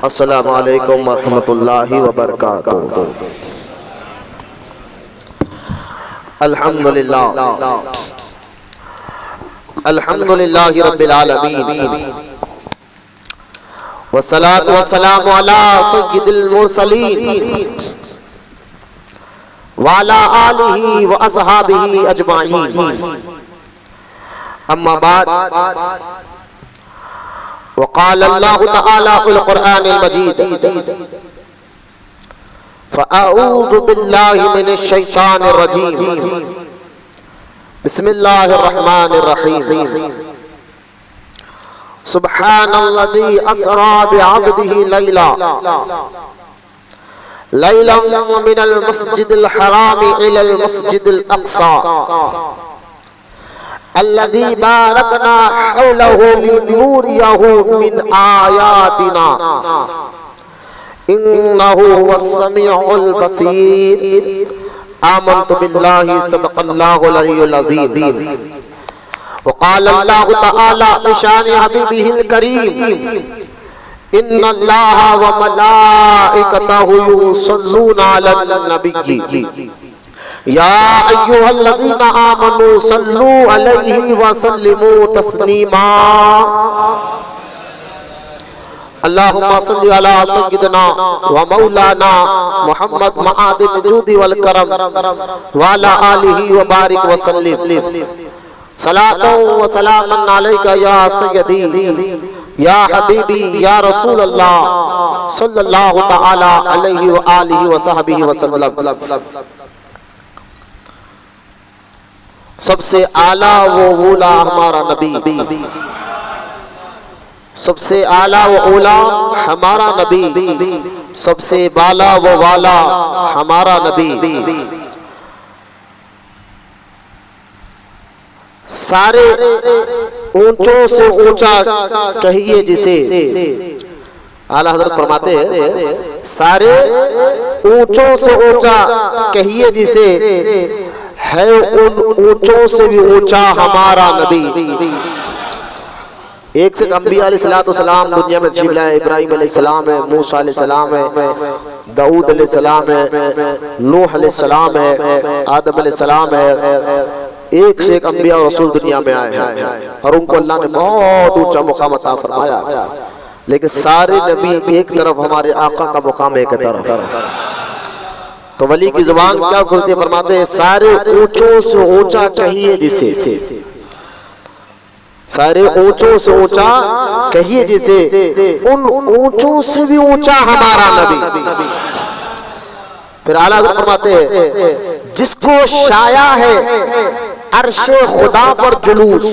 अस्सलामु अलैकुम वरहमतुल्लाहि वबरकातुहू। अल्हम्दुलिल्लाह अल्हम्दुलिल्लाहि रब्बिल आलमीन वस्सलातु वस्सलामु अला सय्यिदिल मुरसलीन व अला आलिहि व अस्हाबिहि अजमाईन। अम्मा बाद वक़ाल अल्लाहु तआला फ़िल क़ुरआनिल मजीद फ़अऊज़ु बिल्लाहि मिनश शैतानिर रजीम बिस्मिल्लाहिर रहमानिर रहीम। सुब्हानल्लज़ी अस्रा बिअब्दिही लैलन मिनल मस्जिदिल हराम इलल मस्जिदिल अक़सा अल्लज़ी बारकना हौलहु लिनुरियहु मिन आयातिना इन्नहु हुवस्समीउल बसीर। आमन्तु बिल्लाहि सदक़ल्लाहुल अलियुल अज़ीम। वक़ाल अल्लाहु तआला बिशान हबीबिहिल करीम इन्नल्लाहा व मलाइकतहु युसल्लूना अलन नबिय्यि या अय्युहल्लज़ीना आमनू सल्लू अलैहि व सल्लिमू तस्लीमा। अल्लाहुम्मा सल्लि अला सय्यिदिना व मौलाना मुहम्मद मआदिन दुरूदी वल करम व अला आलिहि व बारिक व सल्लिम। सलातो व सलामन अलैका या सय्यदी या हबीबी या रसूल अल्लाह सल्लल्लाहु तआला अलैहि व आलिहि व सहबिहि व सल्लम। सबसे आला वो ओला हमारा नबी, सबसे आला वो ओला हमारा नबी, सबसे बाला वो वाला हमारा नबी। सारे ऊंचों से ऊंचा कहिए जिसे, आला हजरत फरमाते हैं सारे ऊंचों से ऊंचा कहिए जिसे है उन ऊंचों से भी ऊंचा हमारा नबी। एक से अंबिया अलैहिस्सलाम दुनिया में तशरीफ लाए। इब्राहिम अलैहिस्सलाम है, मूसा अलैहिस्सलाम है, दाऊद अलैहिस्सलाम है, नूह अलैहिस्सलाम है, आदम अलैहिस्सलाम है। एक से एक अंबिया और रसूल दुनिया में आए हैं और उनको अल्लाह ने बहुत ऊंचा मुकाम अता फरमाया। लेकिन सारे नबी एक तरफ, हमारे आका का मुकाम एक तरफ। तो वली की जुबान क्या खुलती फरमाते हैं सारे ऊंचों से ऊंचा कहिए जिसे, सारे ऊंचों से ऊंचा कहिए जिसे उन ऊंचों से भी ऊंचा हमारा नबी। फिर आला फरमाते हैं जिसको शाया है अर्शे खुदा पर जुलूस।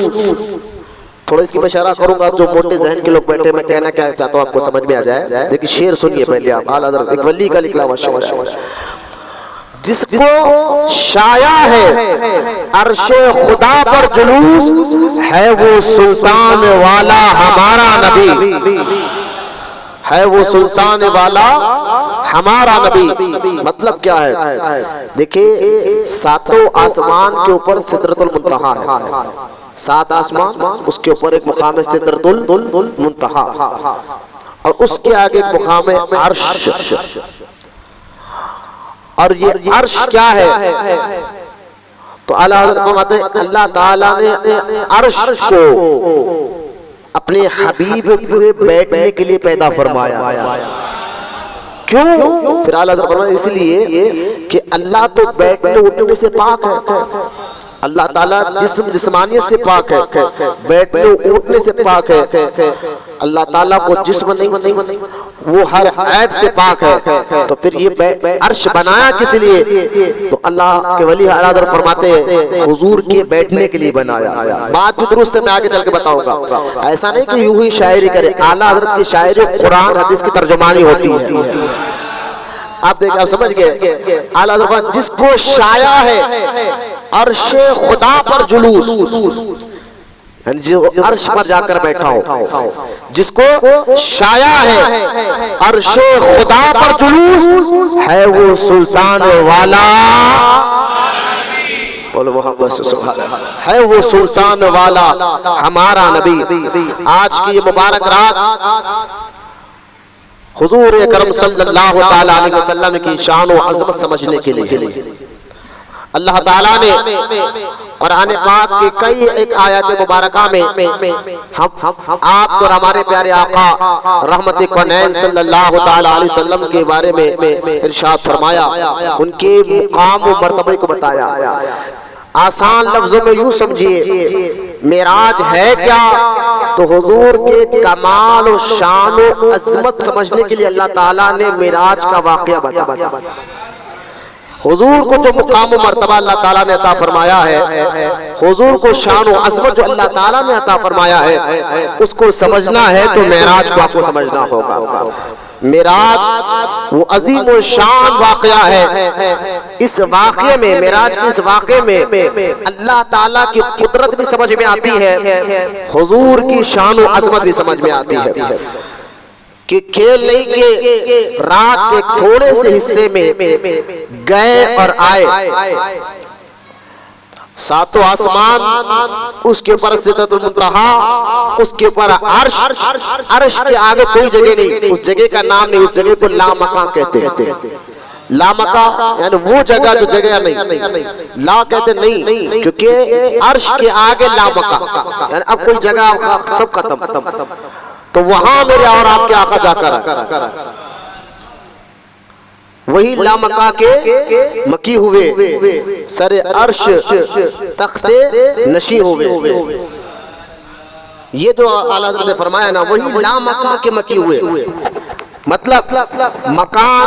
थोड़ा इसकी मैं इशारा करूंगा, जो मोटे जहन के लोग बैठे, मैं कहना क्या चाहता हूं आपको समझ में आ जाए। लेकिन शेर सुनिए पहले आप। आला हज़रत एक वली का निकला हुआ शेर है। जिसको शाया है अर्शे खुदा पर जुलूस है वो सुल्तान वाला हमारा नबी, है वो सुल्तान वाला हमारा नबी। मतलब क्या है? देखिए सातों आसमान के ऊपर सिदरतुल मुंतहा है, सात आसमान उसके ऊपर एक मुकाम है सिदरतुल मुंतहा और उसके आगे एक मुकाम है अर्श। और ये अर्श क्या है? तो आला हज़रत फरमाते हैं अल्लाह ताला ने अर्श को अपने हबीब के बैठने के लिए पैदा फरमाया। क्यों? फिर आला हज़रत फरमाते इसलिए कि अल्लाह तो बैठने उठने से पाक है, अल्लाह ताला जिस्मानियत से पाक है, बैठने उठने से पाक है। अल्लाह ताला को जिस्म नहीं, वो हर ऐब से पाक है। तो फिर ये अर्श बनाया किस लिए? तो अल्लाह के वली हज़रत फरमाते हैं हुजूर के बैठने के लिए बनाया। बात भी दुरुस्त है, मैं आगे चल के बताऊंगा। ऐसा नहीं कि यूं ही शायरी करे। आला हज़रत की शायरी कुरान हदीस की तर्जुमानी होती है। आप देखिए, आप समझ गए। आला हज़रत जिसको शाया है अर्शे खुदा पर जुलूस, जो अर्श पर जाकर बैठा हो, जिसको शाया है अर्शे खुदा पर जुलूस है वो सुल्तान वाला, बोलो है वो सुल्तान वाला हमारा नबी। आज की ये मुबारक रात हुजूर अकरम सल्लल्लाहु ताला अलैहि वसल्लम की शान और अज़मत समझने के लिए अल्लाह ताला ने कुरान पाक की कई एक आयत मुबारका में हम आप और हमारे प्यारे आका रहमत कौनैन सल्लल्लाहु ताला अलैहि वसल्लम के बारे में इरशाद फरमाया, उनके मुकाम और मर्तबे को बताया। आसान लफ्जों में यूं समझिए, मेराज है क्या? तो हुजूर के कमाल और शान और अज़मत समझने के लिए अल्लाह ताला ने मेराज का वाक़या बताया। हुजूर को जो मुकाम मर्तबा अल्लाह ताला ने अता फरमाया है, हुजूर को शान और अज़मत जो अल्लाह ताला ने अता फरमाया है, उसको समझना है तो मेराज को आपको समझना होगा। मेराज वो अजीम और शान वाक़या है। इस वाक़े में, मेराज के इस वाक़े में अल्लाह ताला की कुदरत भी समझ में आती है, हुजूर की शान और अज़मत भी समझ में आती है कि खेल नहीं के रात के थोड़े से हिस्से में गए और आए। सातों आसमान, उसके ऊपर सिदरतुल मुंतहा, उसके ऊपर अर्श, अर्श के आगे कोई जगह नहीं, उस जगह का नाम नहीं, उस जगह को लामका कहते हैं। लामका यानी वो जगह जो जगह नहीं, ला कहते नहीं, क्योंकि अर्श के आगे लामका यानी अब कोई जगह सब खत्म। तो वहां मेरे और आपके आका जाकर वही लामका के मकी हुए, सरे अर्श तख्ते नशी हुए। ये जो आला हज़रत ने फरमाया ना, वही लामका के मकी हुए। मतलब मकान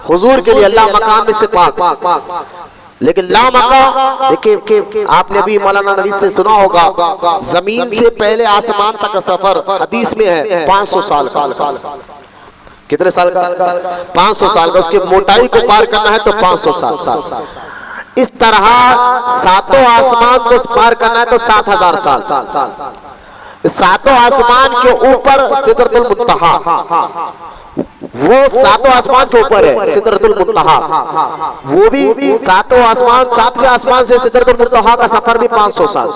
हुजूर के लिए अल्लाह मकान में से पाक, लेकिन लामका देखिए, आपने अभी मौलाना नबी से सुना होगा, जमीन से पहले आसमान तक का सफर हदीस में है 500 साल का। कितने साल का? 500 साल का। उसकी मोटाई को पार करना है तो 500 साल। इस तरह सातों आसमान को पार करना है तो 7000 साल। सातों आसमान के ऊपर सिदरतुल मुंतहा, वो सातों आसमान के ऊपर है सिदरतुल मुंतहा, वो भी सातों आसमान, सातवें आसमान से सिदरतुल मुंतहा का सफर भी 500 साल।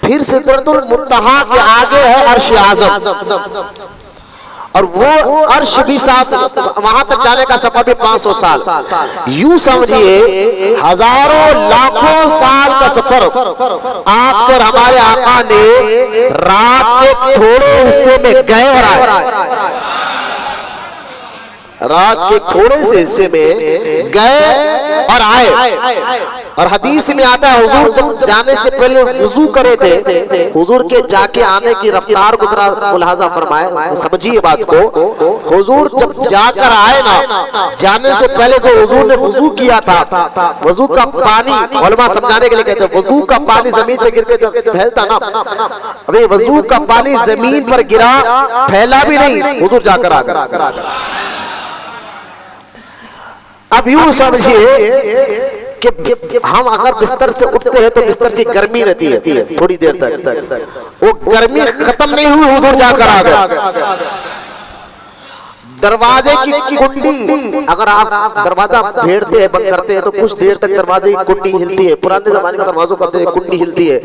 फिर सिदरतुल मुंतहा के आगे है अर्श आज़म, और वो अर्श भी साथ, वहां तक जाने का सफर भी 500 साल। यूं समझिए हजारों लाखों साल का सफर आप और हमारे आका ने रात के थोड़े हिस्से में गए और आए। रात के थोड़े से हिस्से में गए और आए। और हदीस में आता है, हुजूर जब जाने से पहले वुजू करे थे, हुजूर के जाके आने की रफ्तार को जरा मुलाहाजा फरमाए, समझिए बात को। हुजूर जब जाकर आए ना, जाने से पहले जो हुजूर ने वुजू किया था, वुजू का पानी, उलमा समझाने के लिए कहते हैं, वुजू का पानी जमीन पे गिर के जब फैलता ना, अभी वुजू का पानी जमीन पर गिरा, फैला भी नहीं, हुजूर जाकर आ गए। अब यूं समझिए कि हम अगर बिस्तर से उठते हैं तो बिस्तर की गर्मी रहती है थोड़ी देर तक, वो गर्मी खत्म नहीं हुई, हुजूर जाकर आ गए। दरवाजे की कुंडी, अगर आप दरवाजा फेरते हैं, बंद करते हैं, तो कुछ देर तक दरवाजे की कुंडी हिलती है। पुराने जमाने के दरवाजों का कुंडी हिलती है।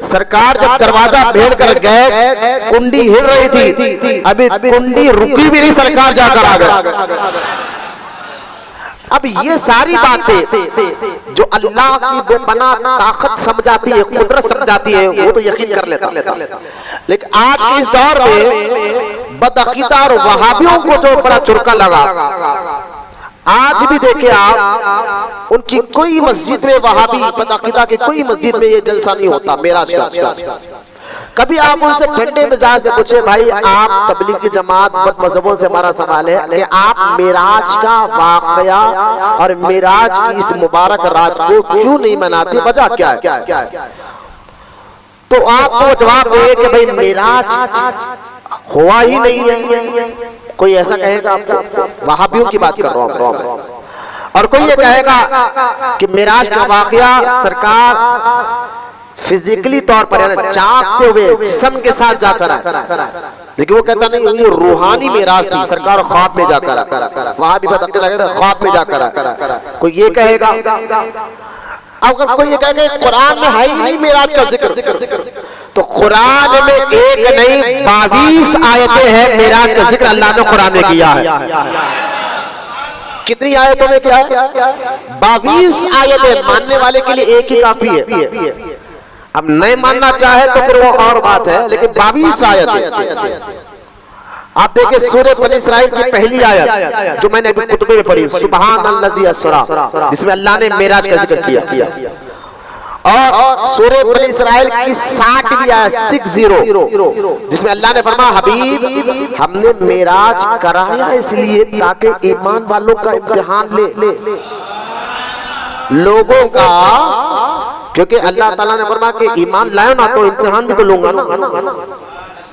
सरकार जब दरवाजा फेर कर गए, कुंडी हिल रही थी, अभी कुंडी रुकी भी नहीं, सरकार जाकर आ गए। अब ये सारी बातें जो अल्लाह की बेपनाह ताकत समझाती है, कुदरत समझाती है, वो तो यकीन कर लेता। लेकिन आज के इस दौर में बदअकीदा और वहाबियों को जो बड़ा चुरका लगा, आज भी देखे आप, उनकी कोई मस्जिद में वहाबी बदअकीदा की कोई मस्जिद में ये जलसा नहीं होता मेराज का। कभी आप उनसे ठंडे मिजाज से पूछे, भाई आप तबलीग की जमात बद मजहबों से हमारा सवाल है कि आप मेराज का वाकया और मेराज की इस मुबारक रात को क्यों नहीं मनाते, वजह क्या है? तो आपको जवाब देंगे कि भाई मेराज हुआ ही नहीं है। कोई ऐसा कहेगा आपको? वहाबियों की बात कर रहा हूं। और कोई ये कहेगा कि मेराज का वाकया सरकार फिजिकली तौर पर चाहते हुए जिस्म के साथ जाकर आए, लेकिन वो कहता नहीं, ये रूहानी मेराज थी, सरकार ख्वाब में जाकर, वहां भी बता लग रहा ख्वाब में जाकर। कोई ये कहेगा। अगर कोई ये कहेगा कुरान में है ही नहीं मेराज का जिक्र, तो कुरान में एक नहीं 22 आयतें हैं मेराज का जिक्र अल्लाह ने कुरान में किया है। कितनी आयतों में क्या है? 22 आयतें। मानने वाले के लिए एक ही काफी है। अब नहीं मानना चाहे तो फिर वो और बात है, लेकिन 22 आयतें। आप देखिए सूरह बनी इसराइल की पहली आयत जो मैंने अभी कुतुबे में पढ़ी, सुबहान अल्लज़ी अस्रा, जिसमें अल्लाह ने मेराज का जिक्र किया। और सूरह बनी इसराइल की 60वीं आयत 60, जिसमें अल्लाह ने फरमाया हबीब हमने मेराज कराया इसलिए ताकि ईमान वालों का इम्तिहान ले लोगों का, क्योंकि अल्लाह ताला ने फरमाया कि ईमान लाओ ना तो इम्तिहान भी तो लूंगा ना।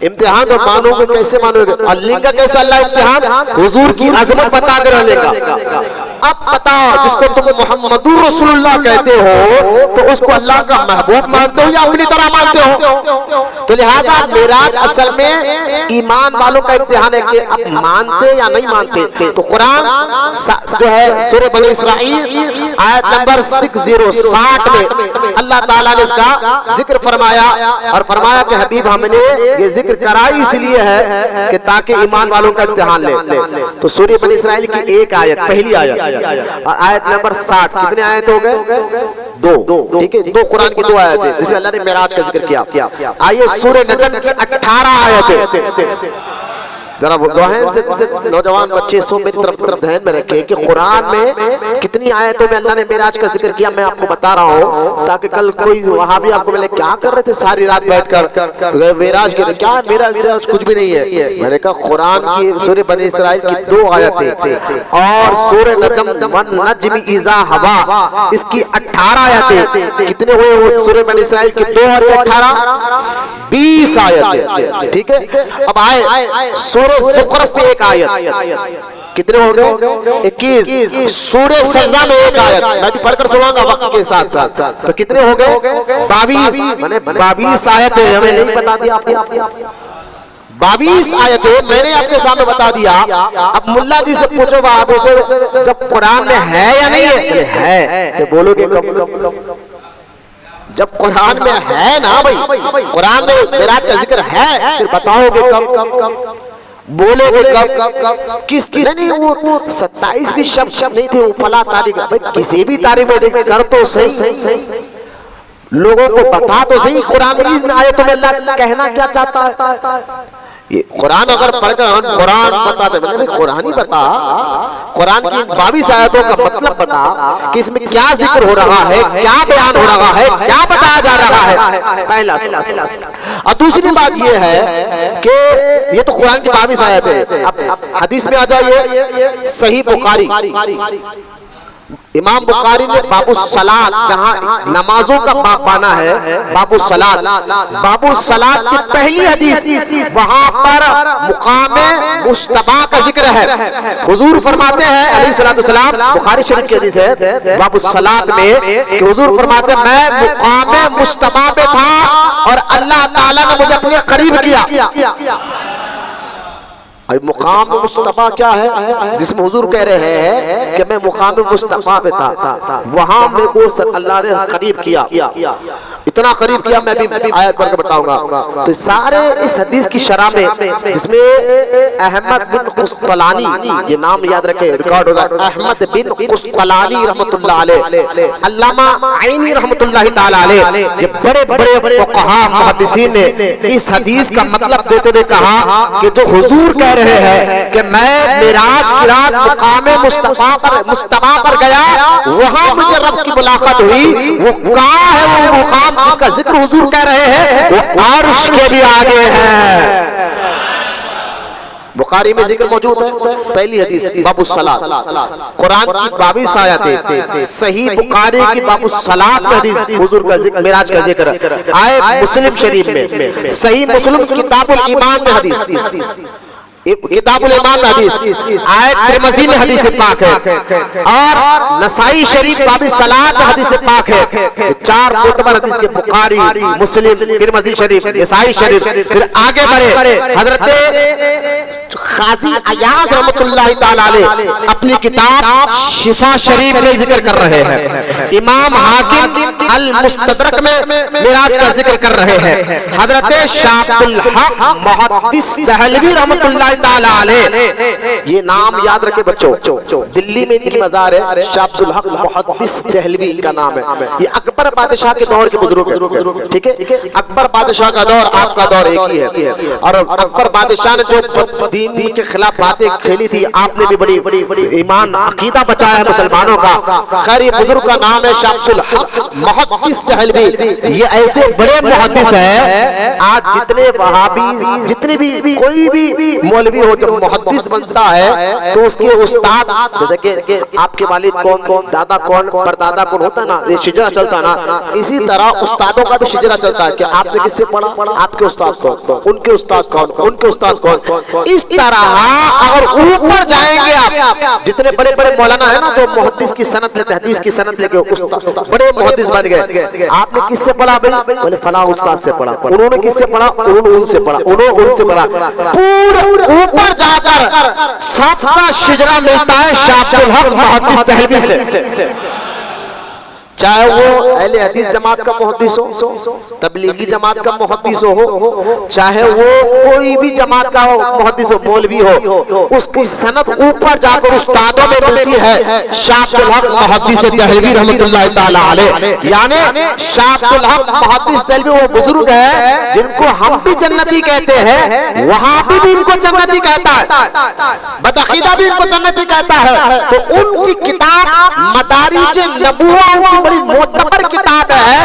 इम्तिहान तो मानोगे, कैसे मानोगे? अल्लाह का कैसा अल्लाह इम्तिहान? हुजूर की अजमत बता कर लेगा। अब बताओ, जिसको तुम मोहम्मदुर रसूलुल्लाह कहते हो तो उसको अल्लाह का महबूब मानते हो या अपनी तरह मानते हो? तो लिहाजा मेराज असल में ईमान वालों का इम्तिहान है कि अब मानते या नहीं मानते। तो कुरान जो है सूरह बनी इसराइल आयत नंबर 60 में अल्लाह ताला ने इसका जिक्र फरमाया और फरमाया कि हबीब हमने ये जिक्र कराई इसलिए है कि ताकि ईमान वालों का इम्तिहान ले। तो सूरह बनी इसराइल की एक आयत, पहली आयत, और आयत नंबर 60, कितने आयत हो गए? 2। ठीक है, 2 कुरान की 2 आयत है जिसमें अल्लाह ने मेराज का जिक्र किया। आइए सूरह नजम की 18 आयत है। जरा ज़हन से नौजवान बच्चे सो मेरी तरफ ध्यान में रखें कि कुरान में कितनी आयतों में अल्लाह ने मेराज का जिक्र किया। मैं आपको बता रहा हूँ ताकि कल कोई वहां भी आपको मिले क्या कर रहे थे सारी रात बैठकर मेराज के, क्या मेराज कुछ भी नहीं है। मैंने कहा कुरान की सूरह बनी इसराइल की 2 आयतें और सूरह नजम वन नज्म इज़ा हवा इसकी 18 आयतें। कितने हुए वो सूरह बनी इसराइल की 2 और 18 20 आयतें। ठीक है, अब आए सूरह ज़ुख़रुफ़ में एक आयत, कितने हो गए? 21। सूरह सजदा में एक आयत, मैं भी पढ़कर सुनाऊंगा वक्त के साथ साथ। तो कितने हो गए? 22। मैंने 22 आयतें हमें नहीं बता दिया आपको। 22 आयतें मैंने आपके सामने बता दिया। अब मुल्ला जी से पूछो बाबू से, जब कुरान में है या नहीं है? तो बोलोगे कब? जब कुरान में है ना भाई, कुरान में मेराज का जिक्र है, फिर बताओगे कब? बोलोगे कब? किस नहीं वो 27 भी शब्द नहीं थे, वो फला तारीख। भाई किसी भी तारीख में कर तो सही, लोगों को बता तो सही कुरान में इन आयतों में अल्लाह कहना क्या चाहता है। ये कुरान अगर पढ़कर कुरान बताते, मैंने कुरान ही बता, कुरान की 22 आयतों का मतलब बता कि इसमें क्या जिक्र हो रहा है, क्या बयान हो रहा है, क्या बताया जा रहा है। पहला। और दूसरी बात ये है कि ये तो कुरान की 22 आयत है। अब हदीस में आ जाइए, सही बुखारी, इमाम बुखारी ने बाबू सलात, जहां नमाजों का पाना है, बाबू सलात की पहली हदीस, वहां पर मुकामे मुश्तबा का जिक्र है। हुजूर फरमाते हैं अलैहिस्सलाम, बुखारी शरीफ की हदीस है बाबू सलात में कि हुजूर फरमाते हैं मैं मुकामे मुश्तबा पे था और अल्लाह ताला ने मुझे अपने करीब किया। मुकाम मुस्तफा क्या है? जिसमें हुजूर कह रहे हैं कि मैं मुकाम मुस्तफा पे था, वहां मेरे को अल्लाह ने करीब किया, इतना करीब किया। मैं भी आयत पढ़कर बताऊंगा। तो सारे इस हदीस की शरह में, जिसमें अहमद बिन कुस्तलानी, ये नाम याद रखें, रिकॉर्ड होगा, अहमद बिन कुस्तलानी रहमतुल्लाह अलैह, अल्लामा आइनी रहमतुल्लाह ताला अलैह, ये बड़े बड़े फुक़हा मुहद्दिसीन ने इस हदीस का मतलब देते हुए कहा कि जो हुजूर कह रहे हैं कि मैं मिराज की रात मुकामे मुस्तफा पर गया, वहां मुझे रब की मुलाकात हुई, वो कहाँ है वो मुकाम जिसका जिक्र हुजूर कह रहे हैं? वो अर्श के भी आगे है। बुखारी में जिक्र मौजूद है, पहली हदीस बाबू सलात, कुरान की 22 आयतें, सही बुखारी की बाबू सलात में हदीस, हुजूर का जिक्र, मेराज का जिक्र आए मुस्लिम शरीफ में, सही मुस्लिम किताबुल ईमान में हदीस, किताबुल ईमान में हदीस, आयत तिरमिज़ी में हदीस पाक है, और नसाई शरीफ बाबी सलात हदीस पाक है। 4 मुतबर हदीस के बुखारी, मुस्लिम, तिरमिज़ी शरीफ, नसाई शरीफ। फिर आगे बढ़े, हजरत काजी अयाज रहमतुल्लाह ताला अलैह अपनी किताब शिफा शरीफ में जिक्र कर रहे हैं। इमाम हाकिम अल मुस्तदरक में मिराज का जिक्र कर रहे हैं। हजरत शाह अब्दुल हक मुहद्दिस दहलवी रहमतुल्लाह ताला अलैह, ये नाम याद रखे बच्चों, दिल्ली में इनकी मजार है, शाह अब्दुल हक मुहद्दिस दहलवी इनका नाम है। ये अकबर बादशाह के दौर के बुजुर्ग है, ठीक है। अकबर बादशाह का दौर आपका दौर एक ही है, और अकबर बादशाह ने जो दीन के खिलाफ बातें खेली थी, आपने भी बड़ी बड़ी ईमान अकीदा बचाया है मुसलमानों का। खैर ये बुजुर्ग का नाम है शाह अब्दुल हक मुहद्दिस दहलवी। ये ऐसे बड़े मुहद्दिस है, आज जितने वहाबी जितने भी कोई भी मौलवी हो जब मुहद्दिस बनता है तो उसके उस्ताद, जैसे कि आपके वालिद कौन, दादा कौन, परदादा कौन होता है ना, ये शिजरा चलता ना, इसी तरह उस्तादों का भी शिजरा चलता है कि आपने किससे पढ़ा, आपके उस्ताद कौन, उनके उस्ताद कौन, उनके उस्ताद कौन। इस तरह अगर ऊपर जाएंगे आप, जितने बड़े बड़े मौलाना है ना जो मुहद्दिस की सनद लेते, हदीस की सनद लेके बड़े मुहद्दिस बन गए। आपने किससे पढ़ा भाई? बोले फला उस्ताद से पढ़ा। उन्होंने किससे पढ़ा? उन्होंने उनसे पढ़ा, उन्होंने उनसे पढ़ा। पूरे ऊपर जाकर सबका शिजरा मिलता है शाह अब्दुल हक मुहद्दिस दहलवी से। चाहे वो अहले हदीस जमात का मुहद्दिस हो, तबलीगी जमात का मुहद्दिस हो, चाहे वो कोई भी जमात का मुहद्दिस हो, मौलवी हो, उसकी सनद ऊपर जाकर उस्तादों में मिलती है। शाह अब्दुल हक मुहद्दिस दहलवी रहमतुल्लाह ताला अलैह, यानी शाह अब्दुल हक मुहद्दिस दहलवी वो बुजुर्ग है जिनको हम भी जन्नती कहते हैं, वहां भी इनको जन्नती कहता है, बदअकीदा भी इनको जन्नती कहता है। तो उनकी किताब मदारिज नबुव्वह बड़ी मोतबर किताब है,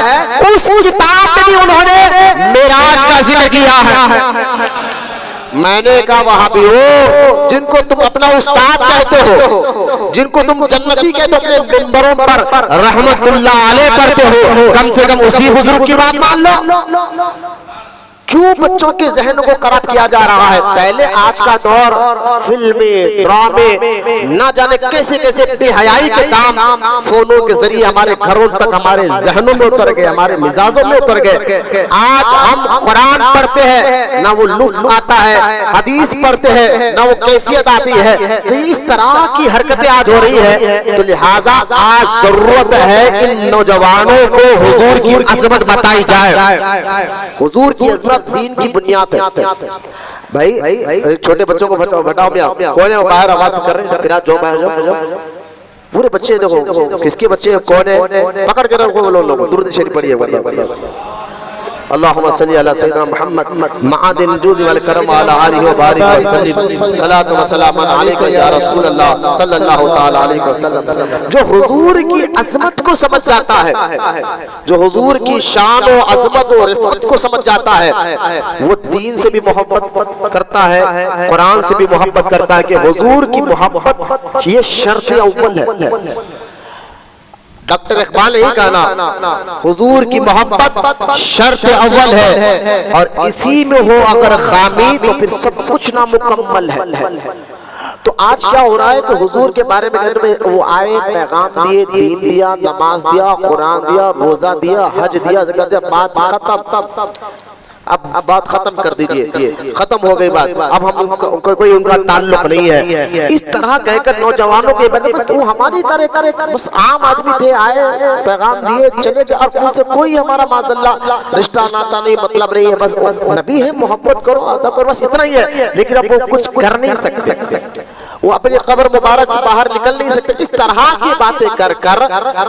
उस किताब में भी उन्होंने मिराज का जिक्र किया है। मैंने कहा वहां भी हो जिनको तुम अपना उस्ताद कहते हो, जिनको तुम जन्नती कहते हो, अपने मिंबरों पर रहमतुल्लाह अलैह पढ़ते हो, कम से कम उसी बुजुर्ग की बात मान लो। क्यों बच्चों के जहन को करप्ट किया जा रहा है? पहले आज का दौर फिल्में, ड्रामे, ना जाने कैसे कैसे बेहयाई के काम फोनों के जरिए हमारे घरों तक, हमारे जहनों में उतर गए, हमारे मिजाजों में उतर गए। आज हम कुरान पढ़ते हैं ना वो लुत्फ आता है, हदीस पढ़ते हैं ना वो कैफियत आती है। तो इस तरह की हरकतें आज हो रही है। तो लिहाजा आज जरूरत है कि नौजवानों को हुजूर की अजमत बताई जाए। हुजूर की अजमत दीन की बुनियाद है। भाई छोटे बच्चों को बताओ, कौन है बाहर आवाज कर रहे हैं? सिराज जो पूरे बच्चे देखो, किसके बच्चे कौन है, पकड़ के रखो लोग, दुरूद शरीफ पढ़िए। अल्लाहुम्मा सल्ली अला सय्यिदना मुहम्मद मादिन जूद वल करम अला आलिहि व बारिक वसल्लम सलातु व सलाम अलैका या रसूल अल्लाह सल्लल्लाहु तआला अलैहि वसल्लम। जो हुजूर की अजमत को समझ जाता है, जो हुजूर की शान और अजमत और रिफत को समझ जाता है, वो दीन से भी मोहब्बत करता है, कुरान से भी मोहब्बत करता है। कि हुजूर की मोहब्बत ये शर्त अव्वल है। डॉक्टर इकबाल ने ही कहा ना, हुजूर की मोहब्बत शर्त अव्वल है, और इसी में हो अगर खामी तो फिर सब कुछ नामुकम्मल है। तो आज क्या हो रहा है कि हुजूर के बारे में वो आए, पैगाम दिए, दीन दिया, नमाज दिया, कुरान दिया, रोजा दिया, हज दिया, ज़कात दिया, बात खत्म। अब बात खत्म कर दीजिए, खत्म हो गई बात, अब हम कोई उनका ताल्लुक नहीं है। इस तरह कहकर नौजवानों के बस वो हमारी तरह बस आम आदमी थे, आए, पैगाम दिए, चले गए, और उनसे कोई हमारा माज़अल्लाह रिश्ता नाता नहीं, मतलब नहीं है। बस नबी है, मोहब्बत करो, अदब करो, बस इतना ही है। लेकिन अब वो कुछ कर नहीं सकते, वो अपनी कब्र मुबारक से बाहर निकल नहीं सकते। इस तरह की बातें कर कर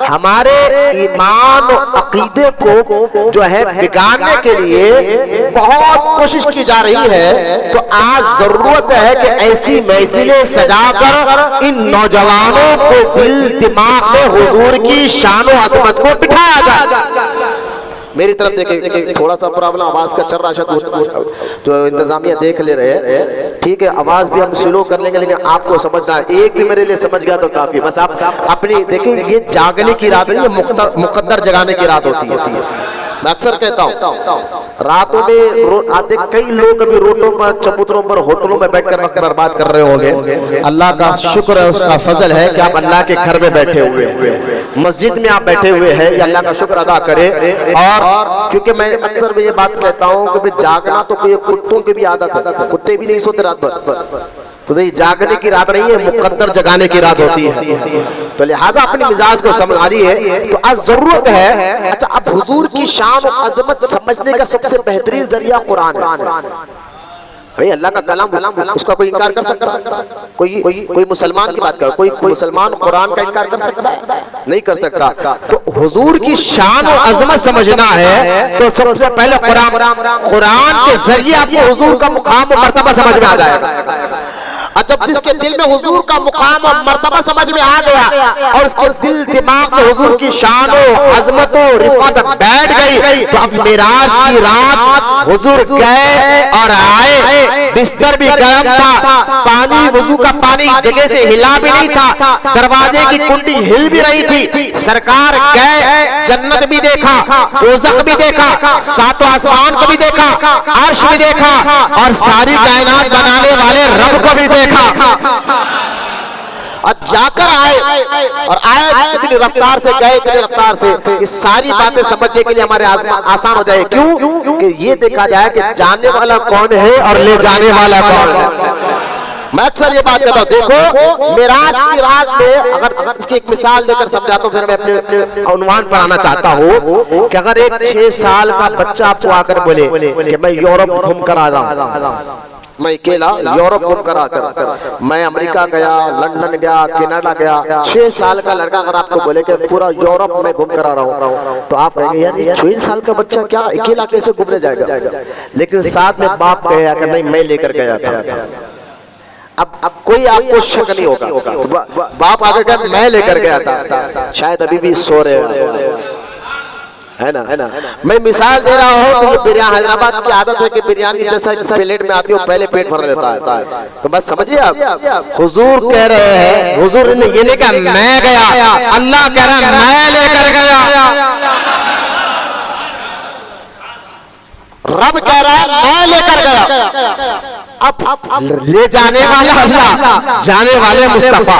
हमारे ईमान और अकीदे को जो है बिगाड़ने के लिए बहुत कोशिश की जा रही है। तो आज जरूरत है कि ऐसी महफिलें सजाकर इन नौजवानों को दिल दिमाग में हुजूर की शान और अज़मत को बिठाया जाए। मेरी तरफ देखे, थोड़ा सा प्रॉब्लम आवाज का चल रहा है, तो इंतजामिया देख ले रहे हैं, ठीक है, आवाज भी हम स्लो कर लेंगे, लेकिन आपको समझना है, एक भी मेरे लिए समझ गया तो काफी। बस आप अपनी देखिए, ये जागने की रात नहीं, ये मुकद्दर जगाने की रात होती है। मैं अक्सर कहता हूँ रातों में आते कई लोग अभी रोडों पर, चबूतरों पर, होटलों में बैठकर वक्त बर्बाद कर रहे होंगे। अल्लाह का शुक्र है, उसका फजल है कि आप अल्लाह के घर में बैठे हुए हैं, मस्जिद में आप बैठे हुए हैं, ये अल्लाह का शुक्र अदा करें। और क्योंकि मैं अक्सर ये बात कहता हूँ कि जागना तो कोई कुत्तों की भी आदत है, कुत्ते भी नहीं सोते रात भर, तो ये जागने की रात नहीं है, मुकद्दर जगाने की रात होती है। तो लिहाजा अपनी मिजाज को समझानी है। तो आज जरूरत है, अच्छा अब हुजूर की शान और अजमत समझने का सबसे बेहतरीन जरिया कुरान है। भाई अल्लाह का कलाम, उसका कोई इनकार कर सकता है? कोई मुसलमान की बात कर, कोई मुसलमान कुरान का इनकार कर सकता है? नहीं कर सकता। तो हुजूर की शान और अजमत समझना है तो सबसे पहले कुरान के जरिए आपको हुजूर का मुकाम और मर्तबा समझ में आ जाएगा। जब जिसके दिल में हुजूर का मुकाम और मर्तबा समझ में आ गया और उसके दिल दिमाग में हुजूर की शान और अजमत और रिफत बैठ गई, तो अब मिराज की रात हुजूर गए और आए। बिस्तर भी गर्म था, पानी वुजू का पानी जगह से हिला भी नहीं था, दरवाजे की कुंडी हिल भी रही थी। सरकार गए, जन्नत भी देखा, दोज़ख भी देखा, सातों आसमान को भी देखा, अर्श भी देखा और सारी कायनात बनाने वाले रब को भी देखा। और जाकर आए और आए इतनी रफ्तार से गए, इतनी रफ्तार से ये सारी बातें समझने के लिए हमारे आसान हो जाए। क्यों? कि ये देखा जाए कि जाने वाला कौन है और ले जाने वाला कौन है। मैं अक्सर ये बात कहता हूँ, देखो मेराज की रात में अगर इसकी एक मिसाल देकर समझाता हूँ, फिर मैं अपने उन्वान पर आना चाहता हूँ कि अगर एक 6 साल का बच्चा आपको आकर बोले कि मैं यूरोप घूम कर आ रहा हूँ, मैं अकेला यूरोप घूम कर आकर, मैं अमेरिका गया, लंदन गया, कनाडा गया, 6 साल का लड़का अगर आपको बोले कि पूरा यूरोप में घूम कर आ रहा हूँ, तो आप कहेंगे यार ये 6 साल का बच्चा क्या अकेला कैसे घूमने जाएगा। लेकिन साथ में बाप कहेगा कि नहीं मैं लेकर गया था। अब कोई आपको शक नहीं होगा, बाप आकर कहा मैं लेकर गया था, शायद अभी भी सो रहे है ना। मैं मिसाल दे रहा हूँ तो बिरयानी, हैदराबाद की आदत है कि बिरयानी जैसा प्लेट में आती है पहले पेट भर लेता है। तो बस समझिए आप, हुजूर कह रहे हैं, हुजूर ने ये नहीं कहा मैं गया, अल्लाह कह रहा है मैं लेकर गया, रब कह रहा है मैं लेकर गया। अब ले जाने वाला अल्लाह, जाने वाले मुस्तफा।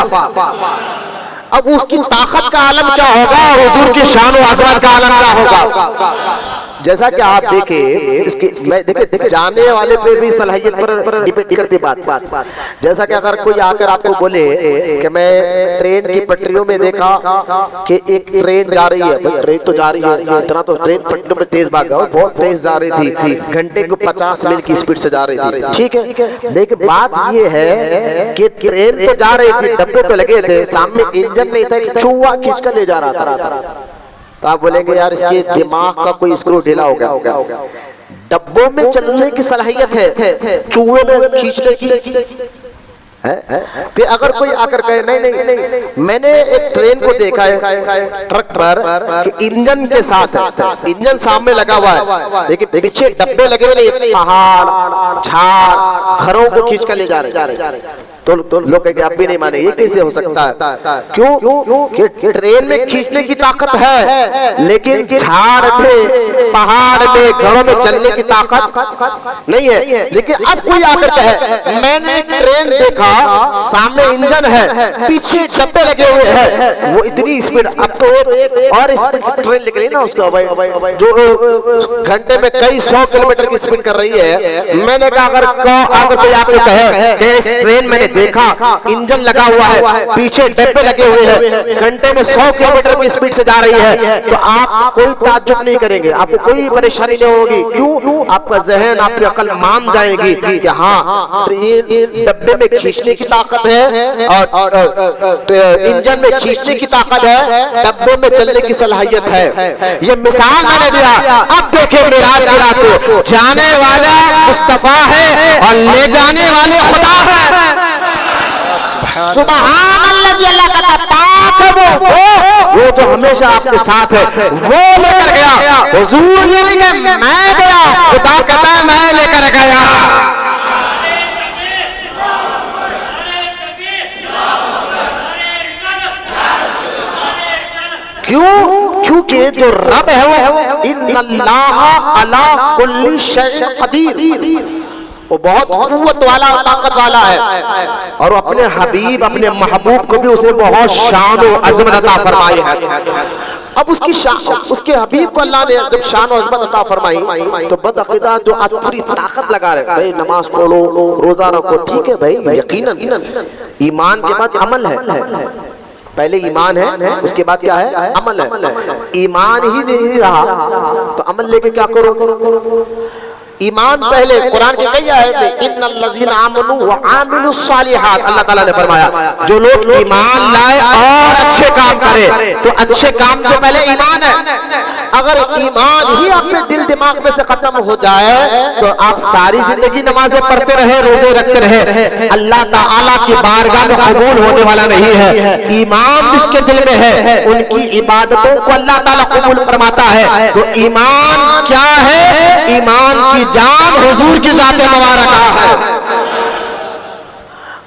अब उसकी ताकत का आलम क्या होगा और हुजूर की शान और अज़मत का आलम क्या होगा। जैसा कि आप देखें इसकी, मैं देखे जाने वाले पे भी सलाहियत पर डिपेंड करती बात। जैसा कि अगर कोई आकर आपको बोले कि मैं ट्रेन की पटरियों में देखा कि एक ट्रेन जा रही है, भाई ट्रेन तो जा रही है, इतना तो ट्रेन पटरियों में तेज भाग गया, बहुत तेज जा रही थी, घंटे को 50 मील की स्पीड से जा रही थी, ठीक है। लेकिन बात ये है कि ट्रेन तो जा रही थी, डब्बे तो लगे थे, सामने इंजन नहीं था, चूहा खींच कर ले जा रहा था। तो आप बोलेंगे यार इसके दिमाग का कोई स्क्रू ढीला हो गया। डब्बों में चलने की सलाहियत है, चूहे में खींचने की है। फिर अगर कोई आकर कहे नहीं मैंने एक ट्रेन को देखा है ट्रक पर कि इंजन के साथ है, इंजन सामने लगा हुआ है लेकिन पीछे डब्बे लगे हुए नहीं, पहाड़ झाड़ घरों को खींच कर ले जा रहे। तो लोग कहेंगे आप भी नहीं माने, ये कैसे हो सकता है? क्यों? कि ट्रेन में खींचने की ताकत है लेकिन झाड़ में पहाड़ में घरों में चलने की ताकत नहीं है। लेकिन अब कोई आकर कहे मैंने ट्रेन देखा, सामने इंजन है, पीछे डब्बे लगे हुए हैं, वो इतनी स्पीड, अब तो और स्पीड ट्रेन निकली ना उसका जो घंटे में कई 100 किलोमीटर की स्पीड कर रही है। मैंने कहा अगर कोई आपको कहे इस ट्रेन मैंने देखा, इंजन लगा हुआ है, पीछे डब्बे लगे हुए हैं, घंटे में 100 किलोमीटर की स्पीड से जा रही है, तो आप कोई ताज्जुब नहीं करेंगे, आपको कोई परेशानी नहीं होगी। क्यों? आपका जहन, आपकी अकल मान जाएगी कि हाँ ट्रेन डब्बे में खींचने की ताकत है और इंजन में खींचने की ताकत है, डब्बों में चलने की सलाहियत है। ये मिसाल मैंने दिया। अब देखें मेराज की रात को जाने वाला मुस्तफा है और ले जाने वाले खुदा है। सुभान अल्लाह, अल्लाह का पाक है वो तो हमेशा आपके साथ है, वो लेकर गया। हुजूर ये नहीं कि मैं गया, खुदा कहता है मैं लेकर गया। क्यों? क्योंकि जो रब है वो इन्नल्लाह अला कुल्ली शैइन कदीर, वो बहुत कुव्वत वाला, ताकत वाला है और अपने हबीब, अपने महबूब को भी उसने बहुत शान और अज़मत अता फरमाई है। अब उसकी शान, उसके हबीब को अल्लाह ने जब शान और अज़मत अता फरमाई तो बदअक़ीदा जो आज पूरी ताकत लगा रहे, भाई नमाज पढ़ो, रोजा रखो, ठीक है भाई, यकीनन ईमान के बाद अमल है। पहले ईमान है, उसके बाद क्या है? अमल है। ईमान ही नहीं रहा तो अमल लेके क्या करो? ईमान पहले, कुरान की कई आयतें, इन्नल लज़ीना आमनू व आमिलुस सालिहात, अल्लाह ताला ने फरमाया जो लोग ईमान लाए और अच्छे काम करे, तो अच्छे काम से पहले ईमान है। अगर ईमान ही अपने दिल दिमाग में से खत्म हो जाए तो आप सारी जिंदगी नमाजें पढ़ते रहे, रोजे रखते रहे, अल्लाह ताला की बारगाह में कबूल होने वाला नहीं है। ईमान जिसके दिल में है उनकी इबादतों को अल्लाह ताला कबूल फरमाता है। तो ईमान क्या है? ईमान की जान हुजूर की ज़ात मुबारक है।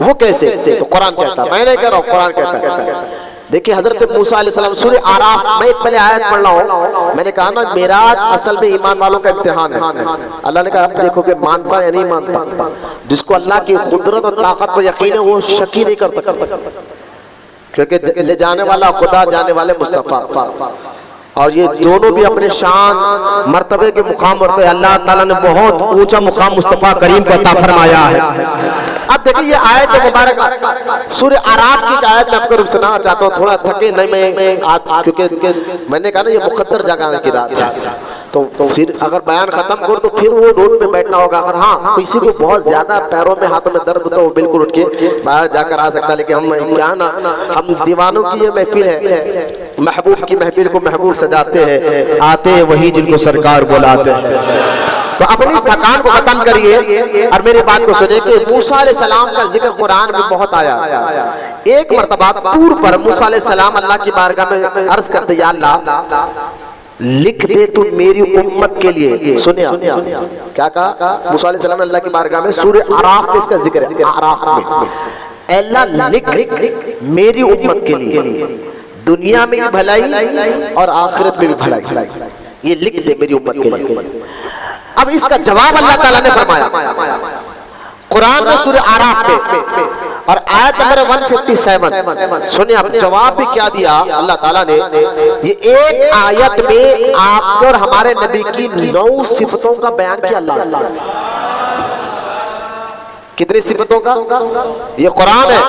वो कैसे? तो कुरान कहता है, मैं नहीं कह रहा हूं, कुरान कहता है। देखिए हजरत मूसा अलैहिस्सलाम, सूरह आराफ, मैं पहले आयत पढ़ रहा हूं, मैंने कहा ना मेराज असल में ईमान वालों का इम्तिहान है। अल्लाह ने कहा आप देखोगे मानता या नहीं मानता। जिसको अल्लाह की कुदरत और ताकत पर यकीन है वो शक ही नहीं कर सकता, क्योंकि ले जाने वाला खुदा, जाने वाले मुस्तफा, और ये दोनों भी अपने शान मर्तबे के मुकाम पर अल्लाह ताला ने बहुत ऊंचा मुकाम मुस्तफा करीम को अता फरमाया है। अब देखिए ये आयत मुबारक सूरह आराफ की आयत मैं आपको सुनाना चाहता हूँ, थोड़ा थके नहीं मैं क्योंकि मैंने कहा ना ये मुकद्दर जगह की रात है, तो फिर अगर बयान खत्म कर तो फिर वो रोड पे बैठना होगा। अगर हाँ किसी को बहुत ज्यादा पैरों में हाथों में दर्द होता है वो बिल्कुल उठ के बाहर जाकर आ सकता है, लेकिन हम क्या ना, हम दीवानों की ये महफिल है, महबूब की महफिल को महबूब सजाते हैं, आते हैं वही जिनको सरकार बुलाते हैं। तो अपनी थकान को खत्म करिए और मेरी बात को सुनिए कि मूसा अलैहिस्सलाम का जिक्र कुरान में बहुत आया। एक मर्तबा तूर पर मूसा अलैहिस्सलाम अल्लाह की बारगाह में अर्ज करते, या अल्लाह लिख दे तू मेरी उम्मत के लिए। सुनिए क्या कहा मूसा अलैहिस्सलाम ने अल्लाह की बारगाह में, सूरह आराफ में इसका जिक्र है, आराफ में अल्लाह लिख मेरी उम्मत के लिए, दुनिया में भी भलाई और आखिरत में भी भलाई, ये लिख दे मेरी उम्मत के लिए। अब इसका जवाब अल्लाह ताला ने फरमाया कुरान में सूरह आराफ में और आयत नंबर 157। सुनिए आप जवाब भी क्या दिया अल्लाह ताला ने। ये एक आयत में आपको और हमारे नबी की 9 सिफतों का बयान किया अल्लाह। कितनी सिफतों का? ये कुरान है।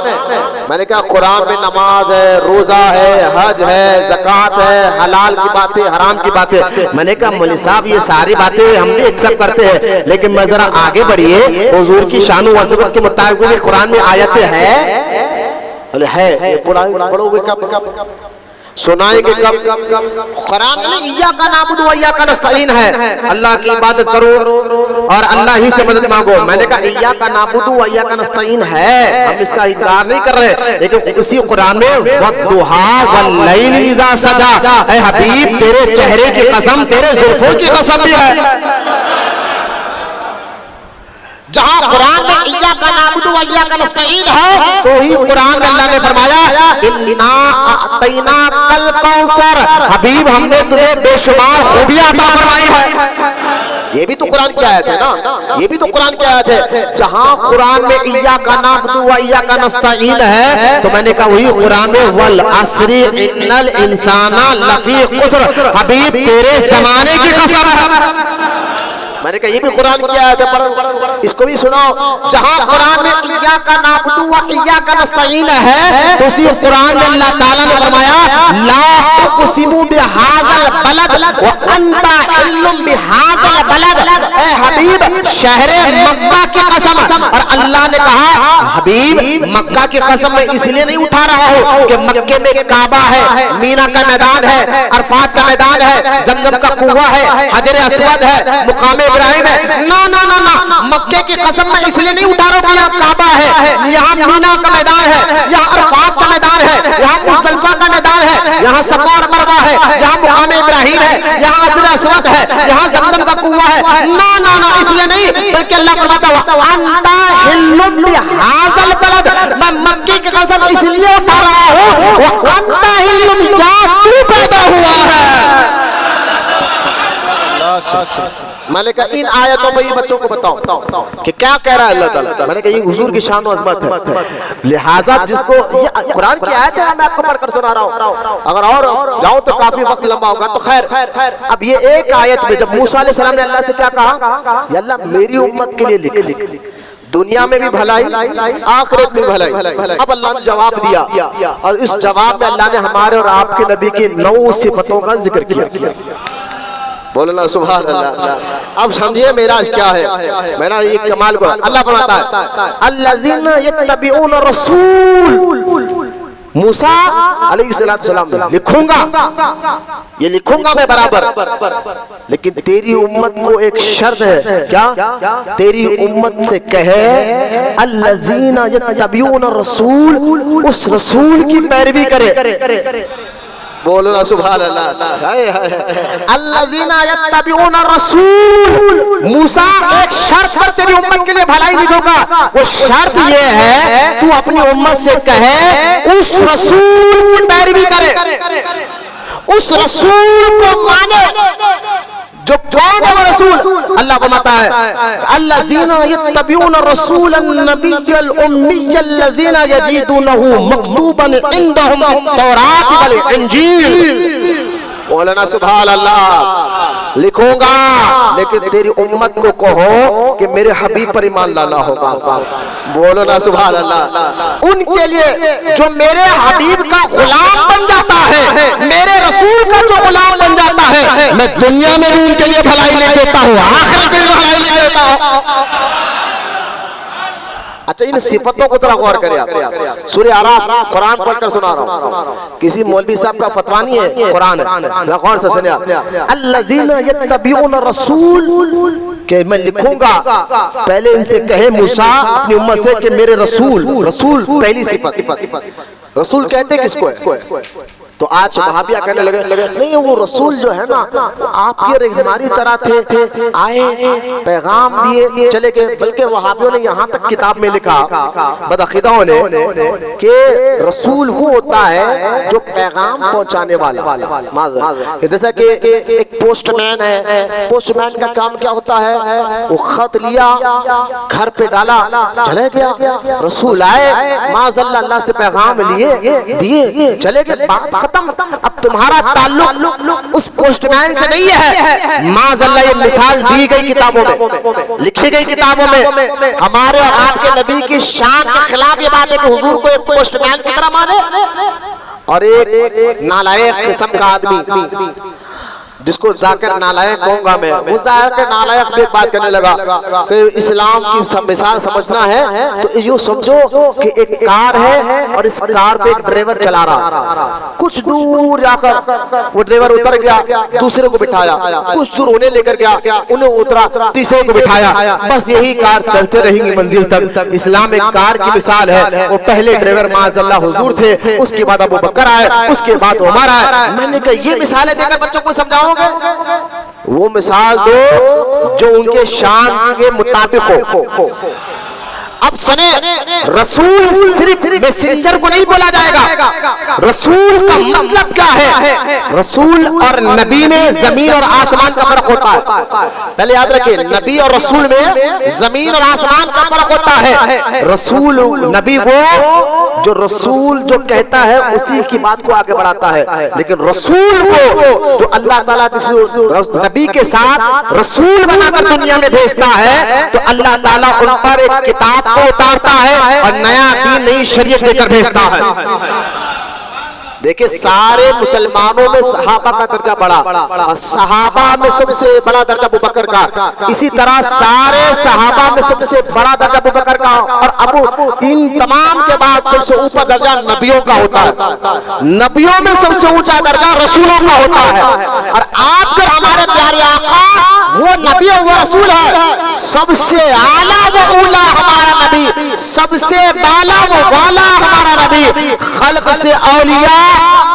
मैंने कहा कुरान में नमाज है, रोजा है, हज है, ज़कात है, हलाल की बातें, हराम की बातें। मैंने कहा मौलवी साहब ये सारी बातें हम भी एक्सेप्ट करते हैं, लेकिन मैं जरा आगे बढ़िए, हुजूर की शान व अज़मत के मुताबिक कुरान में आयतें है, पढ़ोगे कब, सुनाएंगे कब? कुरान में इय्याका नअबुदु व इय्याका नस्तईन है, अल्लाह की इबादत करो और अल्लाह ही से मदद मांगो। मैंने कहा इय्याका नअबुदु व इय्याका नस्तईन है, हम इसका इनकार नहीं कर रहे, लेकिन उसी कुरान में वद्दुहा वल्लैल इज़ा सजा, ऐ हबीब तेरे चेहरे की कसम, तेरे जुल्फों की कसम भी है। जहां कुरान में इय्याका नअबुदु व इय्याका नस्तईन है, तो ही कुरान में अल्लाह ने फरमाया इन्ना अतैना कल कौसर, हबीब हमने तुझे बेशुमार खूबियां अता फरमाई है। ये भी तो कुरान की आयत है ना, ये भी तो कुरान की आयत है। जहां कुरान में इय्याका नअबुदु व इय्याका नस्तईन है, तो मैंने कहा वही कुरान में वल अस्री इन्नल इंसाना लफी खुस्र, हबीब तेरे जमाने की कसम है। मैंने कहा ये भी कुरान की आयत है, पढ़ो इसको भी सुनाओ। जहां कुरान में इय्याका नअबुदु व इय्याका नस्तईन है, तो उसी कुरान में अल्लाह ताला ने फरमाया ला तुक़सिमु बिहाज़ल बलद व अंता हिल्लुम बिहाज़ल बलद, ए हबीब शहरे मक्का की कसम। और अल्लाह ने कहा हबीब मक्का की कसम मैं इसलिए नहीं उठा रहा हूं कि मक्के में काबा है, मीना का मैदान है, अरफात का मैदान है, जमजम का कुआं है, हजर अस्वद है, मुकाम इब्राहिम है। ना ना ना ना, मक्के की कसम मैं इसलिए नहीं उठा रहा हूं कि यहाँ काबा है, यहाँ मीना का मैदान है, यहाँ अरफात का मैदान है, यहाँ मुज़दलिफा का मैदान है, यहाँ सफ़ा और मरवा है, यहाँ मुकाम इब्राहिम है, यहाँ हजर अस्वद है, यहाँ जमजम का कुआं है। ना ना ना, इसलिए नहीं, बल्कि अल्लाह फरमाता है अंता हिल्लुम बिहाज़ल बलद, मैं मक्के की कसम इसलिए उठा रहा हूं अंता हिल्लुम, क्या तू पैदा हुआ है। मैंने कहा इन आयतों में बच्चों को बताओ कि क्या कह रहा है अल्लाह ताला। मैंने कहा ये हुजूर की शान और अज़मत है, लिहाजा जिसको ये कुरान की आयत है मैं आपको पढ़कर सुना रहा हूँ, अगर और जाऊं तो काफी वक्त लंबा होगा। तो खैर अब ये एक आयत में जब मूसा अलैहि सलाम ने अल्लाह से क्या कहा, या अल्लाह मेरी उम्मत के लिए लिख, दुनिया में भी भलाई आखिरत में भलाई। अब अल्लाह ने जवाब दिया और इस जवाब में अल्लाह ने हमारे और आपके नबी की 9 सिफतों का जिक्र किया। बोलना सुभान अल्लाह। अब समझिए मेराज क्या है। मेरा ये कमाल को अल्लाह फरमाता है अल्लज़ीना यत्तबिऊन रसूल, मूसा अलैहिस्सलाम लिखूंगा, ये लिखूंगा मैं बराबर, लेकिन तेरी उम्मत को एक शर्त है। क्या? तेरी उम्मत से कहे अल्लज़ीना यत्तबिऊन रसूल, उस रसूल की पैरवी करे। बोलो ना सुभान अल्लाह। अल्लज़ीना यत्तबिऊन रसूल, मूसा एक शर्त पर तेरी उम्मत के लिए भलाई नहीं होगा, वो शर्त ये है तू अपनी उम्मत से कहे उस रसूल की पैरवी करे, उस रसूल को माने जो कौन है वो रसूल। अल्लाह फरमाता है अल्लज़ीना यत्तबिऊन रसूलन नबिय्यल उम्मिय्यल्लज़ीना यजीदूनहु मक्तूबन इंदहुम तौरात वल इंजील। बोलना सुभान अल्लाह। लिखूंगा लेकिन तेरी उम्मत को कहो कि मेरे हबीब पर ईमान लाना होगा। बोलो ना सुभान अल्लाह। उनके लिए जो मेरे हबीब का गुलाम बन जाता है, मेरे रसूल का जो गुलाम बन जाता है, मैं दुनिया में भी उनके लिए भलाई ले देता हूँ, आखिरत में भी भलाई ले देता हूँ। अच्छा इन सिफतों को जरा गौर करें आप। सूरह आराफ कुरान पढ़कर सुना रहा हूँ, किसी मौलवी साहब का फतवा नहीं है, कुरान है, गौर से सुनिए। अल्लज़ीना यत्तबिऊन रसूल के मैं लिखूंगा, पहले इनसे कहे मूसा अपनी उम्मत से कि मेरे रसूल, रसूल पहली सिफत। रसूल कहते किसको है? तो आज वहाबिया कहने लगे नहीं वो रसूल जो है ना आप ये हमारी तरह थे, आए पैगाम दिए चले गए। बल्कि वहाबियों ने यहाँ तक किताब में लिखा बदअकीदाओं ने कि रसूल वो होता है जो पैगाम पहुँचाने वाला। जैसा कि एक पोस्टमैन है, पोस्टमैन का काम क्या होता है, वो खत लिया घर पे डाला चले गया, रसूल आए माज़अल्लाह अल्लाह से पैगाम लिए दिए चले गए, बात खत्म। अब तुम्हारा ताल्लुक उस पोस्टमैन से नहीं है। माज़अल्लाह ये मिसाल दी गई किताबों में, लिखी गई किताबों में। हमारे और आपके नबी की शान के खिलाफ ये बात है कि हुजूर को एक पोस्टमैन की तरह माने और एक नालायक किस्म का आदमी जिसको जाकर नालायक कहूंगा मैं, उस जाकर नालायक पे बात करने लगा कि इस्लाम की मिसाल समझना है तो यूँ समझो कि एक कार है और इस कार पे एक ड्राइवर चला रहा, कुछ दूर जाकर वो ड्राइवर उतर गया, दूसरे को बिठाया, कुछ दूर उन्हें लेकर गया, उन्हें उतरा, तीसरे को बिठाया, बस यही कार चलते रहेंगी मंजिल तक। इस्लाम एक कार की मिसाल है। वो पहले ड्राइवर माज़अल्लाह हुजूर थे, उसके बाद अबू बकर आए, उसके बाद उमर आए। मैंने कहा ये मिसालें देकर बच्चों को समझाओ, वो मिसाल दो जो उनके शान के मुताबिक हो। अब सुने, रसूल सिर्फ मैसेंजर को नहीं बोला जाएगा। रसूल का मतलब क्या है? रसूल और नबी में जमीन और आसमान का फर्क होता है। पहले याद रखिए, नबी और रसूल में जमीन और आसमान का फर्क होता है। रसूल नबी वो जो रसूल जो कहता है उसी की बात को आगे बढ़ाता है, लेकिन रसूल को जो अल्लाह ताला नबी के साथ रसूल बनाकर दुनिया में भेजता है तो अल्लाह ताला उन पर एक किताब को उतारता है और नया दीन, नई शरीयत देकर भेजता है। देखिए सारे मुसलमानों में सहाबा का दर्जा बड़ा, सहाबा में सबसे बड़ा दर्जा अबू बकर का, इसी तरह सारे सहाबा में सबसे बड़ा दर्जा अबू बकर का, और अबू इन तमाम के बाद सबसे ऊपर दर्जा नबियों का होता है। नबियों में सबसे ऊंचा दर्जा रसूलों का होता है। और आप फिर हमारे प्यारे आका वो नबी और वो रसूल है, सबसे आला वो उला हमारा नबी, सबसे बाला वो वाला हमारा नबी, खल्क से औलिया,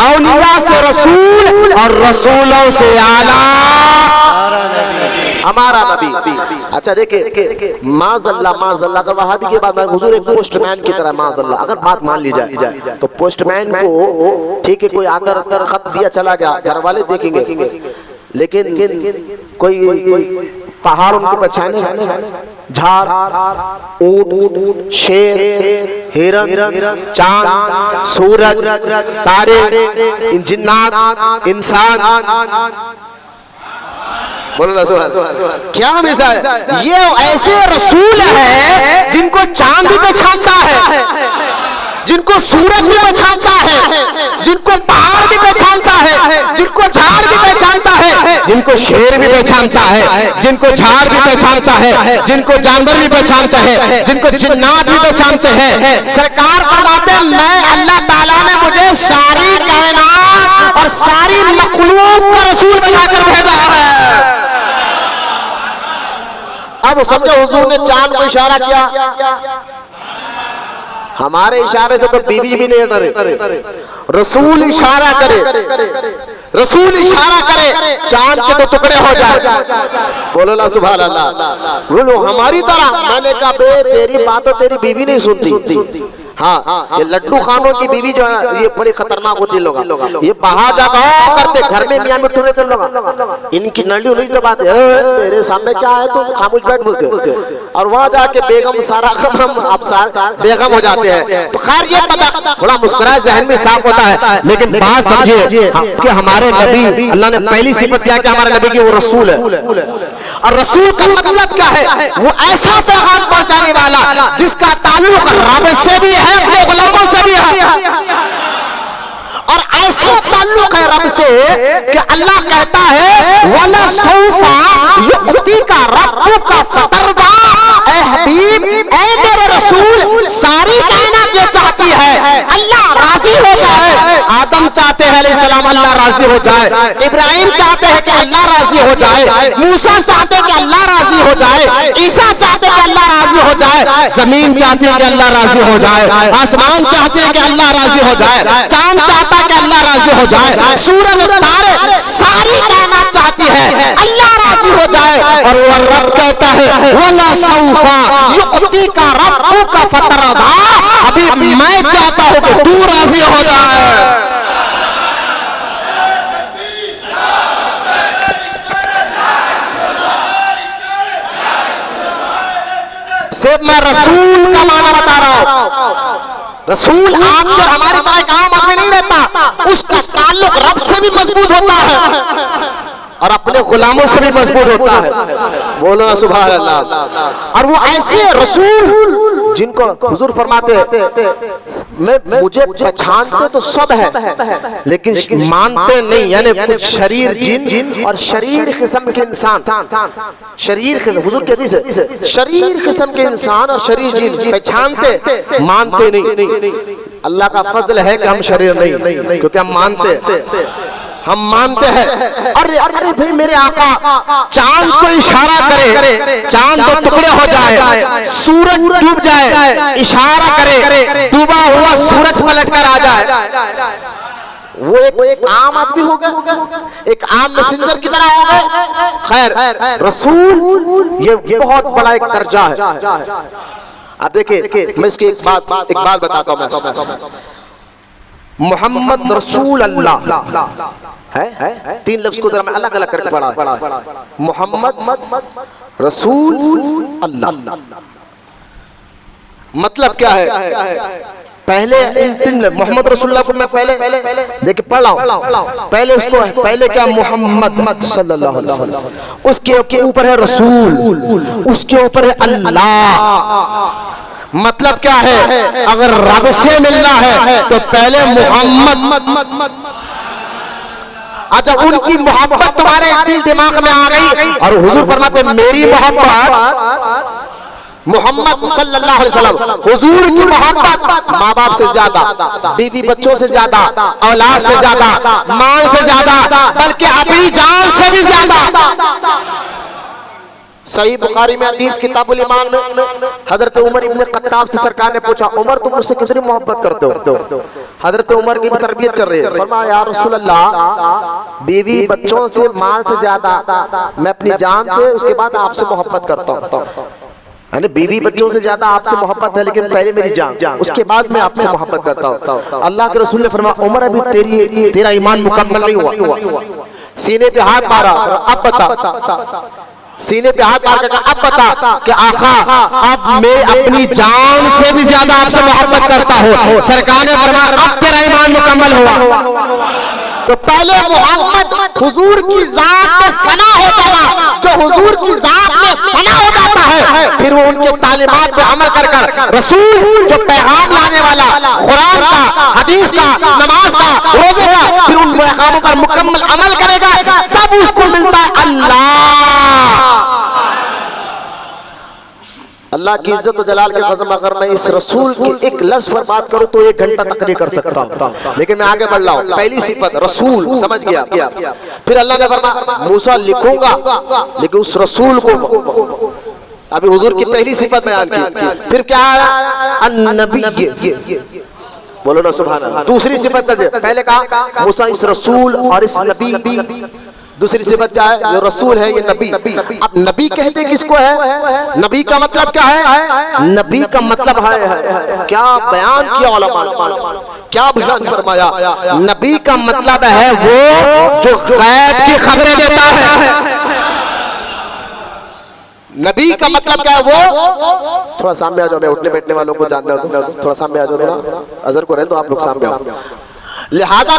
औलिया से रसूल और रसूलों से आला हमारा नबी। अच्छा देखिए माज़अल्लाह, माज़अल्लाह अगर वहाबी के बाद हुजूर एक पोस्टमैन की तरह माज़अल्लाह अगर बात मान ली जाए तो पोस्टमैन को ठीक है कोई आकर खत दिया चला गया, घर वाले देखेंगे, लेकिन कोई पहाड़ उनको पहचाने, झाड़, ऊंट, शेर, हिरन, चांद, सूरज, तारे, जिन्नात, इंसान। बोलो ना क्या मिसाल है? ये ऐसे रसूल है जिनको चांद भी पहचानता है, जिनको सूरज भी पहचानता है, जिनको पहाड़ भी पहचानता है, जिनको झाड़ भी पहचानता है, जिनको शेर भी पहचानता है, जिनको झाड़ भी पहचानता है, जिनको जानवर भी पहचानता है, जिनको जिन्नात भी पहचानते हैं। सरकार फरमाते हैं मैं अल्लाह ताला ने मुझे सारी कायनात और सारी मखलूक का रसूल बनाकर भेजा है। अब समझो हुजूर ने चांद को इशारा किया, हमारे इशारे से तो बीवी भी नहीं डरे, रसूल इशारा करे, रसूल इशारा करे चांद के तो टुकड़े हो जाए। बोलो ना सुभान अल्लाह। बोलो हमारी तरह। मैंने कहा बे तेरी बात तो तेरी बीवी नहीं सुनती। हाँ, ये लड्डू खानों की बीवी जो है ये बड़ी खतरनाक होती है। लोग ये बाहर जाकर करते, घर में मियां मिट्टू रहते लोग, इनकी नली उलझ तो बात है तेरे सामने क्या है तुम खामोश बैठ बोलते, और वहां जाके बेगम सारा हम आप बेगम हो जाते हैं। तो खैर ये पता थोड़ा मुस्कुराए जहन में साफ होता है, लेकिन बात समझिए कि हमारे नबी अल्लाह ने पहली सिफत क्या कि हमारे नबी की वो रसूल है। और रसूल का मतलब क्या है? वो ऐसा पैगाम पहुंचाने वाला जिसका ताल्लुक रब से भी है, अपने गुलामों से भी है, और ऐसा ताल्लुक है रब से कि अल्लाह कहता है वला सौफा युअतीका रब्बुका फतरदा। ऐ हबीब, ऐ मेरे रसूल, सारी कायनात ये चाहती है अल्लाह राजी हो जाए। आदम चाहते हैं अलैहिस्सलाम अल्लाह राजी हो जाए, इब्राहिम चाहते हैं कि अल्लाह राजी हो जाए, मूसा चाहते हैं कि अल्लाह राजी हो जाए, ईसा चाहते हैं कि अल्लाह राजी हो जाए, जमीन चाहती है कि अल्लाह राजी हो जाए, आसमान चाहते हैं कि अल्लाह राजी हो जाए, चांद चाहता है कि अल्लाह राजी हो जाए, सूरज तारे सारी कायनात चाहती है अल्लाह राजी हो जाए। और वो रब कहता है वला सौफा युअतीका रब्बुका फतरदा। अभी मैं चाहता हूं कि तू राजी हो जाए। सिर्फ मैं रसूल का माना बता रहा हूं। रसूल आपके और हमारी तरह एक आम आदमी नहीं रहता, उसका ताल्लुक रब से भी मजबूत होता है और अपने गुलामों से भी मजबूत होता है। बोलो ना सुभान अल्लाह। और वो ऐसे रसूल जिनको हुजूर फरमाते हैं मुझे पहचानते तो सब है लेकिन मानते नहीं, यानी कुछ शरीर जिन और शरीर किस्म के इंसान, शरीर किस्म हुजूर की हदीस है, शरीर किस्म के इंसान और शरीर जिन पहचानते मानते नहीं। अल्लाह का फजल है कि हम शरीर नहीं, क्योंकि हम मानते हैं। अरे फिर मेरे आका चांद को इशारा करे, चांद तो टुकड़े हो जाए, सूरज डूब जाए, इशारा करे डूबा हुआ सूरज पलट कर आ जाए। वो एक आम आदमी हो गया, एक आम मैसेंजर की तरह हो गए। खैर रसूल ये बहुत बड़ा एक दर्जा है। आप देखिए मैं इसकी एक बात बताता हूँ। मोहम्मद रसूल अल्लाह है, तीन लफ्ज को मैं अलग अलग करके पढ़ा। मोहम्मद रसूल अल्लाह मतलब क्या है? पहले मोहम्मद रसूलुल्लाह को मैं पहले देखिए पढ़ रहा हूं। पहले क्या मोहम्मद सल्लल्लाहु अलैहि वसल्लम, उसके ऊपर है रसूल, उसके ऊपर है अल्लाह। मतलब क्या है? अगर रब से मिलना है तो पहले मोहम्मद। अच्छा उनकी मोहब्बत तुम्हारे दिल दिमाग में आ गई और हुजूर फरमाते मेरी मोहब्बत मोहम्मद सल्लल्लाहु अलैहि वसल्लम, हुजूर की मोहब्बत माँ बाप से ज्यादा, बीवी बच्चों से ज्यादा, औलाद से ज्यादा, माल से ज्यादा, बल्कि अपनी जान से भी ज्यादा। सही बुखारी में हदीस किताबुल ईमान में हजरत उमर इब्न खत्ताब से सरकार ने पूछा उमर तुम मुझसे कितनी मोहब्बत करते हो? हजरत उमर की तरबियत चल रही है। फरमाया या रसूल अल्लाह बीवी बच्चों से माल से ज्यादा मैं अपनी जान से उसके बाद आपसे मोहब्बत करता हूँ। यानी बीवी बच्चों से ज्यादा आपसे मोहब्बत है लेकिन पहले मेरी जान, उसके बाद मैं आपसे मोहब्बत करता हूँ। अल्लाह के रसूल ने फरमाया उमर अभी तेरा ईमान मुकम्मल नहीं हुआ। सीने पे हाथ मारा, अब बता सीने पे हाथ मार कर अब बता कि आका अब मैं अपनी जान से भी ज्यादा आपसे मोहब्बत करता हूँ। सरकार ने फरमाया अब तेरा ईमान मुकम्मल हुआ। तो पहले मोहम्मद हुजूर की जात में फना होता था, जो हुजूर की जात में फना हो जाता है फिर वो उनके तालीमात पे अमल कर कर रसूल जो पैगाम लाने वाला कुरान का, हदीस का, नमाज का, रोजे का, फिर उन पैगामों पर मुकम्मल अमल करेगा, तब उसको मिलता है अल्लाह की इज्जत और जलाल की कसम। अगर मैं इस रसूल की एक लफ्ज पर बात करूं तो 1 घंटा तकरीर कर सकता हूं, लेकिन मैं आगे बढ़ रहा हूं। पहली सिफत रसूल, समझ गया। फिर अल्लाह ने फरमाया मूसा लिखूंगा, लेकिन उस रसूल को अभी हुजूर की पहली सिफत बयान की। फिर क्या है अन्नबी, बोलो ना सुभान अल्लाह। दूसरी सिफत पहले कहा मूसा इस रसूल और इस नबी, दूसरी सिफत क्या है? जो रसूल है ये नबी। अब नबी कहते किसको है? नबी का मतलब क्या है? नबी का मतलब है क्या बयान किया उलमा ने, क्या बयान फरमाया? नबी का मतलब है वो जो गैब की खबरें देता है। नबी का मतलब क्या है? वो थोड़ा सामने आ जाओ, मैं उठने बैठने वालों को जानता हूं, थोड़ा सामने आ जाओ, मेरा अजर को रहे तो आप लोग सामने आओ। लिहाजा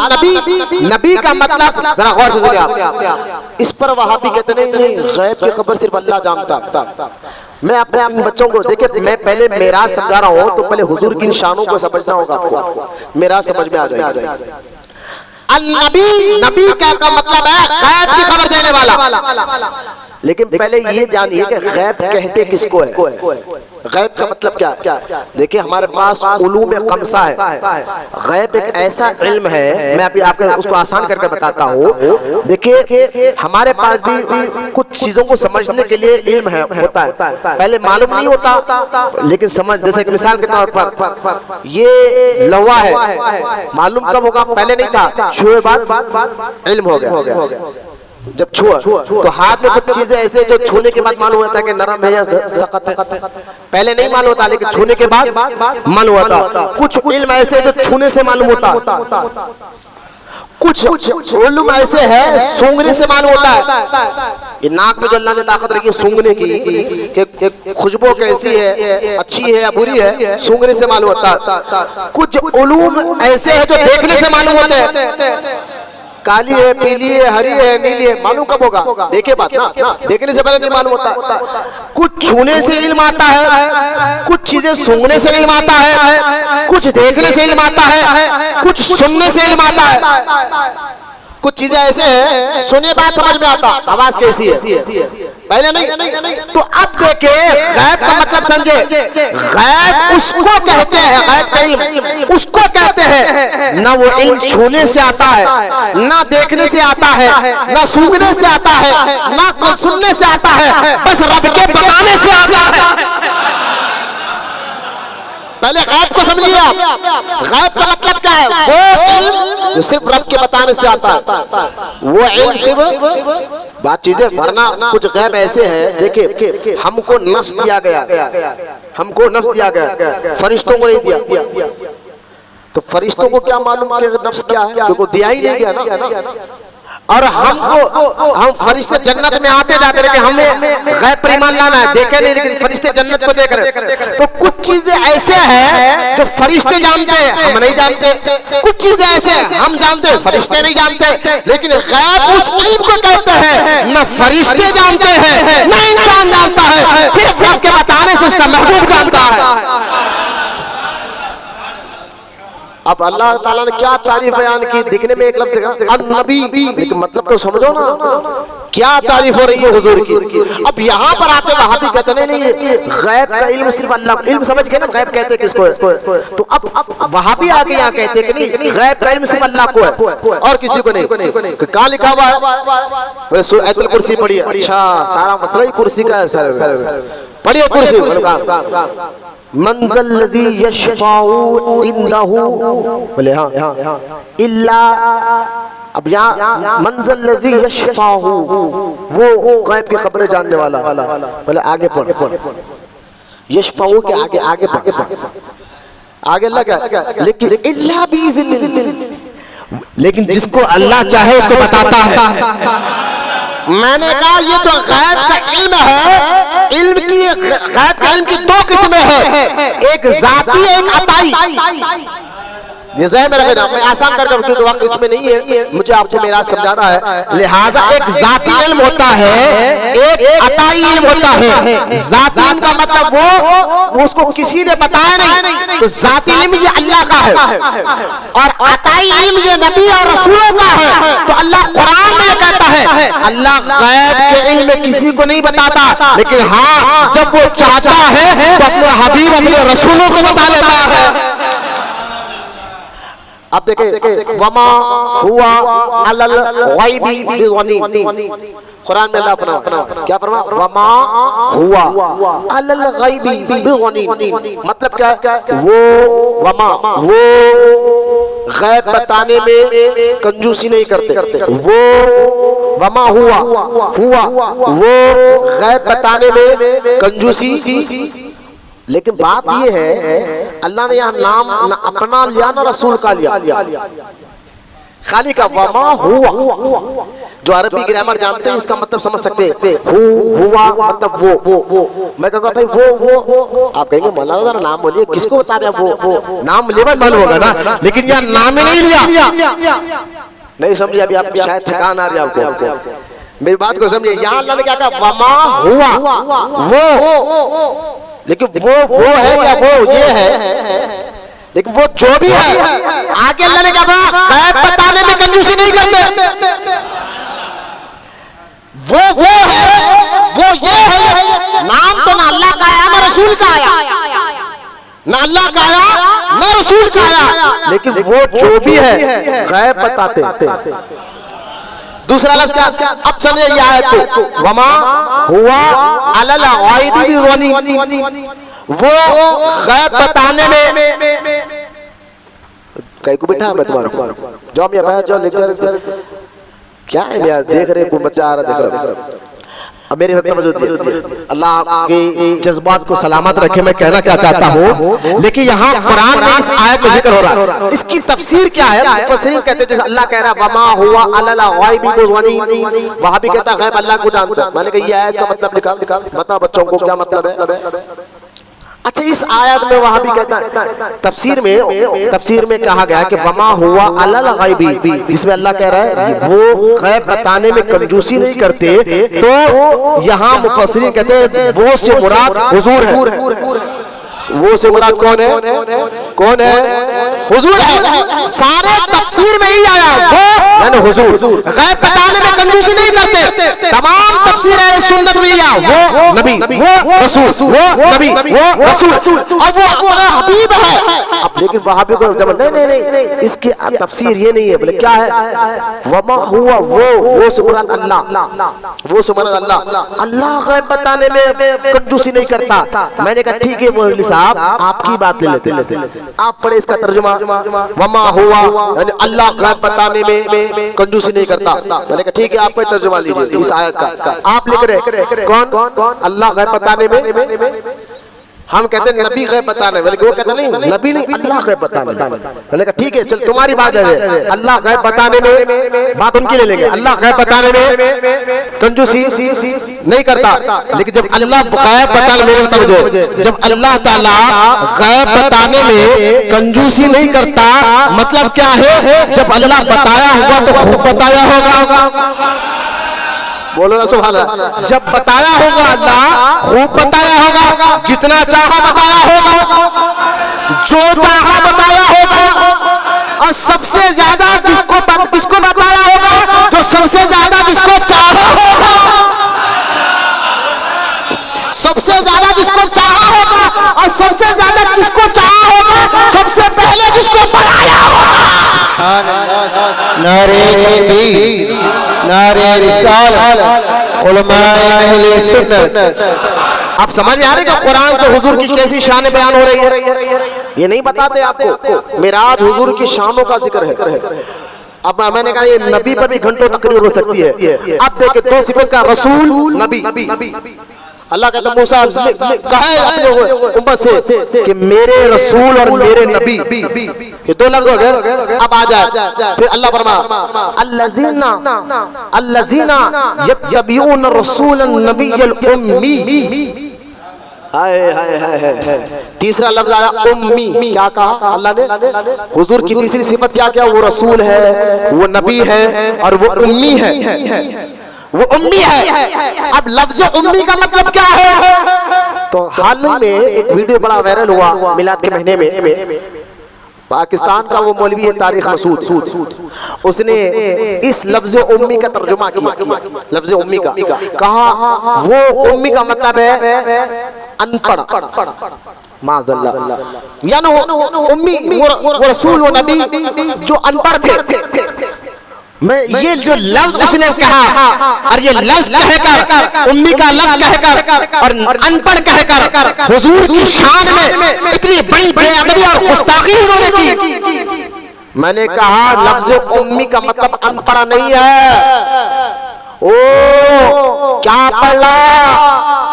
नबी का मतलब जरा गौर से सुनिए आप। इस पर वहाबी कहते नहीं, गैब की खबर सिर्फ अल्लाह जानता। मैं अपने बच्चों को देखिए, मैं पहले मेराज समझा रहा हूँ तो पहले हुजूर की निशानों को समझना होगा आपको, मेराज समझ में आ जाएगा। नबी का मतलब है गैब की खबर देने वाला। लेकिन पहले ये जानिए कि गैब कहते किसको है? गैब का मतलब क्या? देखिए हमारे पास उलूम कमसा है। गैब एक ऐसा इल्म है, मैं अभी आपको उसको आसान करके बताता हूँ। देखिए हमारे पास भी कुछ चीजों को समझने के लिए इल्म है, होता है, पहले मालूम नहीं होता, लेकिन समझ, जैसे मिसाल के तौर पर ये लौहा है, मालूम कब होगा? पहले नहीं था, छुए बाद इल्म हो गया। जब छुआ तो हाथ में कुछ चीजें ऐसे जो छूने के बाद मालूम होता है कि नरम है या सख्त है, पहले नहीं मालूम होता, लेकिन छूने के बाद मालूम होता। कुछ इल्म ऐसे जो छूने से मालूम होता, कुछ इल्म ऐसे है सूंघने से मालूम होता है। ये नाक में जो अल्लाह ने ताकत रखी है सूंघने की, कि खुशबू कैसी है, अच्छी है या बुरी है, सूंघने से मालूम होता। कुछ उलूम ऐसे है जो देखने से मालूम होते हैं, काली है, पीली है, हरी है, नीली है, मालूम कब होगा? देखे बात ना, देखने से पहले नहीं मालूम होता। कुछ छूने से इल्म आता है, कुछ चीजें सूंघने से इल्म आता है, कुछ देखने से इल्म आता है, कुछ सुनने से इल्म आता है। कुछ चीजें ऐसे हैं सुने बात समझ में आता, आवाज कैसी है, पहले नहीं। तो अब देखे गैब का मतलब समझे, गैब उसको कहते हैं, गैब का इल्म उसको कहते हैं, ना वो इल्म छूने से आता है, ना देखने से आता है, ना सूंघने से आता है, ना सुनने से आता है, बस रब के बताने से आता है। पहले गैब को समझिए आप। गैब का मतलब क्या है? वो इल्म जो सिर्फ रब के बताने से आता है, वो इल्म सिर्फ बात चीजें, वरना कुछ गैब ऐसे हैं। देखिए हमको नफ्स दिया गया, हमको नफ्स दिया गया, फरिश्तों को नहीं दिया। तो फरिश्तों को क्या मालूम कि नफ्स क्या है? क्योंकि दिया ही नहीं गया ना। और हम फरिश्ते जन्नत में आते जाते रहे, हमें गैब पर ईमान लाना है, देखे नहीं, लेकिन फरिश्ते जन्नत को देख रहे। तो कुछ चीजें ऐसे हैं जो फरिश्ते जानते हैं, हम नहीं जानते। कुछ चीजें ऐसे हैं हम जानते हैं, फरिश्ते नहीं जानते। लेकिन गैब उस इल्म को कहते हैं, न फरिश्ते जानते हैं न इंसान जानता है, सिर्फ रब के बताने से उसका महबूब जानता है। अब अल्लाह ताला ने क्या तारीफ बयान की, दिखने में एक लफ्ज़ अन्नबी, लेकिन मतलब तो समझो ना क्या तारीफ हो रही है हुजूर की। अब यहाँ पर आके वहाबी कहते नहीं, गैब का इल्म सिर्फ अल्लाह, इल्म समझ के ना गैब कहते किसको है। तो अब वहाबी आके यहाँ कहते कि नहीं, गैब का इल्म सिर्फ अल्लाह को है और किसी को नहीं। कहाँ लिखा हुआ है? आयतुल कुर्सी पढ़िए। अच्छा, सारा मसला ही कुर्सी का है, पढ़िए कुर्सी। मंज़ल लज़ी यशफ़ाउ इंदहु, बोले हाँ इल्ला, अब यहाँ मंज़ल लज़ी यशफ़ाउ, वो गैब की खबरें जानने वाला, बोले आगे पढ़, यशफ़ाउ के आगे पढ़, आगे लगा, लेकिन इल्ला बिइज़्निही, लेकिन जिसको अल्लाह चाहे उसको बताता है। मैंने कहा ये जो गैब का इल्म है, इल्म की गैब का इल्म की दो किस्में हैं, एक जाती एक अताई। जिसे मैं आसान करके क्योंकि वक्त इसमें नहीं है, मुझे आपको मेरा समझाना है। लिहाजा एक जाती इल्म होता है, एक अताई इल्म होता है। जाती इल्म का मतलब वो उसको किसी ने बताया नहीं, तो जाती इल्म ये अल्लाह का है, और अताई इल्म ये नबी और रसूलों का है। तो अल्लाह कुरान में कहता है अल्लाह गैब के इल्म में किसी को नहीं बताता, लेकिन हाँ जब वो चाहता है तो अपने हबीब अपने रसूलों को बता लेता है। अब देखें, वमा हुआ अलल गैबी बिज़नीन, कुरान में अल्लाह फरमाता क्या फरमा, वमा हुआ अलल गैबी बिज़नीन, मतलब क्या है, वो वमा वो गैब बताने में कंजूसी नहीं करते, वो वमा हुआ वो गैब बताने में कंजूसी। लेकिन बात ये है अल्लाह ने यहाँ नाम न अपना लिया ना रसूल का लिया, खाली का वमा हुआ। जो अरबी ग्रामर जानते हैं इसका मतलब समझ सकते हैं, हुआ मतलब वो। मैं कहूँगा भाई वो आप कहेंगे मौलाना जरा नाम बोलिए, किसको बता रहे हैं वो नाम लेवल मालूम होगा ना, लेकिन यहाँ नाम ही नहीं लिया। नहीं समझे अभी आप, शायद थकान आ रही है आपको, मेरी बात को समझिए। यहाँ अल्लाह ने क्या कहा, वमा हुआ वो, लेकिन वो है या वो ये है, लेकिन वो जो भी है आगे अल्लाह ने कहा गैब बताने में कंजूसी नहीं करते। वो है वो ये है, नाम तो ना अल्लाह का आया ना रसूल का आया, ना अल्लाह का आया ना रसूल का आया, लेकिन वो जो भी है गैब बताते। दूसरा लफ्ज़ क्या, अब समझे यह आयत को, वमा हुआ अलल गैबी बिज़नीन, वो गैब बताने में कहीं को बिठा मैं तुम्हारा जाओ मैं बैठ जाओ लेक्चर क्या है यार, देख रहे कोई बच्चा आ रहा देख रहा। अब मेरी अल्लाह आपके जज्बात को सलामत रखे। मैं कहना क्या चाहता हूँ, लेकिन यहाँ कुरान में इस आयत में जिक्र हो रहा है, इसकी तफसीर क्या है? मुफस्सिरीन कहते हैं जैसे अल्लाह कह रहा है वमा हुआ अलल गैबी बिज़नीन, वहाँ भी कहता है गैब अल्लाह को जानता है। मैंने कहा ये आयत का मतलब निकाल बताओ बच्चों को क्या मतलब है। अच्छा इस आयत में वहां भी कहता है, तफसीर में कहा गया कि वमा हुआ अलल गैबी, जिसमें अल्लाह कह रहा है वो गैब बताने में कंजूसी नहीं करते, तो यहाँ मुफस्सिरीन कहते हैं वो से मुराद हुजूर है। वो से मुराद कौन है? हुजूर है। सारे तफसीर में ही आया वो यानी हुजूर, गैब बताने में कंजूसी नहीं करते। तमाम तफसीर है सुन्नत में आया वो नबी, वो रसूल, वो नबी, वो रसूल, और वो अपना हबीब है। अब लेकिन वहां भी कोई जब नहीं इसकी तफसीर ये नहीं है, बोले क्या है, वमा हुआ वो से मुराद अल्लाह, वो से मुराद अल्लाह गैब बताने में कंजूसी नहीं करता। मैंने कहा ठीक है मौलवी साहब आपकी बात ले लेते, आप पढ़े इसका तर्जुमा, वमा हुआ यानी अल्लाह गैब बताने में कंजूसी नहीं करता। मैंने कहा ठीक है आप तर्जुमा लीजिए इस आयत का। आप लिख रहे कौन अल्लाह गैब बताने में, हम कहते हैं नबी गैब बताने, बल्कि वो कहते नहीं नबी नहीं अल्लाह गैब बताने। मैंने कहा ठीक है चल तुम्हारी बात है, अल्लाह गैब बताने में बात उनकी ले लेंगे, अल्लाह गैब बताने में कंजूसी नहीं करता। लेकिन जब अल्लाह गैब बताने में मतलब जब अल्लाह ताला गैब बताने में कंजूसी नहीं करता, मतलब क्या है, जब अल्लाह बताया होगा तो खूब बताया होगा। बोलो ना सुभान अल्लाह। जब बताया होगा अल्लाह खूब बताया होगा, जितना चाहा बताया होगा, जो चाहा बताया होगा, और सबसे ज्यादा किसको बताया होगा, जो सबसे ज्यादा जिसको चाहा होगा, सबसे ज्यादा जिसको चाहा होगा, और सबसे ज्यादा किसको चाहा होगा, सबसे पहले जिसको बनाया होगा। नारे तकबीर, नारे रिसालत, उलमाए अहले सुन्नत। आप समझ आ रहे हैं कि कुरान से हुजूर की कैसी शान बयान हो रही है? ये नहीं बताते आपको मेराज हुजूर की शानों का जिक्र है। अब मैंने कहा ये नबी पर भी घंटों तकरीर हो सकती है। अब देखिए दो सिफत का रसूल नबी, अल्लाह कहता मूसा कहा है अपने उम्मत से कि मेरे रसूल और मेरे नबी, ये दो लफ्ज हो गए। अब आ जाए फिर अल्लाह फरमा अल्लज़ीना यत्तबिऊन रसूलन नबिय्यल उम्मी। हाय हाय हाय हाय। तीसरा लफ्ज आया उम्मी। क्या कहा अल्लाह ने? हुजूर की तीसरी सिफत क्या क्या? वो रसूल है, वो नबी है और वो उम्मी है। वो उम्मी है। अब लफ्ज उम्मी का मतलब क्या है? तो हाल में एक वीडियो बड़ा वायरल हुआ मिलाद के महीने में। पाकिस्तान का वो मौलवी है तारिक मसूद, उसने इस लफ्ज उम्मी का तर्जुमा किया। लफ्ज उम्मी का कहा वो उम्मी का मतलब है अनपढ़, माज़अल्लाह। यानी उम्मी वो रसूल वो नबी जो अनपढ़ थे। मैं ये जो लफ्ज उसने कहा और ये लफ्ज कहकर उम्मी का लफ्ज कहकर और अनपढ़ कहकर हुजूर की शान में इतनी बड़ी बेअदबी और गुस्ताखी उन्होंने की। मैंने कहा लफ्ज उम्मी का मतलब अनपढ़ नहीं है। ओ क्या पढ़ा?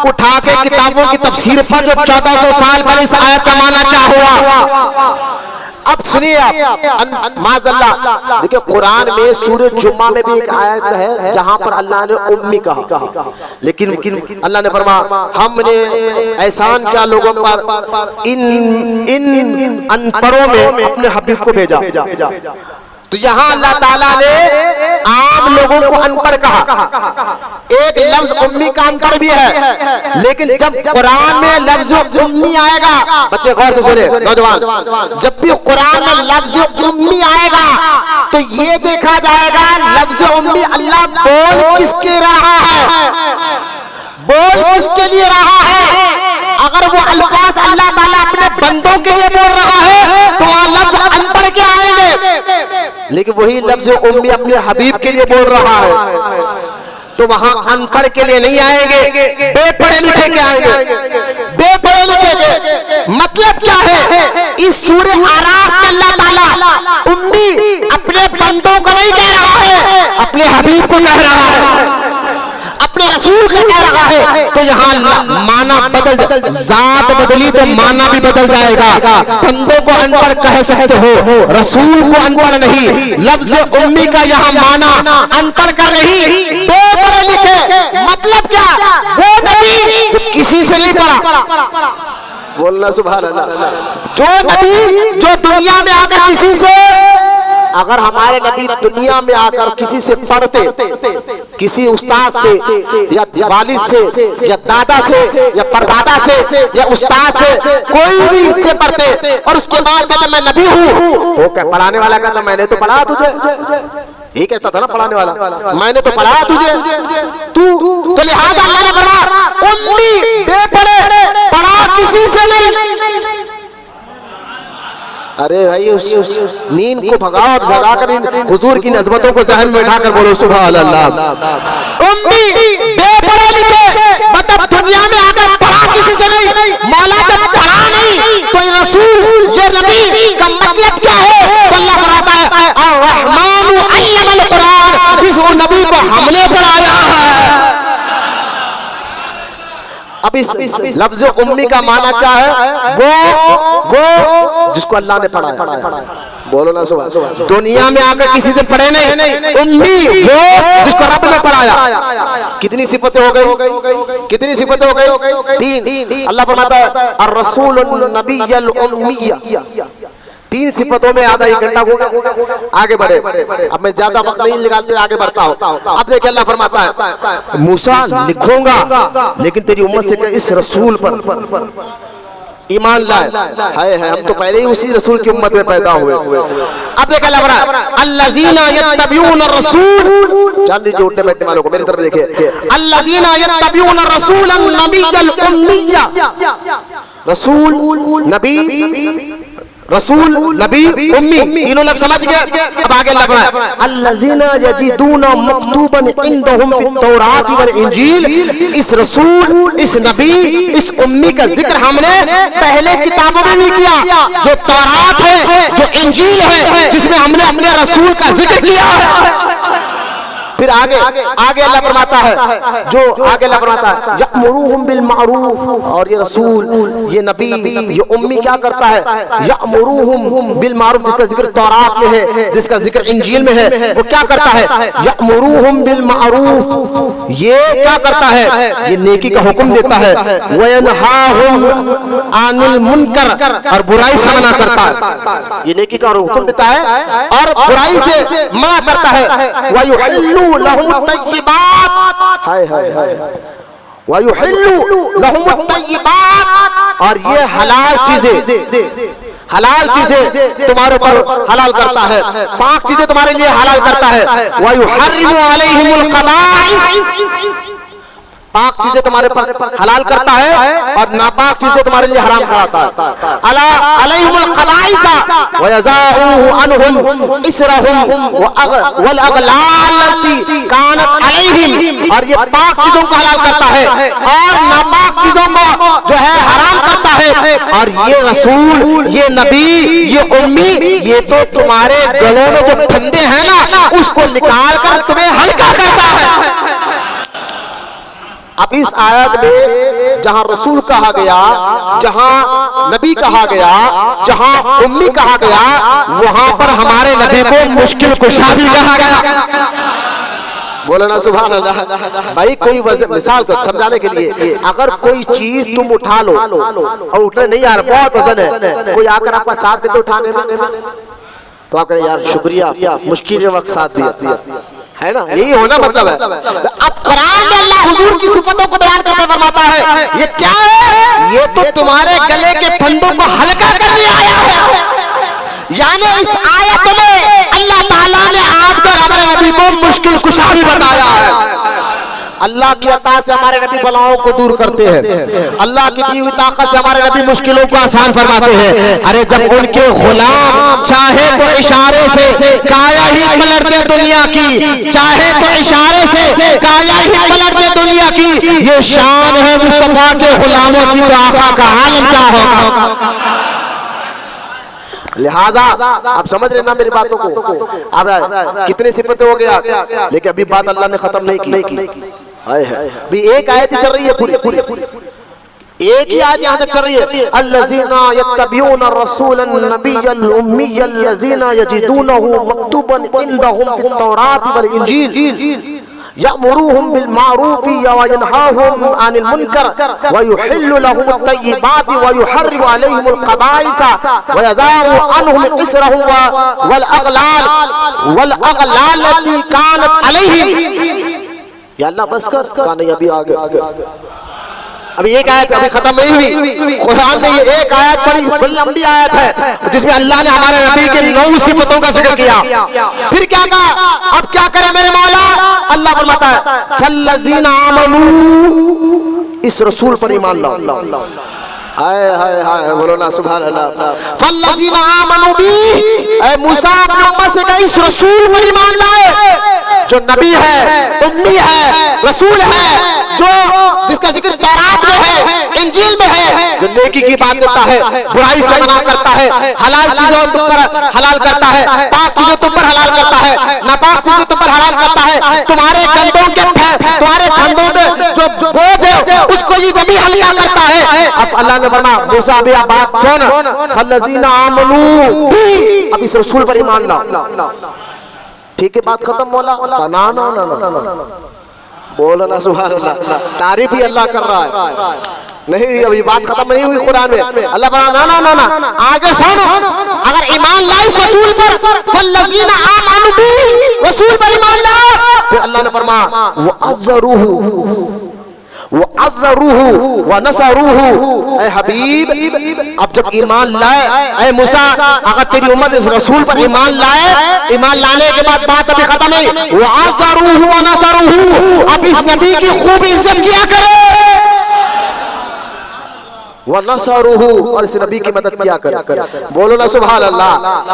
उठा के किताबों की तफसीर पर जो 1400 साल पहले इस आयत का माना क्या हुआ? अब सुनिए आप, माज़अल्लाह। देखिए कुरान में सूरह जुम्मा में भी एक आयत है जहां पर अल्लाह ने उम्मी कहा, लेकिन अल्लाह ने फरमाया हमने एहसान किया लोगों पर इन अनपढ़ों में अपने हबीब को भेजा। तो यहाँ अल्लाह ताला ने आम लोगों को अनपढ़ कहा। एक लफ्ज उम्मी का अनपढ़ भी है, लेकिन जब कुरान में लफ्ज उम्मी आएगा, बच्चे गौर से सुने नौजवान, जब भी कुरान में लफ्ज उम्मी आएगा तो ये देखा जाएगा लफ्ज उम्मी अल्लाह बोल किसके रहा है, बोल किसके लिए रहा है। अगर वो अल्फाज अल्लाह ताला अपने बंदों के लिए बोल रहा है तो वहां लफ्ज अनपढ़ के आएंगे, लेकिन वही लफ्ज उम्मी अपने हबीब के लिए बोल रहा है तो वहां अनपढ़ के लिए नहीं आएंगे, बेपढ़े लिखे के आएंगे। बेपढ़े लिखे के मतलब क्या है? इस सूरह आराफ में अल्लाह ताला उम्मी अपने बंदों को नहीं कह रहा है, अपने हबीब को कह रहा है, अपने रसूल को कह रहा है। तो यहाँ माना बदल, जात बदली तो माना भी बदल जाएगा। बंदों को अनपढ़ कह सकते हो, रसूल को अनपढ़ नहीं। लफ्ज उम्मी का यहाँ माना अनपढ़ कर नहीं, बेपढ़े लिखे। मतलब क्या? वो नबी किसी से नहीं पढ़ा, बोलना सुभान अल्लाह। जो नबी जो दुनिया में आकर किसी से, अगर हमारे नबी दुनिया में आकर किसी से पढ़ते, किसी उस्ताद से या वालिद से या दादा से या परदादा से या उस्ताद से, कोई भी इससे पढ़ते और उसके बाद कहते मैं नबी हूँ, वो क्या पढ़ाने वाला कहता मैंने तो पढ़ा तुझे, ये कहता था ना पढ़ाने वाला, मैंने तो पढ़ा तुझे, तू तो लिहाजा अल्लाह ने फरमाया उम्मी बेपढ़े, पढ़ा किसी से नहीं। अरे भाई उस नींद को भगाओ और जगा कर हुजूर की नज़मतों को ज़हन में उठाकर बोलो सुभान अल्लाह। उम्मी बेपढ़े लिखे मतलब दुनिया में आकर पढ़ा किसी से नहीं, मौला जब पढ़ा नहीं तो ये रसूल ये नबी का मतलब क्या है? तो अल्लाह फरमाता है अर्रहमानु अल्लमल कुरान, इस नबी को हमने पढ़ाया है। अब इस लफ्ज उम्मी का माना क्या है? वो जिसको अल्लाह ने पढ़ाया, बोलो ना सुभान। दुनिया में आकर किसी से पढ़े नहीं, उम्मी वो जिसको रब ने पढ़ाया। कितनी सिफतें हो गई? कितनी सिफतें हो गई? 3। अल्लाह फरमाता है अर्रसूलुन नबिय्युल उम्मिय्या। 3 सिफतों में आधा 1 घंटा होगा। आगे बढ़े, अब मैं ज्यादा वक्त नहीं निकालते, आगे बढ़ता हूँ। अब देखिए अल्लाह फरमाता है मूसा लिखूंगा लेकिन तेरी उम्मत से इस रसूल पर ईमान लाए। हाय हाय, हम तो पहले ही उसी रसूल की उम्मत में पैदा हुए। अब देखिए अल्लाह फरमाता है अल्लज़ीना यत्तबिऊन रसूल, जान दीजिए उठने बैठने वालों को, मेरी तरफ देखिए। अल्लज़ीना यत्तबिऊन रसूलन नबिय्युल उम्मिय्या, रसूल नबी, रसूल नबी उम्मी, तीनों लफ्ज़ समझ गए। अब आगे लग रहा है अल्लज़ीना यजिदूना मक्तूबन इंदहुम फित तौरात वल इंजील। इस रसूल, इस नबी, इस उम्मी का जिक्र हमने पहले किताबों में भी किया, जो तौरात है, जो इंजील है, जिसमें हमने अपने रसूल का जिक्र किया है। फिर आगे आगे अल्लाह फरमाता है, जो आगे अल्लाह फरमाता है यअमुरुहुम बिल मारूफ, और ये रसूल, ये नबी, ये उम्मी क्या करता है, यअमुरुहुम बिल मारूफ, जिसका जिक्र तौरात में है, जिसका जिक्र इंजील में है, वो क्या करता है, यअमुरुहुम बिल मारूफ, ये क्या करता है, ये नेकी का हुक्म देता है, व यनहाहुम अनिल मुनकर, और बुराई से मना करता है, ये नेकी का हुक्म देता है और बुराई से मना करता है, व युहिल्लु लहुम तय्यिबात, हाय हाय हाय, व युहिल्लु लहुम तय्यिबात, और ये हलाल चीजें तुम्हारे ऊपर हलाल करता है, पाक चीजें तुम्हारे लिए हलाल करता है, व युहर्रिमु अलैहिमुल ख़बाइस, पाक चीजें तुम्हारे पर हलाल करता है और नापाक चीजें तुम्हारे लिए हराम कराता है, अला अलैहिमुल ख़बाइसा व यज़ाउ अन्हुम इसरहुम वल अगलाल लती कानत अलैहिम, और ये पाक चीजों को हलाल करता है और नापाक चीजों को जो है हराम करता है, और ये रसूल, ये नबी, ये उम्मी, ये तो तुम्हारे गलों में जो फंदे हैं ना, उसको निकाल कर तुम्हें हल्का करता है। अब इस आयत में जहां रसूल कहा गया, जहां नबी कहा गया, जहां उम्मी कहा गया, वहां पर हमारे नबी को मुश्किल कुशा भी कहा गया। बोलो ना सुभान अल्लाह। भाई कोई मिसाल को समझाने के लिए, अगर कोई चीज तुम उठा लो और उठने नहीं आ रहा, बहुत वजन है, कोई आकर आपका साथ देते उठाने में, तो आप कहें यार शुक्रिया, मुश्किल वक्त साथ दिया, है ना, यही होना मतलब है। अब कुरान में अल्लाह हुजूर की सिफतों को बयान करते फरमाता है, ये क्या है, ये तो तुम्हारे गले के फंदों को हल्का करने आया है। यानी इस आयत में अल्लाह ताला ने आपको हमारे नबी को मुश्किल कुशा भी बताया है। अल्लाह की अता से हमारे नबी बलाओं को दूर करते हैं, अल्लाह की दी हुई ताकत से हमारे नबी मुश्किलों को आसान फरमाते हैं। अरे जब उनके गुलाम चाहे तो इशारे से काया ही पलट दे दुनिया की, चाहे तो इशारे से काया ही पलट दे दुनिया की, ये शान है मुस्तफा के गुलामों की, तो आका का आलम क्या होगा। लिहाजा आप समझ रहे ना मेरी बातों को। अब कितनी सिफतें हो गया, लेकिन अभी बात अल्लाह ने खत्म नहीं की। अभी एक आयत चल रही है पूरी, एक ही आयत यहाँ तक चल रही है, अल्लज़ीना यत्तबिऊना रसूलन नबिय्यल उम्मिय्यल लज़ीना यजिदूनहु मक्तूबन इंदहुम फित तौरात वल इंजील यअमुरुहुम बिल मारूफ व यनहाहुम अनिल मुनकर व युहिल्लु लहुम अत-तय्यिबात व युहर्रिमु अलैहिमुल ख़बाइस व यज़ाउ अन्हुम इसरहुम वल अगलाल लती कानत अलैहिम। या अल्लाह बस कर, नहीं अभी आगे अभी एक आयत अभी खत्म नहीं हुई। कुरान में ये एक आयत बड़ी लंबी आयत है जिसमें अल्लाह ने हमारे नबी के 9 सिफतों का जिक्र किया। फिर क्या कहा, अब क्या करें मेरे मौला, अल्लाह फरमाता है फल्लज़ीना आमनू, इस रसूल पर ईमान लाओ। हाय हाय हाय, बोलो ना सुभान अल्लाह। फल्लज़ीना आमनू बी, ऐ मूसा अपनी उम्मत से कहा इस रसूल पर ईमान लाए, जो नबी है, उम्मी है, रसूल है, जो जिसका जिक्र तौरात में है, इंजील में है, जो नेकी की बात देता है, बुराई से मना करता है, हलाल चीजों तुम पर हलाल करता है, पाक चीजें तुम पर हलाल करता है, नापाक चीजें तुम पर हलाल करता है, तुम्हारे कंधों में जो बोझ है उसको ये नबी हल्का करता है। अब अल्लाह ने फरमाया मूसा अभी आप बात सुन, फल्लज़ीना आमनू, अब इस रसूल पर ईमान लाओ। ठीक है, बात खत्म मौला, ना ना ना ना, बोलो ना सुभान अल्लाह। तारीफ ही अल्लाह कर रहा है, नहीं अभी बात खत्म नहीं हुई कुरान में। अल्लाह बना ना ना ना ना, आगे सुनो, अगर ईमान लाए रसूल पर, फल्लज़ीना आमनू बी, रसूल पर ईमान लाओ, फिर अल्लाह ने फरमाया वो अज़रूहु व नसरूहु, ऐ हबीब अब जब ईमान लाए, ऐ मूसा अगर तेरी उम्मत इस रसूल पर ईमान लाए, ईमान लाने के बाद बात अभी खत्म नहीं, वो अज़रूहु व नसरूहु, अब इस नबी की खूब इज्जत किया करे, व नसरूहु, और इस नबी की मदद किया करे। बोलो ना सुभान अल्लाह।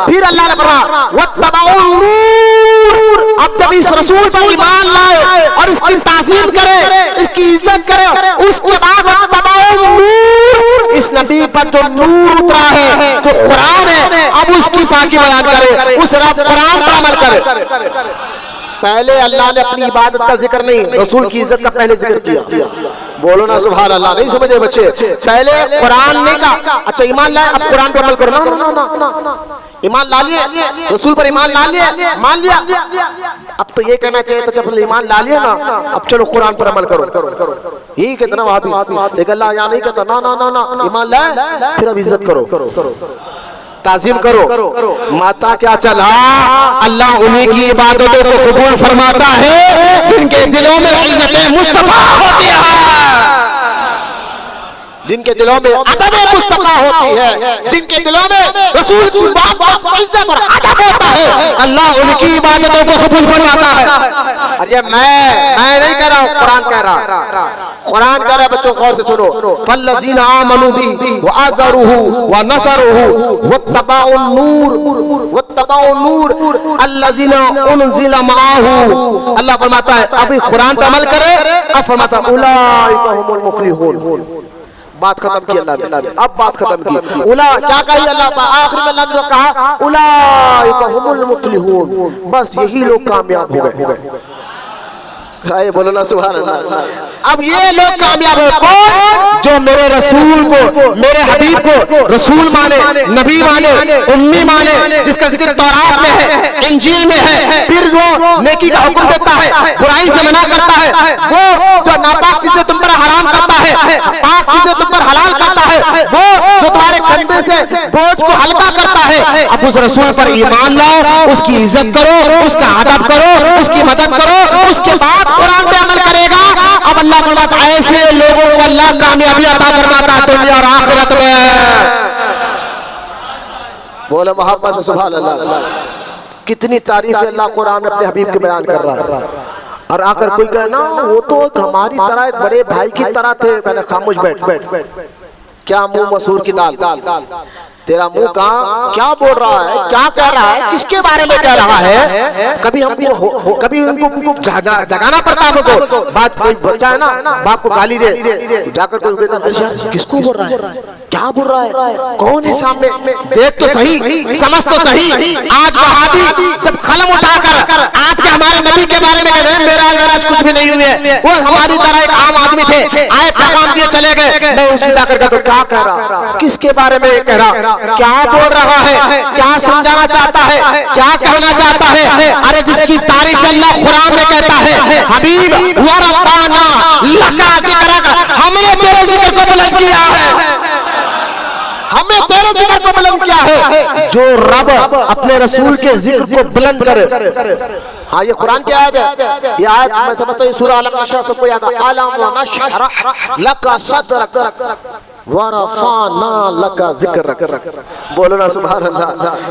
फिर अल्लाह ने फरमाया वत्तबऊन नूर, अब जब इस रसूल पर ईमान लाए और इसकी ताज़ीम करे, इसकी इज्जत करे, उसके बाद वत्तबऊन नूर, इस नबी पर जो नूर उतरा है, जो कुरान है, अब उसकी पाकी बयान करे, उस रब कुरान पर अमल करे। पहले अल्लाह ने अपनी इबादत का जिक्र नहीं, रसूल की इज्जत का पहले जिक्र किया। बोलो ना सुभान अल्लाह। नहीं समझे बच्चे? पहले कुरान ने कहा अच्छा ईमान लाए, अब कुरान पर अमल करो। ना ना ना ना, ईमान ला लिए, रसूल पर ईमान ला लिया, मान लिया। अब तो ये कहना चाहिए जब ईमान ला लिया ना, अब चलो कुरान पर अमल करो। यही कहते ना वहां भी, लेकिन अल्लाह यहाँ नहीं कहता ना ना ना ना, ईमान लाए फिर अब इज्जत करो, ताज़ीम करो। माता क्या चला, अल्लाह उन्हीं की इबादतों को कबूल फरमाता है जिनके दिलों में इज्जत मुस्तफा होती है, जिनके दिलों में अदब मुस्तफा होती है, जिनके दिलों में रसूल की बात पर इज्जत और अदब होता है, अल्लाह उनकी इबादतों को कबूल फरमाता है। अरे मैं नहीं कह रहा हूँ, कुरान कह रहा। कुरान कह रहा है, बच्चों गौर से सुनो। फल्लज़ीना आमनू बिही व आज़रूहु व नसरूहु वत्तबाउन नूर अल्लज़ीना उनज़िला माअहू। अल्लाह फरमाता है अभी कुरान पर अमल करे, अब फरमाता उलाइका हुमुल मुफ़लिहून। बात खत्म की अल्लाह ने, अब बात खत्म की। उला क्या कही अल्लाह, आखिर में अल्लाह ने कहा उलाइका हुमुल मुफ़लिहून, बस यही लोग कामयाब हो गए। बोलो ना सुभान अल्लाह। अब ये लोग कामयाब है कौन? जो मेरे रसूल को, मेरे हबीब को रसूल माने, नबी माने, उम्मी माने, जिसका जिक्र तौरात में है, इंजील में है, फिर वो नेकी का हुक्म देता है, बुराई से मना करता है, वो जो नापाक चीजें तुम पर हराम करता है, पाक चीजें तुम पर हलाल करता है, वो जो तुम्हारे कंधे से बोझ को हल्का करता है। अब उस रसूल पर ईमान लाओ, उसकी इज्जत करो, उसका अदब करो, उसकी मदद करो, उसके बाद कुरान पे अमल करेगा। अब अल्लाह फरमाता है ऐसे लोगों को अल्लाह कामयाबी अता फरमाता है दुनिया और आखिरत में। बोले मोहब्बत से सुभान अल्लाह। कितनी तारीफ है अल्लाह कुरान में अपने हबीब के बयान कर रहा है। और आकर कोई कहे ना वो तो हमारी तरह एक बड़े भाई की तरह थे, मैंने खामोश बैठ। क्या मुंह मसूर की दाल, तेरा मुंह कहाँ क्या बोल रहा है, क्या कह रहा है, किसके बारे में कह रहा है? कभी हमको कभी उनको जगाना पड़ता है हमको। बात कोई बच्चा है ना, बाप को गाली दे, जाकर कोई कहता है यार किसको बोल रहा है, क्या बोल रहा है, कौन है सामने, देख तो सही, समझ तो सही। आज वहाबी जब कलम उठाकर आपके हमारे नबी के बारे में कह रहे हैं मेरा कुछ भी नहीं हुए, वो हमारी तरह एक आम आदमी थे, आए पैगाम दिए चले गए, मैं उसी जाकर तो क्या कह रहा, किसके बारे में कह रहा, क्या बोल रहा है, क्या समझाना चाहता है, क्या कहना चाहता है? अरे जिसकी तारीफ अल्लाह कुरान में कहता है हबीब वरफाना लका जिक्र, हमने तेरे जिक्र को बुलंद किया है, हमने तेरे जिक्र को बुलंद किया है। जो रब अपने रसूल के जिक्र को बुलंद करे। हाँ ये कुरान की आयत है, ये आयत मैं समझता हूँ सूरह अलम नशरह सबको याद है। अलम नशरह लका सदरक वरफाना लका जिक्रक। बोलो ना सुभान अल्लाह।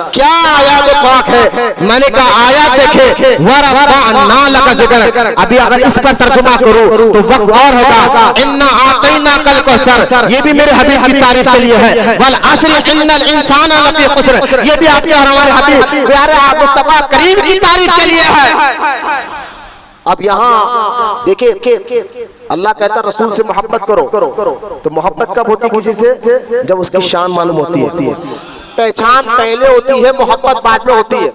क्या आयत पाक है, मैंने कहा आयत देखे वरफाना लका जिक्रक। अभी अगर इस पर तर्जुमा करूं तो वक्त और होगा। इन्ना आतैना कल कौसर, ये भी मेरे हबीब की तारीफ के लिए है। वल अस्र इन्नल इंसाना लफी खुस्र, ये भी आपके और हमारे हबीब प्यारे मुस्तफा करीम की तारीफ के लिए है। अब यहाँ देखिए अल्लाह कहता रसूल से मोहब्बत करो, तो मोहब्बत कब होती है किसी से? जब उसकी शान मालूम होती है। पहचान पहले होती है, मोहब्बत बाद में होती है।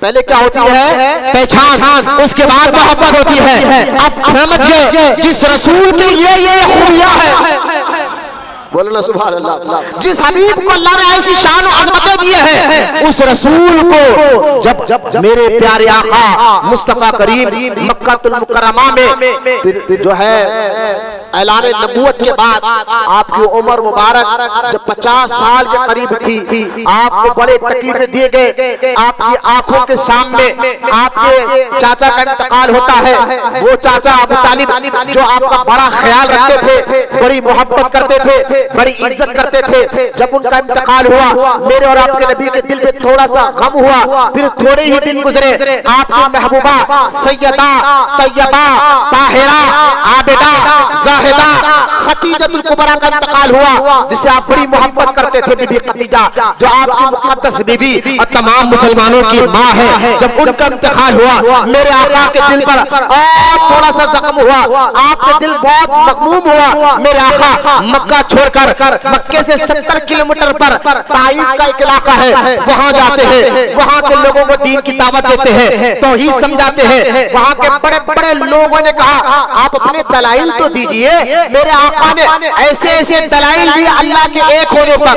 पहले क्या होती है? पहचान, उसके बाद मोहब्बत होती है। अब समझ गए जिस रसूल की ये खूबियां है। बोलो ना सुभान अल्लाह। जिस हबीब को अल्लाह ने ऐसी शान और अज़मतें दी है, उस रसूल को जब मेरे प्यारे आका मुस्तफा करीम मक्कातुल मुकर्रमा में फिर जो है ऐलान नबूवत के बाद आपकी उम्र मुबारक जब 50 साल के करीब थी, आपको बड़े तकलीफें दिए गए। आपकी आंखों के सामने आपके चाचा का इंतकाल होता है। वो चाचा अबू तालिब जो आपका बड़ा ख्याल रखते थे, बड़ी मोहब्बत करते थे, बड़ी इज्जत करते थे, जब उनका इंतकाल हुआ मेरे और आपके नबी के दिल पे थोड़ा सा गम हुआ। फिर थोड़े ही दिन गुजरे, आपकी महबूबा सैयदा तैयबा ताहिरा आबिदा जाहिदा खतीजतुल कुबरा का इंतकाल हुआ, जिससे आप बड़ी मोहब्बत करते थे, बीबी खतीजा जो आपकी मुकद्दस बीबी और तमाम मुसलमानों की माँ है। जब उनका इंतकाल हुआ मेरे आका के दिल पर और थोड़ा सा जख्म हुआ, आपके दिल बहुत मखमूम हुआ। मेरे आका मक्का छोड़ छोड़कर मक्के से 70 किलोमीटर पर ताइफ का एक इलाका है, वहां जाते हैं, वहां के लोगों को दीन की दावत देते हैं, तौहीद समझाते हैं। वहां के बड़े बड़े लोगों ने कहा आप अपने दलाइल तो दीजिए। मेरे आका ने ऐसे ऐसे दलाइल दिए अल्लाह के एक होने पर,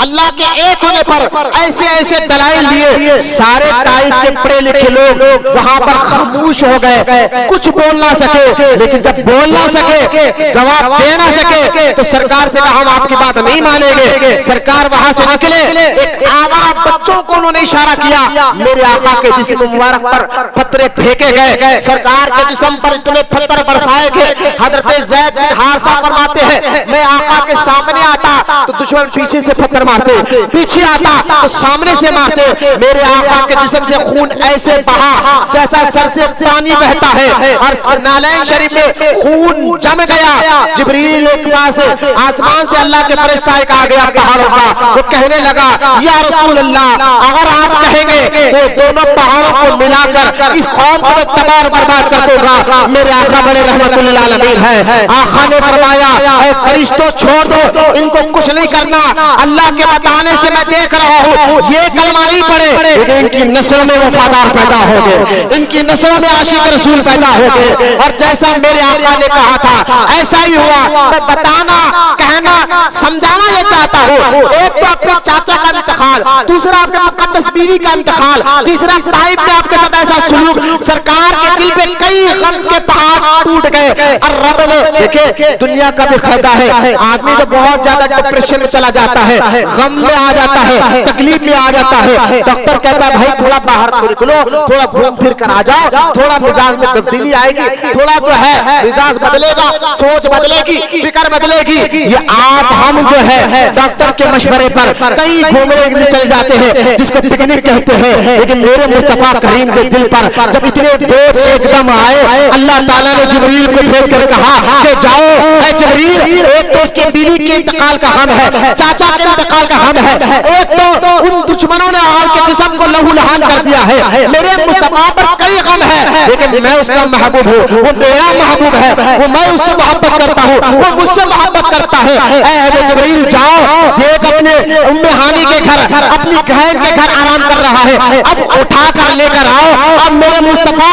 अल्लाह के एक होने पर ऐसे ऐसे दलाइल दिए। सारे ताइफ के पढ़े लिखे लोग वहां पर खामोश हो गए, कुछ बोल ना सके। लेकिन जब बोल ना सके, जवाब दे ना सके, तो सरकार से कहा हम आपकी बात नहीं मानेंगे। सरकार वहां से निकले, एक आवारा बच्चों को उन्होंने इशारा किया, मेरे आका के जिस्म मुबारक पर पत्थर फेंके गए। सरकार के जिस्म पर इतने पत्थर बरसाए गए। हजरत ज़ैद बिन हारिसा फरमाते हैं मैं आका के सामने आता तो दुश्मन पीछे से पत्थर मारते, पीछे आता तो सामने से मारते। मेरे आका के जिस्म से खून ऐसे बहा जैसा सर से पानी बहता है, और नालैन शरीफ में खून जम गया। जिब्रील एक पास आसमान से अल्लाह के फरिश्ता एक आ गया पहाड़ों का, वो कहने लगा या रसूल अल्लाह, अगर आप कहेंगे तो दोनों पहाड़ों को मिलाकर इस कौम को तबाह बर्बाद कर दूंगा। मेरे आका बड़े रहमतुल लिल आलमीन है। आका ने फरमाया ऐ फरिश्तों छोड़ दो, इनको कुछ नहीं करना। अल्लाह के बताने से मैं देख रहा हूँ ये कलमा नहीं पड़े, लेकिन इनकी नस्ल में वफादार पैदा हो गए, इनकी नस्ल में आशिक रसूल पैदा हो गए। और जैसा मेरे आका ने कहा था ऐसा ही हुआ। मैं बताना, कहना, समझाना ये चाहता हूँ। एक तो अपने चाचा का इंतकाल, दूसरा आपके मुकद्दस बीवी का इंतकाल, तीसरा ताइफ में आपके साथ ऐसा सुलूक। सरकार के दिल पे कई गम के पहाड़ टूट गए। और रब ने देखिए दुनिया का भी फायदा है। आदमी तो बहुत ज्यादा डिप्रेशन में चला जाता है, गम में आ जाता है, तकलीफ में आ जाता है। डॉक्टर कहता है भाई थोड़ा बाहर निकलो, थोड़ा घूम फिर कर आ जाओ, थोड़ा मिजाज में तब्दीली आएगी, थोड़ा जो है मिजाज बदलेगा, सोच बदलेगी, फिक्र बदलेगी। ये आप हम जो है डॉक्टर के मशवरे पर कहीं घूमने के लिए चले जाते हैं, जिसको पिकनिक कहते हैं। लेकिन मेरे मुस्तफा करीम के दिल पर जब इतने बोझ एकदम आए, अल्लाह ताला ने जिब्रील को भेज कर कहा कि जाओ ऐ जिब्रील, एक तो उसके बीवी के इंतकाल का गम है, चाचा के इंतकाल का गम है, एक तो उन दुश्मनों ने आके जिस्म को लहूलुहान कर दिया है। मेरे मुस्तफा पर कई गम है, लेकिन मैं उसका महबूब हूँ, वो मेरा महबूब है, वो मैं उससे मोहब्बत करता हूँ, वो मुझसे मोहब्बत करता है। ऐ जिब्रील जाओ, देख अपने उम्मे हानी के घर, अपनी बहन के घर आराम कर रहा है, अब उठा कर लेकर आओ। अब मेरे मुस्तफा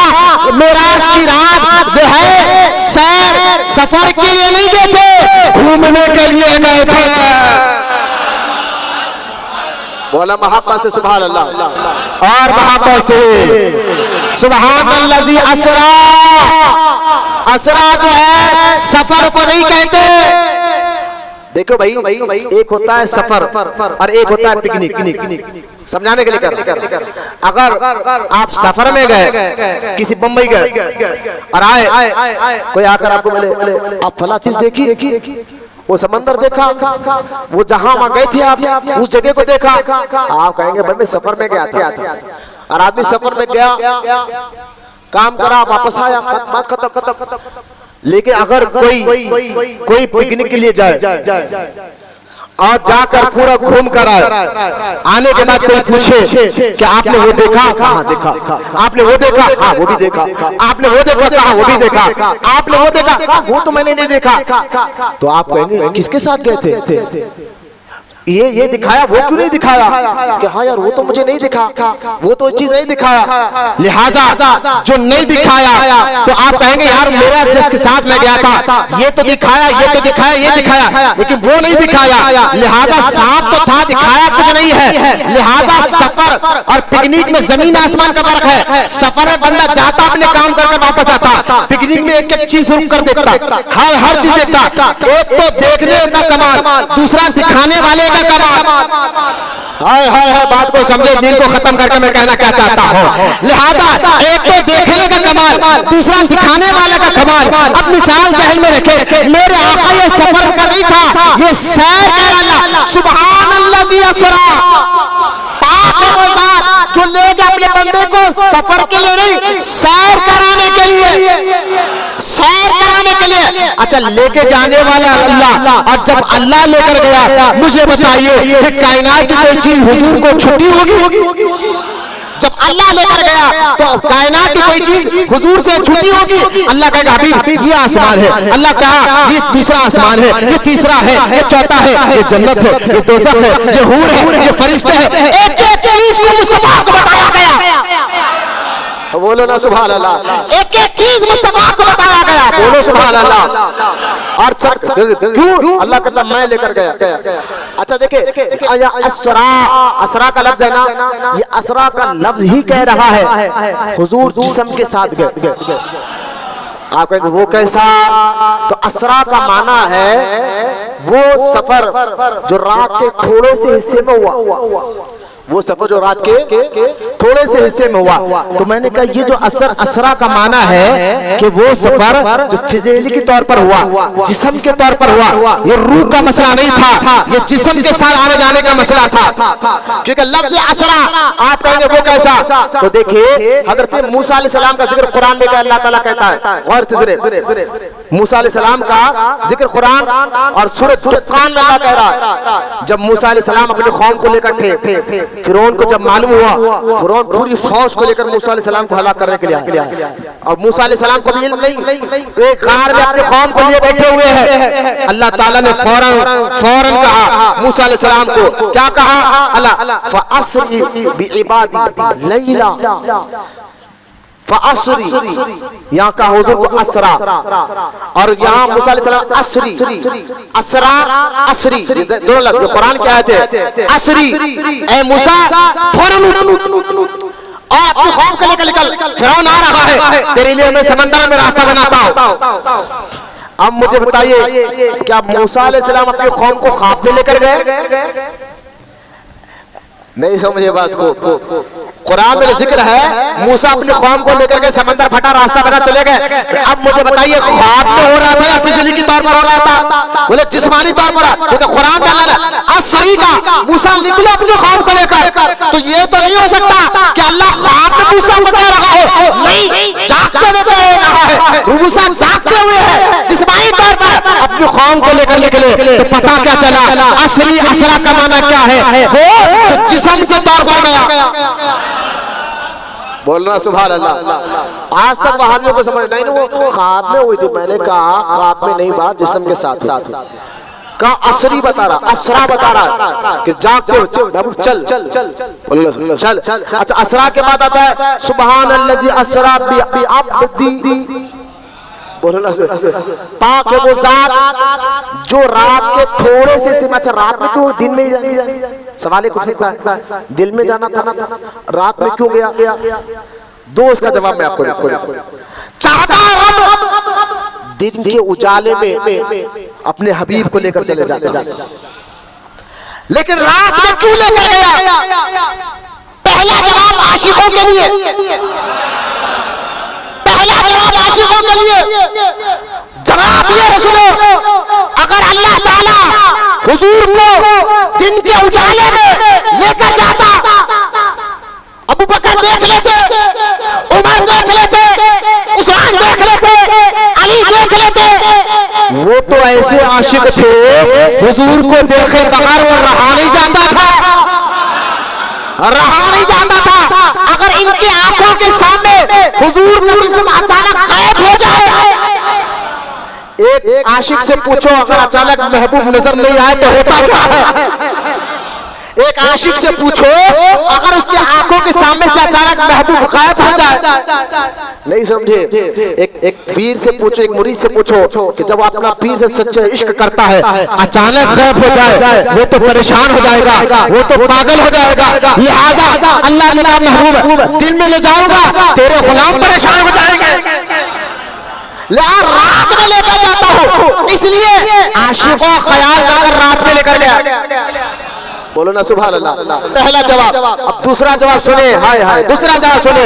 मेराज की रात जो है सैर सफर के लिए नहीं देते, घूमने के लिए गए थे। बोला मोहब्बत से सुभान अल्लाह, और मोहब्बत से सुभान अल्लाज़ी असरा। असरा जो है सफर को नहीं कहते। देखो भाई, एक होता है सफर और एक होता है पिकनिक। समझाने के लिए कर, अगर आप सफर में गए, किसी बम्बई गए और आए, कोई आकर आपको बोले आप फला चीज देखी, वो समंदर देखा, वो जहां वहां गए थे आप उस जगह को देखा, आप कहेंगे भाई मैं सफर में गया था। और आदमी सफर में गया, काम करा, वापस आया, बात खत्म। लेकिन अगर कोई पिकनिक के लिए जाए और जाकर पूरा घूम कर आने के बाद कोई पूछे कि आपने वो देखा, हाँ देखा, आपने वो देखा, हाँ वो भी देखा, आपने वो देखा, हाँ वो भी देखा, आपने वो देखा, वो तो मैंने नहीं देखा, तो आप कहेंगे किसके साथ गए थे, ये दिखाया, वो क्यों नहीं दिखाया, कि हाँ यार वो तो मुझे नहीं दिखा, वो तो चीज नहीं दिखाया। लिहाजा जो नहीं दिखाया तो आप कहेंगे यार मेरा जिसके साथ मैं गया था ये तो दिखाया, ये तो दिखाया, ये दिखाया, लेकिन वो नहीं दिखाया। लिहाजा साफ तो था, दिखाया कुछ नहीं है। लिहाजा सफर और पिकनिक में जमीन आसमान का फर्क है। सफर में बंदा जाता अपने काम करके वापस आता, पिकनिक में एक एक चीज रुक कर देखता, हर चीज देखता। एक तो देखने का कमाल, दूसरा सिखाने वाले हाय हाय हाय, बात को समझे, दिल को खत्म करके मैं कहना क्या चाहता हूँ। लिहाजा एक तो देखने का कमाल, दूसरा सिखाने वाले का कमाल। अब मिसाल जहन में रखे, मेरे आका ये सफर कर रही था, ये सैर कर रहा, सुभान अल्लाज़ी असरा, पाक है वो ज़ात जो ले गया अपने बंदे को सफर के लिए नहीं, सैर कराने के लिए, सैर कराने के लिए। अच्छा, लेके जाने वाला अल्लाह, और जब अल्लाह लेकर गया, मुझे बताइए कायनात की कोई चीज हुजूर को छुट्टी होगी? जब अल्लाह लेकर गया तो कायनात की कोई चीज हुजूर से छुटी होगी, अल्लाह कहेगा हबीब ये आसमान है, अल्लाह कहा ये दूसरा आसमान है, ये तीसरा है, ये चौथा है, ये जन्नत है, ये दोज़ख है, ये हूर है, ये फरिश्ते हैं। एक एक चीज को मुस्तफा को बताया गया। बोलो ना सुभान अल्लाह। एक एक चीज मुस्तफा को बताया गया। बोलो सुभान अल्लाह। और क्यों अल्लाह कहता मैं लेकर गया। अच्छा देखे असरा, असरा का लफ्ज है ना, ये असरा का लफ्ज ही कह रहा है हुजूर जिस्म के साथ गए। आप कहेंगे वो कैसा? तो असरा का माना है वो सफर जो रात के थोड़े से हिस्से में हुआ, वो सफर जो रात के थोड़े से हिस्से में हुआ। तो मैंने कहा ये जो असरा का माना है कि वो सफर जो फिजिकली तौर पर हुआ, जिस्म के तौर पर हुआ, ये रूह का मसला नहीं था, ये जिस्म के साथ आने जाने का मसला था। क्योंकि लफ्ज असरा आप कहेंगे वो कैसा? तो देखिए हजरत मूसा अलैहिस्सलाम का जिक्र कुरान में अल्लाह ताला कहता है, गौर से सुने, मूसा अलैहिस्सलाम का जिक्र कुरान और सूरह दुखान में अल्लाह कह रहा है जब मूसा अलैहिस्सलाम अपने कौम को लेकर थे, फिरौन को जब मालूम हुआ, फिरौन पूरी फौज को लेकर मूसा अलैहिस्सलाम को हलाक करने के लिए आया। और मूसा अलैहिस्सलाम को भी इल्म नहीं, एक गार में अपने कौम को लिए बैठे हुए हैं। अल्लाह ताला ने फौरन कहा मूसा अलैहिस्सलाम को, क्या कहा? अल्लाह फअस्री बिइबादी लैला, फअस्री यहाँ का हुजूर को असरा, और यहाँ मूसा अलैहिस्सलाम असरी, असरा असरी दोनों लफ्ज कुरान के आयत है। असरी ए मूसा फौरन और अपनी कौम को लेकर निकल, फिरौन आ रहा है, तेरे लिए मैं समंदर में रास्ता बनाता हूँ। अब मुझे बताइए क्या मूसा अलैहिस्सलाम अपनी कौम को ख्वाब में लेकर गए? नहीं समझे बात को। कुरान में जिक्र है मूसा अपने कौम को लेकर के समंदर फटा रास्ता बना चले गए। अब मुझे बताइए ख्वाब में हो रहा था या फिजिकली तौर पर हो रहा था? बोले जिस्मानी तौर पर, क्योंकि कुरान में अल्लाह असरी का मूसा निकलो अपने कौम को लेकर। तो ये तो नहीं हो सकता कि अल्लाह ख्वाब में मूसा को कह रहा हो, नहीं, जागते हुए रहा है, मूसा जागते हुए है, जिस्मानी तौर पर अपनी कौम को लेकर निकले। तो पता क्या चला? असरी असरा का माना क्या है? वो जिस्म के तौर पर गया। बोलना सुभान अल्लाह। आज तक वहाबियों को समझ नहीं, वो ख्वाब में हुई थी। मैंने कहा ख्वाब में नहीं, बात जिस्म के साथ का असरी बता रहा, असरा बता रहा कि जागते हो, चल चल चल चल चल। अच्छा असरा के बाद आता है सुभान अल्लाजी असरा बि अब्दी, बोलना पाक है वो जात जो रात के थोड़े से अच्छा रात में क्यों दिन में? सवाल एक उठता है, दिल में जाना था, रात में क्यों गया? दो उसका जवाब मैं आपको चाहता दिन के उजाले में अपने हबीब को लेकर चले जाते, लेकिन रात में क्यों लेकर गया? पहला जवाब आशिकों के लिए, पहला जवाब आशिकों के लिए। जवाब ये सुनो, अगर अल्लाह ताला हुजूर को दिन के उजाले में लेकर जाता, अबू बकर देख लेते, उमर देख लेते, उस्मान देख लेते, अली देख लेते। वो तो ऐसे आशिक थे हुजूर को देखे बगैर वो रहा नहीं जाता था, रहा नहीं जाता था। अगर इनकी आंखों के सामने हुजूर का जिस्म अचानक गायब हो जाए, एक आशिक से पूछो अगर अचानक महबूब नजर नहीं आए तो होता क्या है? एक आशिक से पूछो अगर उसके आंखों के सामने से अचानक महबूब गायब हो जाए, नहीं समझे? एक पीर से पूछो, एक मुरीद से पूछो कि जब अपना पीर से सच्चे इश्क करता है अचानक गायब हो जाए, वो तो परेशान हो जाएगा, वो तो पागल हो जाएगा। लिहाजा अल्लाह ने कहा महबूब दिल में ले जाऊंगा, तेरे गुलाम परेशान हो जाएंगे, रात में लेकर जाता हूँ, इसलिए आशिकों ख्याल कर रात में लेकर गया। बोलो ना सुभान अल्लाह। पहला जवाब। अब दूसरा जवाब सुने, हाय हाय, दूसरा जवाब सुने,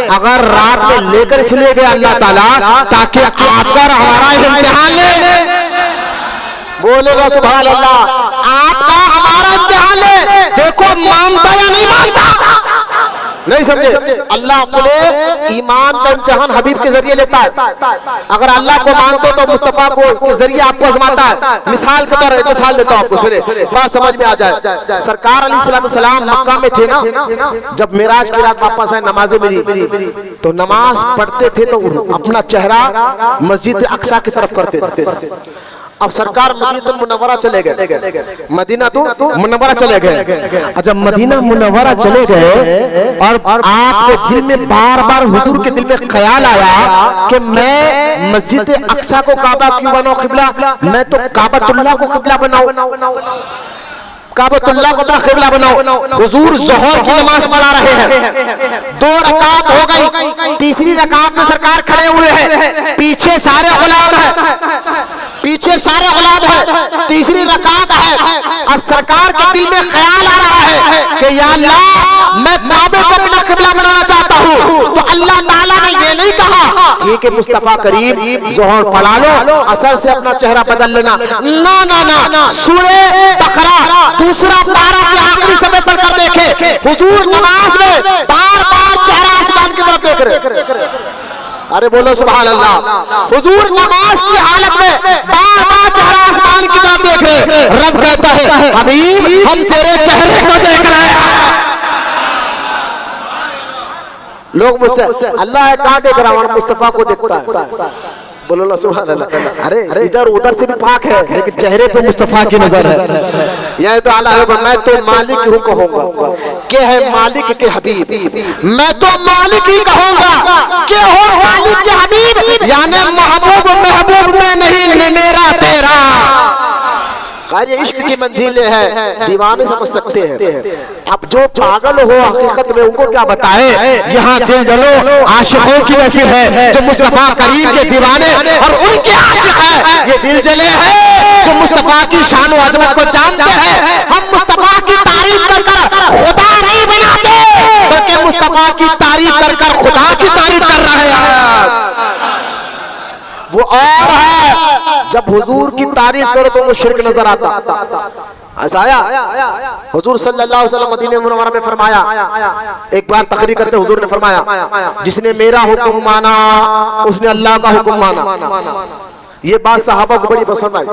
अगर रात में लेकर इसलिए गया अल्लाह ताला ताकि आकर हमारा इम्तिहान ले। बोले ना सुभान अल्लाह। आपका हमारा इम्तिहान ले, देखो मानता या नहीं मानता। नहीं समझे? अल्लाह अपने ईमान का इम्तिहान हबीब के जरिए लेता है। अगर अल्लाह को मानते तो मुस्तफा को के जरिए आपको आजमाता है। मिसाल के तौर पर मिसाल देता हूं आपको, सुने बात समझ में आ जाए। सरकार अलैहिस्सलाम मक्का में थे ना, जब मेराज की रात वापस आए, नमाजें मिली तो नमाज पढ़ते थे तो अपना चेहरा मस्जिद अक्सा की तरफ करते थे। अब सरकार मदीना मुनव्वरा चले गए, मदीना तो मुनव्वरा चले गए। जब मदीना मुनव्वरा चले गए और आपके दिल में बार बार हुजूर के दिल में ख्याल आया कि मैं मस्जिद अक्सा को काबा क्यों बनाऊं किबला, मैं तो काबतुल्लाह को किबला बनाऊं, काबतुल्लाह को अपना किबला बनाओ। हुजूर जोहर की नमाज पढ़ा रहे हैं, 2 रकात हो गई, तीसरी रकात में सरकार खड़े हुए हैं, पीछे सारे गुलाम हैं, पीछे सारे गुलाम हैं, तीसरी रकात है। अब सरकार के दिल में ख्याल आ रहा है कि या अल्लाह मैं काबे को अपना किबला बनाना चाहता हूँ। तो अल्लाह ताला ने ये नहीं कहा ठीक है मुस्तफा करीम जोहर पढ़ा लो, असर से अपना चेहरा बदल लेना, ना ना ना। सूरे बकरा दूसरा पारा के आखिरी समय पर कर देखे, हुजूर नमाज में बार बार चेहरा आसमान की तरफ देख रहे। अरे बोलो सुभान अल्लाह। हुजूर नमाज की हालत में बार बार चेहरा आसमान की तरफ देख रहे। रब कहता है हबीब हम तेरे चेहरे को देख रहे हैं। लोग मुझसे अल्लाह है कहाँ देख रहा हूँ, मुस्तफा को देखता है। बोलो ना सुभान अल्लाह। अरे इधर उधर से भी पाक है, लेकिन चेहरे पे मुस्तफा की नजर है। यह तो आला है, मैं तो मालिक हूँ कहूँगा के है मालिक के हबीब, मैं तो मालिक ही कहूँगा के हो मालिक के हबीब, यानी महबूब महबूब में नहीं मेरा तेरा। खैर ये इश्क की मंजिलें हैं, दीवाने समझ सकते हैं। अब जो पागल हो हकीकत में उनको क्या बताए। यहाँ दिल जलो आशिकों की महफिल है, जो मुस्तफा करीम के दीवाने और उनके आशिक है। ये दिल जले हैं जो मुस्तफा की शान और अजमत को जानते हैं। हम मुस्तफा की तारीफ कर खुदा नहीं बनाते, बल्कि मुस्तफा की तारीफ कर खुदा की तारीफ कर रहे हैं। वो और है जब हुजूर की तारीफ करो तो वो शिर्क नजर आता। ऐसा आया हुजूर सल्लल्लाहु अलैहि वसल्लम मदीने मुनव्वरा में फरमाया, एक बार तकरीर करते हुजूर ने फरमाया जिसने मेरा हुक्म माना उसने अल्लाह का हुक्म माना। ये बात सहाबा को बड़ी पसंद आई।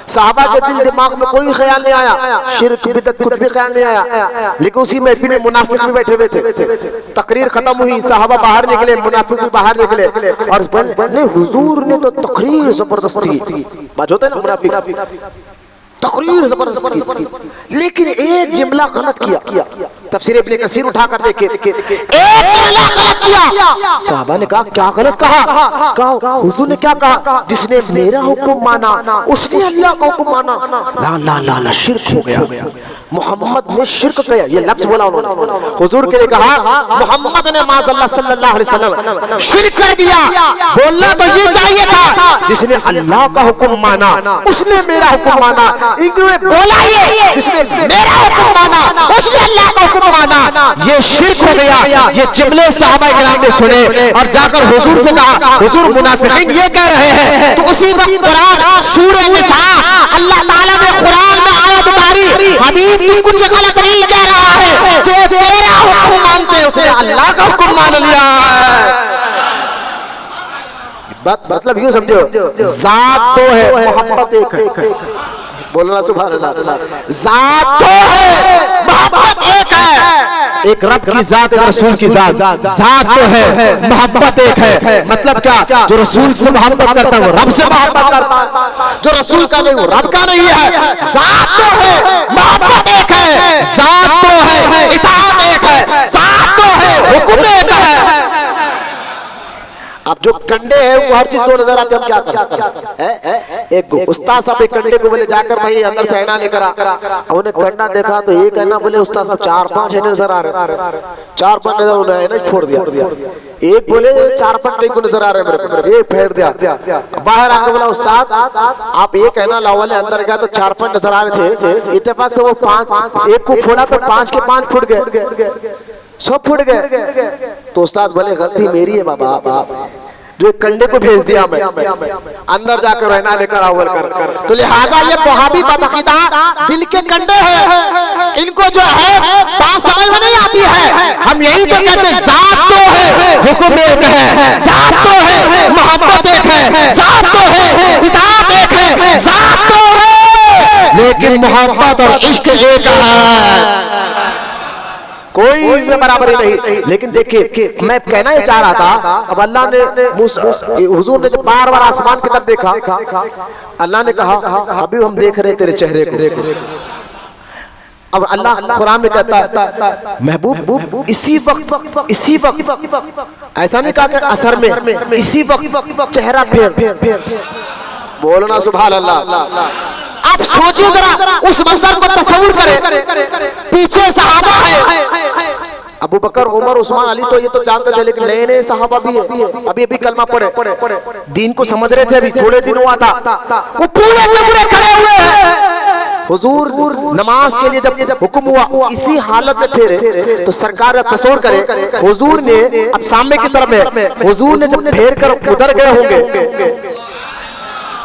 सहाबा के दिल दिमाग में कोई ख्याल नहीं आया, शिर्क बिदअत कुछ भी ख्याल नहीं आया। लेकिन उसी महफिल में मुनाफिक भी बैठे हुए थे। तकरीर खत्म हुई, सहाबा बाहर निकले, मुनाफिक भी बाहर निकले और नहीं हुजूर ने तो तकरीर जबरदस्त की। बात होता है ना मुनाफिक तकरीर जबरदस्त की, लेकिन एक जुमला गलत किया। तफसीर इब्ने कसीर उठा कर देखे, एक जुमला गलत किया। सहाबा ने कहा क्या गलत कहा? हुजूर ने क्या कहा? जिसने मेरा हुक्म माना उसने अल्लाह का हुक्म माना। ला ला ला ला शिर्क हो गया, मोहम्मद ने शिर्क किया। ये लफ्ज बोला उन्होंने, हुजूर के लिए कहा मोहम्मद ने माज़अल्लाह सल्लल्लाहु अलैहि वसल्लम शिर्क कर दिया। बोलना तो ये चाहिए था जिसने अल्लाह का हुक्म माना उसने मेरा हुक्म माना। इन्होंने बोला ये जिसने मेरा हुक्म माना उसने अल्लाह का हुक्म माना। ये शिर्क हो गया। ये जुमले सहाबा किराम ने सुने और जाकर हुजूर से कहा हुजूर मुनाफिकीन ये कह रहे हैं। तो उसी वक्त कुरान सूरह निसा अल्लाह ताला ने कुरान में आयत उतारी, हबीब भी कुछ गलत नहीं कह रहा है, जो तेरा हुक्म मानते उसने अल्लाह का हुक्म मान लिया। बात मतलब यूं समझो, जात तो है मोहब्बत एक है। बोलना सुभान अल्लाह। जात तो है मोहब्बत एक है। एक रब की जात, एक रसूल की जात। जात तो है मोहब्बत एक है। मतलब क्या? जो रसूल से मोहब्बत करता है वो रब से मोहब्बत करता है, जो रसूल का नहीं वो रब का नहीं है। जात तो है मोहब्बत एक है, जात तो है इताअत एक है, जात तो है हुक्म एक है। अब जो कंडे हैं वो हर चीज दो नजर आते, हम क्या करें? एक उस्ताद साहब एक कंडे को बोले जाकर भाई अंदर से ऐना लेकर आ। उन्हें कंडा देखा तो एक ऐना बोले उस्ताद साहब 4-5 ऐने नजर आ रहे, 4-5 नजर ऐना छोड़ दिया। एक बोले 4-5 नहीं को नजर आ रहे मेरे, एक फेर दिया। बाहर आकर बोला उस्ताद आप एक ऐना लाओ वाले, अंदर गया तो 4-5 नजर आ रहे थे। इत्तेफाक से वो 5 एक को फोड़ा तो 5 के 5 फुट गए, सब फुट गए। तो उस्ताद बोले गलती मेरी है बाबा, जो एक कंडे को भेज दिया मैं, अंदर जाकर रहना लेकर आओ कर। तो लिहाजा ये वहाबी बदअकीदा दिल के कंडे हैं, इनको जो है बात समझ में नहीं आती है। हम यही तो कहते हैं, जात तो है, हुक्म एक है, जात तो है, मोहब्बत एक है, जात तो है, इताअत एक है, जात तो है, लेकिन मोहब्बत और इश्क एक है, कोई इसमें बराबरी नहीं। लेकिन देखिए मैं कहना ही चाह रहा था, अब अल्लाह ने हुजूर ने जब बार बार आसमान की तरफ देखा, अल्लाह ने कहा अभी हम देख रहे तेरे चेहरे को। अब अल्लाह कुरान में कहता महबूब इसी वक्त ऐसा नहीं कहा कि असर में, इसी वक्त चेहरा फेर। बोलना सुभान अल्लाह। आप सोचिए जरा, उस मंजर को तस्वीर करें, पीछे सहाबा है, अबू बकर, उमर, उस्मान, अली तो ये तो जानते थे, लेकिन नए नए सहाबा भी है, अभी अभी कलमा पढ़े, दीन को समझ रहे थे, अभी थोड़े दिन हुआ था, वो पूरे खड़े हुए हैं। हुजूर नमाज के लिए जब हुक्म हुआ इसी हालत में फेरे, तो सरकार तस्वीर करे, हुजूर ने अब सामने की तरफ है, हुजूर ने जब फेर कर उधर गए होंगे,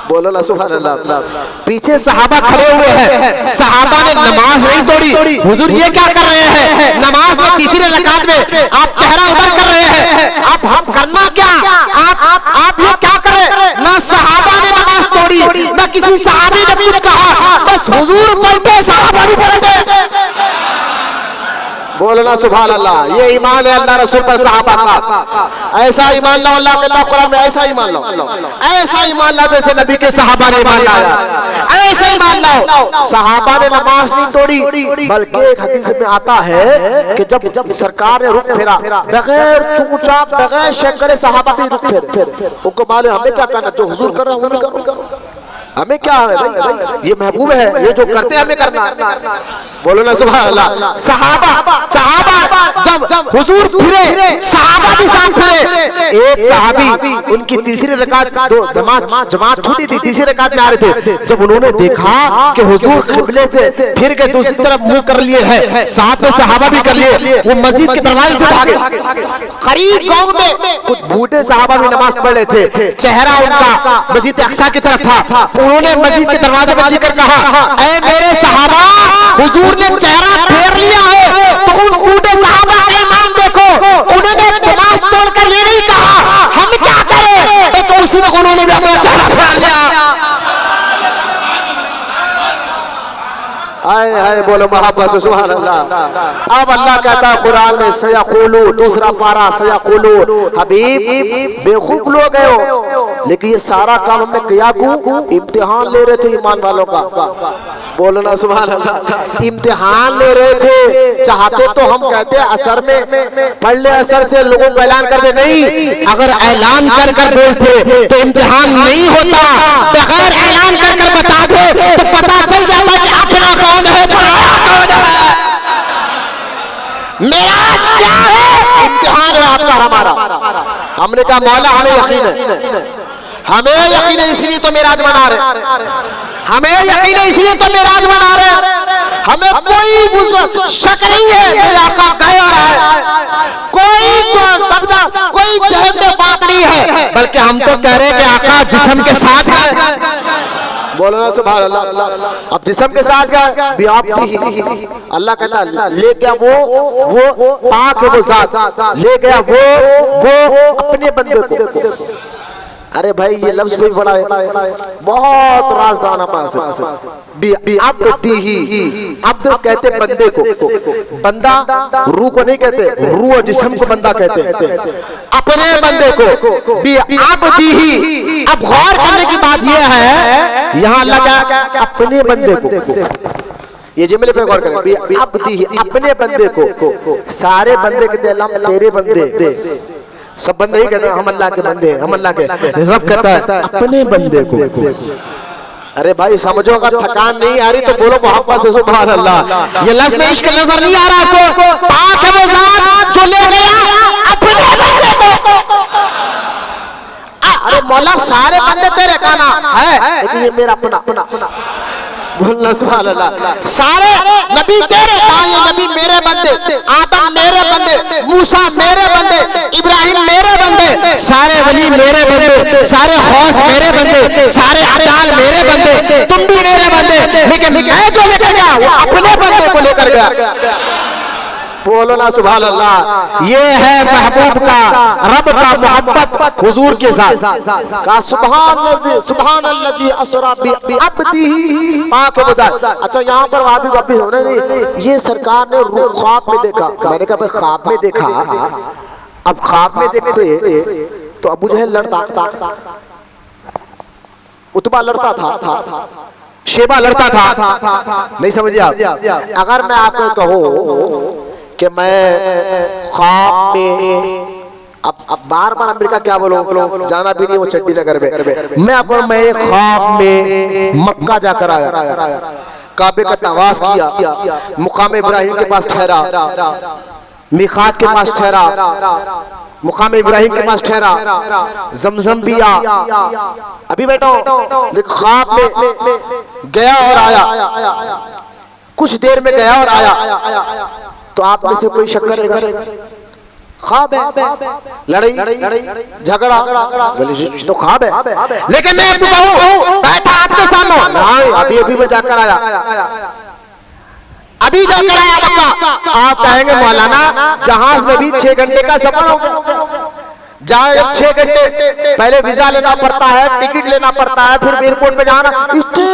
बोलो ना सुभान अल्लाह, पीछे सहाबा खड़े हुए हैं, सहाबा ने नमाज नहीं तोड़ी, हुजूर ये क्या कर रहे हैं, नमाज में तीसरे रकात में आप चेहरा उधर कर रहे हैं, आप हम करना क्या, आप ये क्या करें। ना सहाबा ने नमाज तोड़ी, ना किसी सहाबी ने कुछ कहा, बस हुजूर पलटे, सहाबा भी पलटे। बोलना सुभान अल्लाह। ये ईमान है अल्लाह रसूल पर, सहाबा का। ऐसा ईमान लाओ, अल्लाह कहता कुरान में ऐसा ईमान लाओ, ऐसा ईमान लाओ जैसे नबी के सहाबा ने ईमान लाया, ऐसा ईमान लाओ। सहाबा ने नमाज नहीं तोड़ी, बल्कि एक हदीस में आता है कि जब सरकार ने रुख फेरा, बगैर चूचा बगैर शक करे सहाबा भी रुख फेरे। उनको मालूम हमें क्या करना, जो हुजूर कर रहे हैं वो भी करो, हमें क्या है भाई, ये महबूब है, ये जो करते हैं हमें करना। बोलो ना सुभान अल्लाह। सहाबा जब हुजूर फिरे, सहाबा भी साथ फिरे। एक सहाबी उनकी तीसरी रकात, दो जमात छूटी थी, तीसरी रकात में आ रहे थे, जब उन्होंने देखा कि हुजूर किबले से फिर के दूसरी तरफ मुंह कर लिए है, साथ में सहाबा भी कर लिए, वो मस्जिद के दरवाजे से भागे। करीब गांव में कुछ बूढ़े सहाबा भी नमाज पढ़ रहे थे, चेहरा उनका मस्जिद अक्सा की तरफ था। उन्होंने मस्जिद के दरवाजे पर जाकर कहा, ऐ मेरे सहाबा, हुजूर ने चेहरा फेर लिया है, तो उन बूढ़े सहाबा का ईमान देखो, उन्होंने नमाज तोड़कर ये नहीं कहा हम क्या करें, तो उसी में उन्होंने भी अपना चेहरा फेर लिया। आए आए बोलो मोहब्बत से सुभान अल्लाह। अब अल्लाह कहता है कुरान में, सयक़ूलू, दूसरा पारा, सयक़ूलू, हबीब बेवकूफ लोग हो, लेकिन ये सारा काम हमने किया क्यों, इम्तिहान ले रहे थे ईमान वालों का। बोलना सुभान अल्लाह। इम्तिहान ले रहे थे, चाहते तो हम कहते असर में पढ़ ले, असर से लोगों को ऐलान कर दे, नहीं, अगर ऐलान कर कर बोलते तो इम्तिहान नहीं होता, बगैर ऐलान कर कर बता दे तो पता चल जाता कि अपना कौन है, पराया कौन है। मेराज क्या है, इम्तिहान है आपका हमारा। हमने कहा मौला हमें यकीन है, हमें यकीन है इसलिए तो मेराज मना रहे, हमें यकीन है इसलिए तो मेराज मना रहे, हमें कोई शक नहीं है मेरे आका गए आ रहा है, कोई जहन में बात नहीं है, बल्कि हम तो कह रहे हैं कि आका जिस्म के साथ है। बोलो ना सुभान अल्लाह। अब जिस्म के साथ क्या भी आप ही, अल्लाह कहता ले गया वो पाक है, वो जात ले गया वो अपने बंदे को। अरे भाई ये लफ्ज भी बड़ा है, बहुत राजदान अब्द कहते बंदे को, बंदा रूह को नहीं कहते, रूह और जिस्म को बंदा कहते हैं, अपने बंदे को भी अब्दी। अब गौर करने की बात यह है, यहाँ लगा अपने बंदे को, ये जुमले पे गौर करें, अब्दी अपने बंदे को, सारे बंदे के दिल तेरे बंदे, सब बंदे ही कहते हैं हम अल्लाह के बंदे, हम अल्लाह के, रब कहता है अपने बंदे को। अरे भाई समझो, अगर थकान नहीं आ रही तो बोलो मोहब्बत से सुभान अल्लाह। ये लफ्ज़ में इश्क नजर नहीं आ रहा आपको, पाक है वो ज़ात जो ले गया अपने बंदे को। अरे मौला सारे बंदे तेरे काना है, लेकिन ये मेरा अपना बोलना सुभान अल्लाह। सारे नबी तेरे, ये नबी मेरे बंदे, आदम मेरे बंदे, मूसा मेरे बंदे, इब्राहिम मेरे बंदे, सारे वली मेरे बंदे, सारे हौस मेरे बंदे, सारे अदाल मेरे बंदे, तुम भी मेरे बंदे, लेकिन मैं जो लेकर गया वो अपने बंदे को लेकर गया। बोलो ना सुभान अल्लाह। ये है महबूब का, रब का मोहब्बत हुजूर के साथ का। सुभान अल्लाजी असरा बि अब्दी पाक बजा। अच्छा यहाँ पर वापी हो रहे नहीं, ये सरकार ने ख्वाब में देखा। मैंने कहा भाई ख्वाब में देखा, अब ख्वाब में देखते तो अबू जहल लड़ता, उतबा लड़ता था, शेबा लड़ता था, नहीं समझिए आप। अगर मैं आपको कहूँ कि मैं ख्वाब में, अब बार बार अमेरिका क्या बोलो, जाना भी नहीं वो चंडी नगर में, मैं आपको मैं ख्वाब में मक्का जाकर आया, काबे का तवाफ किया, मुकाम इब्राहिम के पास ठहरा, मीकात के पास ठहरा, मुकाम इब्राहिम के पास ठहरा, जमजम पिया, अभी बैठो, ख्वाब में गया और आया, कुछ देर में गया और आया। तो आप में से कोई शक करेगा? ख्वाब है, लड़ाई झगड़ा, तो ख्वाब है। लेकिन मैं आपको कहूं, बैठा आपके सामने, अभी मैं जाकर आया, अभी जाकर आया मक्का। आप कहेंगे मौलाना जहाज में भी 6 घंटे का सफर हो गया, जाए 6 घंटे पहले वीजा लेना पड़ता है, टिकट लेना पड़ता है, फिर एयरपोर्ट पे जाना, इतने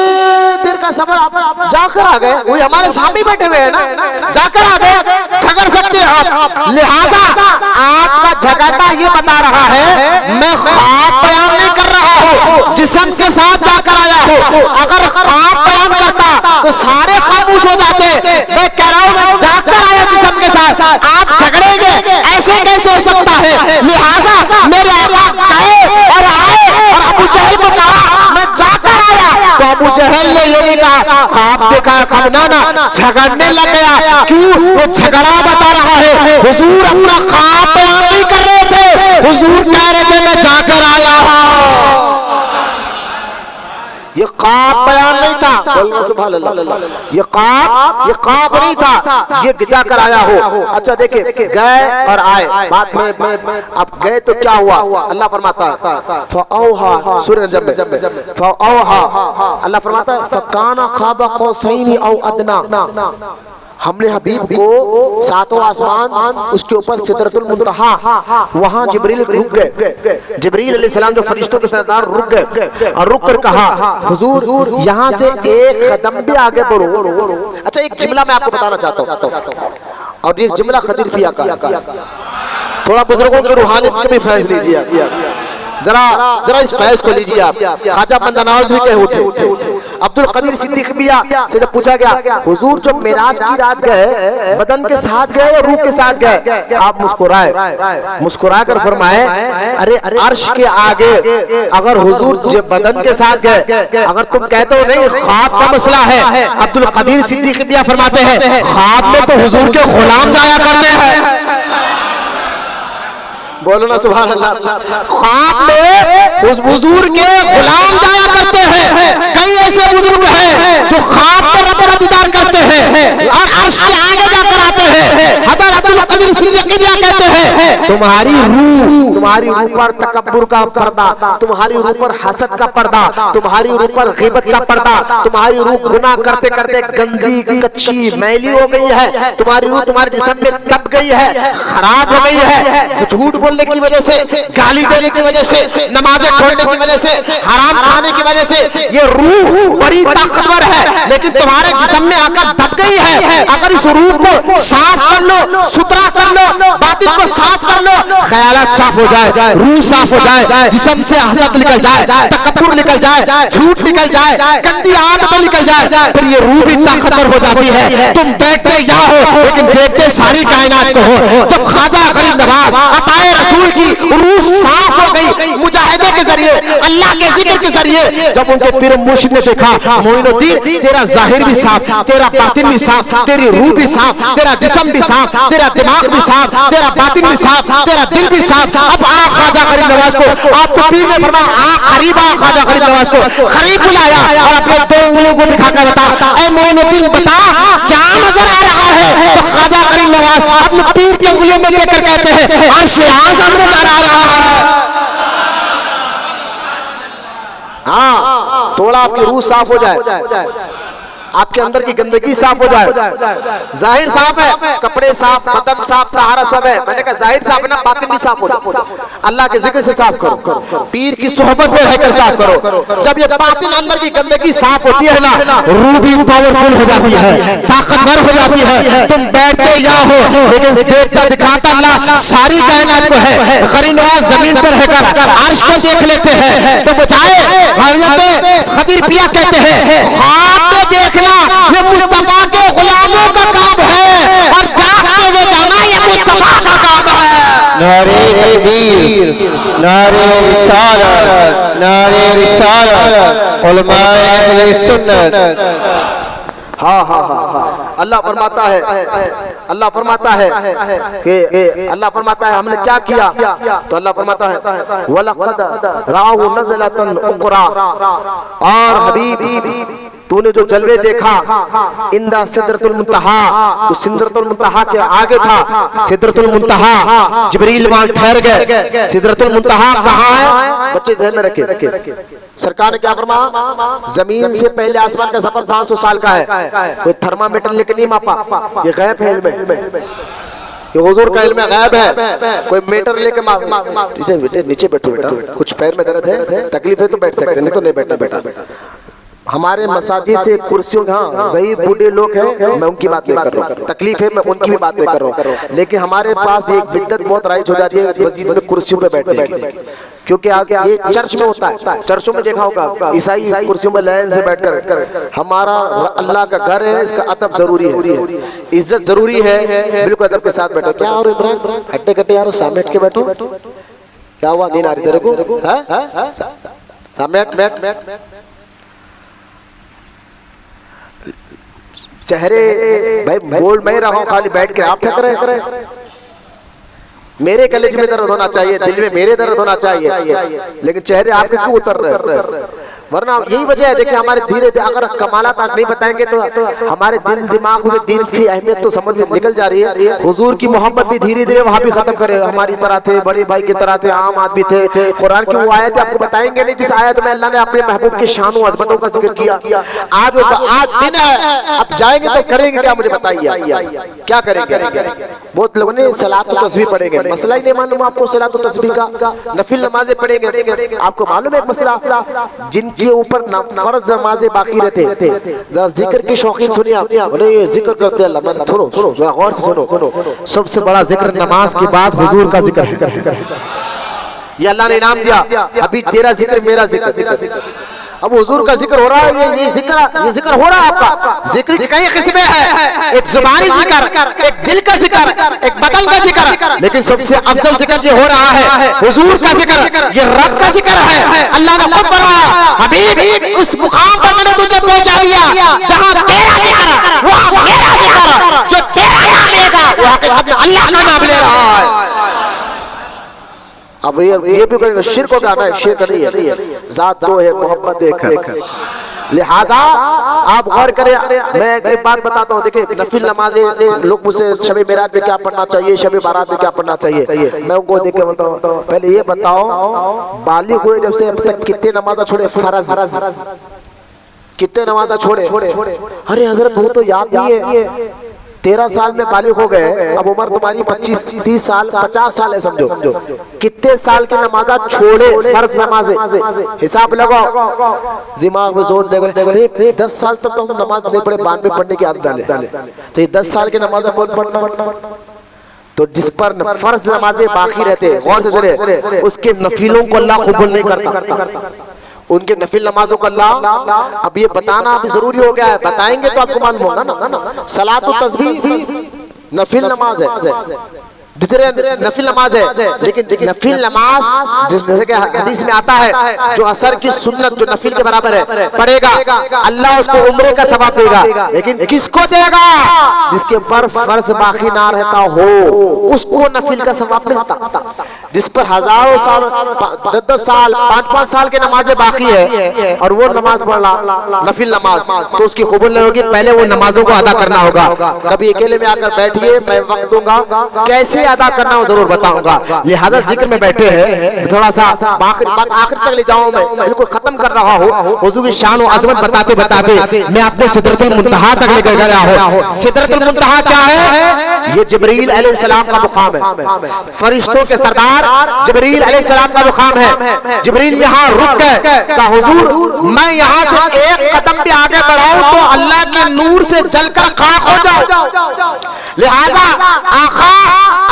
देर का सफर आप जाकर आ गए। वही हमारे सामने बैठे हुए हैं ना, जाकर आ गए, झगड़ सकते हैं आप। लिहाजा आपका झगड़ता ये बता रहा है मैं ख्वाब बयान नहीं कर रहा हूँ, जिस्म के साथ जाकर आया हूँ। अगर ख्वाब बयान करता तो सारे खामोश हो जाते। मैं कह रहा हूँ मैं जाकर आया जिस्म के साथ, आप झगड़ेंगे, ऐसे कैसे हो सकता है? लिहाजा मेरे आका गए और आए और अबू जहल को कहा मैं जाकर आया, तो अबू जहल ने ये नहीं कहा ख्वाब देखा, कब ना झगड़ने लग गया। क्यों? वो झगड़ा बता रहा है, हुजूर अपना ख्वाब बयान नहीं कर रहे थे, हुजूर कह रहे थे मैं जाकर आया हूं। ये ख्वाब बयान नहीं था, बोलना सुभान अल्लाह। ये ख्वाब नहीं था, ये जाकर आया हो। अच्छा देखिए, गए और आए, बात में अब गए तो क्या हुआ? अल्लाह फरमाता है फऔहा, सूरह नजम में फऔहा, अल्लाह फरमाता है फकाना ख्वाब कौसैनी औ अदना। हमने हबीब को 7वां आसमान, उसके ऊपर सिदरतुल मुंतहा, वहां जिब्रील रुक गए। जिब्रील अलैहिस्सलाम जो फरिश्तों के सरदार रुक गए और रुक कर कहा हुजूर यहाँ से एक कदम भी आगे बढ़ो। अच्छा एक जुमला मैं आपको बताना चाहता हूँ, और ये जुमला खदीर पिया का। थोड़ा बुजुर्गों की रूहानियत के भी फैज लीजिए, जरा इस फैज को लीजिए आप। ख्वाजा बंदा नवाज भी कहे उठे। अब्दुल कदीर सिद्दीक मियां से जब पूछा गया हुजूर जब मेराज की रात गए, बदन के साथ गए या रूह के साथ गए? आप मुस्कुरा कर फरमाए अरे अर्श के आगे अगर हुजूर जब बदन के साथ गए, अगर तुम कहते हो नहीं ख्वाब का मसला है, अब्दुल कदीर सिद्दीक मियां फरमाते हैं ख्वाब में तो हुजूर के गुलाम जाया करते हैं। बोलो ना सुभान अल्लाह। ख्वाब में उस हुजूर के गुलाम जाया करते हैं। कई ऐसे बुजुर्ग हैं जो ख्वाब में रब का दीदार करते हैं और अर्श के आगे जाकर आते हैं। हज़रत अब्दुल कदीर सिद्दीकी कहते हैं तुम्हारी रूह पर तकब्बुर का पर्दा, तुम्हारी रूह पर हसद का पर्दा, तुम्हारी रूह पर ग़ीबत का पर्दा, तुम्हारी रूह गुनाह करते करते गंदी कच्ची मैली हो गई है, तुम्हारी रूह तुम्हारे जिस्म में दब गई है, खराब हो गई है, झूठ बोलने की वजह से, गाली देने की वजह से, नमाजें छोड़ने की वजह से, हराम खाने की वजह से ये रूह बड़ी ताकतवर है, लेकिन तुम्हारे जिस्म में आकर दब गई है। अगर इस रूह को साफ कर लो, सुथरा कर लो, बातिन को साफ कर लो, ख्यालात साफ हो जाए, रूह साफ हो जाए, जिस्म से हसद निकल जाए, तकब्बुर निकल जाए, झूठ निकल जाए, गंदी आदतें निकल जाए, फिर ये रूह भी ताकतवर हो जाती है। तुम बैठते यहाँ हो लेकिन देखते सारी कायनात को हो। जब ख्वाजा गरीब नवाज अताए रसूल की रूह साफ हो गई मुजाहिदे के जरिए, अल्लाह के जिक्र के जरिए, जब उनके पीर मुर्शिद ने देखा मोइनुद्दीन तेरा जाहिर भी साफ, तेरा बातिन भी साफ, तेरी रूह भी साफ, तेरा जिस्म भी साफ, तेरा दिमाग भी साफ, तेरा बातिन भी साफ, तेरा दिल भी साफ। अब आ ख्वाजा गरीब नवाज को आपके पीर ने फरमाया आ करीब, आ ख्वाजा गरीब नवाज को करीब बुलाया और अपने 2 उंगलियों को दिखाकर बता ऐ मोइनुद्दीन बता क्या नजर आ रहा है? तो ख्वाजा गरीब नवाज अपने पीर की उंगलियों में लेकर कहते हैं अर्श आज़म नजर आ रहा है। थोड़ा आपकी रूह साफ हो जाए, आपके अंदर की गंदगी साफ हो जाए। जाहिर साफ है, कपड़े साफ, बदन साफ, सहारा सब है। मैंने कहा जाहिर साफ है ना, बातिन भी साफ हो जाए। अल्लाह के जिक्र से साफ करो, पीर की सोहबत में रहकर साफ करो। जब ये बातिन अंदर की गंदगी साफ होती है ना, रूह भी पावरफुल हो जाती है, ताकतवर हो जाती है। तुम बैठते या हो, लेकिन देखता दिखाता अल्लाह सारी कायनात को है। खरीनवाज जमीन पर रहकर अर्श को देख लेते हैं तो बचाए। खदीर पिया कहते हैं ख्वाब देखना ये मुस्तफा के गुलामों का काम है, और जागते हुए जाना ये मुस्तफा का काम है। नारे तकबीर, नारे रिसालत, नारे रिसालत, उलमाए अहले सुन्नत। हाँ हाँ हाँ हाँ, अल्लाह फरमाता है, अल्लाह फरमाता है कि अल्लाह फरमाता है हमने क्या किया, तो अल्लाह फरमाता है वलक़द राअहु नज़लतन उख़रा, और हबीब तूने जो जलवे देखा इंदा सिदरतुल मुंतहा, उस सिदरतुल मुंतहा के आगे था सिदरतुल मुंतहा। जिब्रील वहां ठहर गए। सिदरतुल मुंतहा कहाँ है? बच्चे ध्यान में रखे। सरकार ने क्या फरमाया? जमीन से पहले आसमान का सफर 500 साल का है। कोई थर्मामीटर लेके नहीं मापा, ये गैब है इल्म, ये हुजूर का इल्म गैब है। कोई मीटर लेके नीचे बैठो बेटा, कुछ पैर में दर्द है, तकलीफ है तो बैठ सकते, नहीं तो नहीं बैठना बेटा। हमारे मसाजिद से कुर्सियों, हाँ ज़ईफ बूढ़े लोग हैं, मैं उनकी बात नहीं कर रहा हूँ, तकलीफ है मैं उनकी भी बात नहीं कर रहा हूँ। लेकिन हमारे पास एक बिद्दत बहुत राइज हो जाती है मस्जिद में कुर्सियों पे बैठने की, क्योंकि आगे ये चर्च में होता है। चर्चों में देखा होगा ईसाई कुर्सियों में लाइन से बैठकर। हमारा अल्लाह का घर है, इसका अदब जरूरी है, इज्जत जरूरी है, बिल्कुल अदब के साथ बैठो। क्या और इब्राहिम हट्टे कट्टे यार सामने हट के बैठो, क्या हुआ नींद आ रही तेरे को? सामने हट। चेहरे भाई बोल मैं रहा हूं, खाली बैठ के आप क्या करे? मेरे कलेज में दर्द होना चाहिए, दिल में मेरे दर्द होना चाहिए, लेकिन चेहरे आपके क्यों उतर रहे? वरना यही वजह है। देखिए हमारे धीरे धीरे अगर कमालात आज नहीं बताएंगे तो हमारे दिल दिमाग से दीन की अहमियत तो समझ में निकल जा रही है। हुजूर की मोहब्बत भी धीरे धीरे वहाँ भी खत्म करे। हमारी तरह थे, बड़े भाई की तरह थे, आम आदमी थे। कुरान की वो आयत आपको बताएंगे नहीं जिस आयत में अल्लाह ने अपने महबूब की शान और अज़मतों का जिक्र किया। आज दिन है, अब जाएंगे तो करेंगे क्या? मुझे बताइए क्या करेंगे? बहुत लोगों ने सलात और तस्बीह पढ़ेंगे, मसला ही नहीं मालूम आपको सलात और तस्बीह का। नफिल नमाजें पढ़ेंगे, आपको मालूम है एक मसला जिनके ऊपर फर्ज नमाजें बाकी रहते। जरा जिक्र की शौकीन सुनिए आप, ये जिक्र करते हैं अल्लाह, सुनो जरा गौर से सुनो। सबसे बड़ा जिक्र नमाज के बाद हुजूर का जिक्र। ये अल्लाह ने इनाम दिया, अभी तेरा जिक्र मेरा जिक्र। अब हुजूर का जिक्र हो रहा है, ये जिक्र हो रहा है आपका। जिक्र की कई किस्में हैं, एक जुबानी जिक्र, एक दिल का जिक्र, एक बदन का जिक्र, लेकिन सबसे अफजल जिक्र जो हो रहा है हुजूर का जिक्र, ये रब का जिक्र है। अल्लाह ने खुद फरमाया हबीब उस मुकाम पर मैंने तुझे पहुंचा दिया जहां तेरा जिक्र, वहां मेरा जिक्र, जो तेरा नाम लेगा वो हकीकत में अल्लाह का नाम ले रहा है। अब ये भी करेंगे, शिर्क का ना, शिर्क नहीं है, जात दो है, मोहब्बत एक है। लिहाजा आप गौर करें। मैं एक बात बताता हूँ, देखिए नफिल नमाजें लोग मुझसे शबे मेराज में क्या पढ़ना चाहिए, शबे बारात में क्या पढ़ना चाहिए, मैं उनको देख के बताऊँ। पहले ये बताओ बालिग हुए जब से अब तक कितने नमाज़ छोड़े? फर्ज कितने नमाज़ छोड़े? अरे हजरत वो तो याद नहीं है। 13 साल में बालिग हो गए, अब उम्र तुम्हारी 25-30 साल 50 साल है समझो। कितने साल की नमाज़ छोड़े? फर्ज नमाजें हिसाब लगाओ, दिमाग में जोर देगा। 10 साल तक तो हम नमाज नहीं पढ़े, 92 पढ़ने की आदत डाले, तो ये 10 साल की नमाज कौन पढ़ना? तो जिस पर फर्ज नमाजें बाकी रहते, गौर से सुने, उसके नफिलों को अल्लाह कबूल नहीं करता। उनके नफिल नमाजों का अल्लाह, अब ये बताना अभी जरूरी हो गया है, बताएंगे तो आपको मालूम होगा ना। सलात और तस्बीह भी नफिल नमाज है, नफिल नमाज है, लेकिन नफिल नमाज जैसे कि हदीस में आता है जो असर की सुन्नत जो नफिल के बराबर है पढ़ेगा, अल्लाह उसको उम्रे का सवाब देगा। लेकिन किसको देगा? जिसके ऊपर फर्ज बाकी ना रहता हो, उसको नफिल का सवाब मिलता। जिस पर हजारों साल 10-10 साल 5-5 साल की नमाजें बाकी है और वो नमाज पढ़ रहा नफिल नमाज, तो उसकी कबूल नहीं होगी। पहले वो नमाजों को अदा करना होगा। कभी अकेले में आकर बैठिए, मैं वक्त दूंगा, कैसे अदा करना वो जरूर बताऊंगा। लिहाजा जिक्र में बैठे हैं, थोड़ा सा आखिर तक ले जाऊं, मैं बिल्कुल खत्म कर रहा हूँ। हुजूर की शान और अजमत बताते बताते मैं आपको सिदरतुल मुंतहा तक लेकर गया हूँ। सिदरतुल मुंतहा क्या है? ये जिब्रील अलैहिस्सलाम का मुकाम है, फरिश्तों के सरदार जिब्रील अलैहिस्सलाम का मुकाम है। जिब्रील यहाँ रुक गए, कहा हुजूर मैं यहाँ से एक कदम भी आगे बढ़ाऊं तो अल्लाह के नूर से जलकर खाक हो जाऊं। लिहाजा आका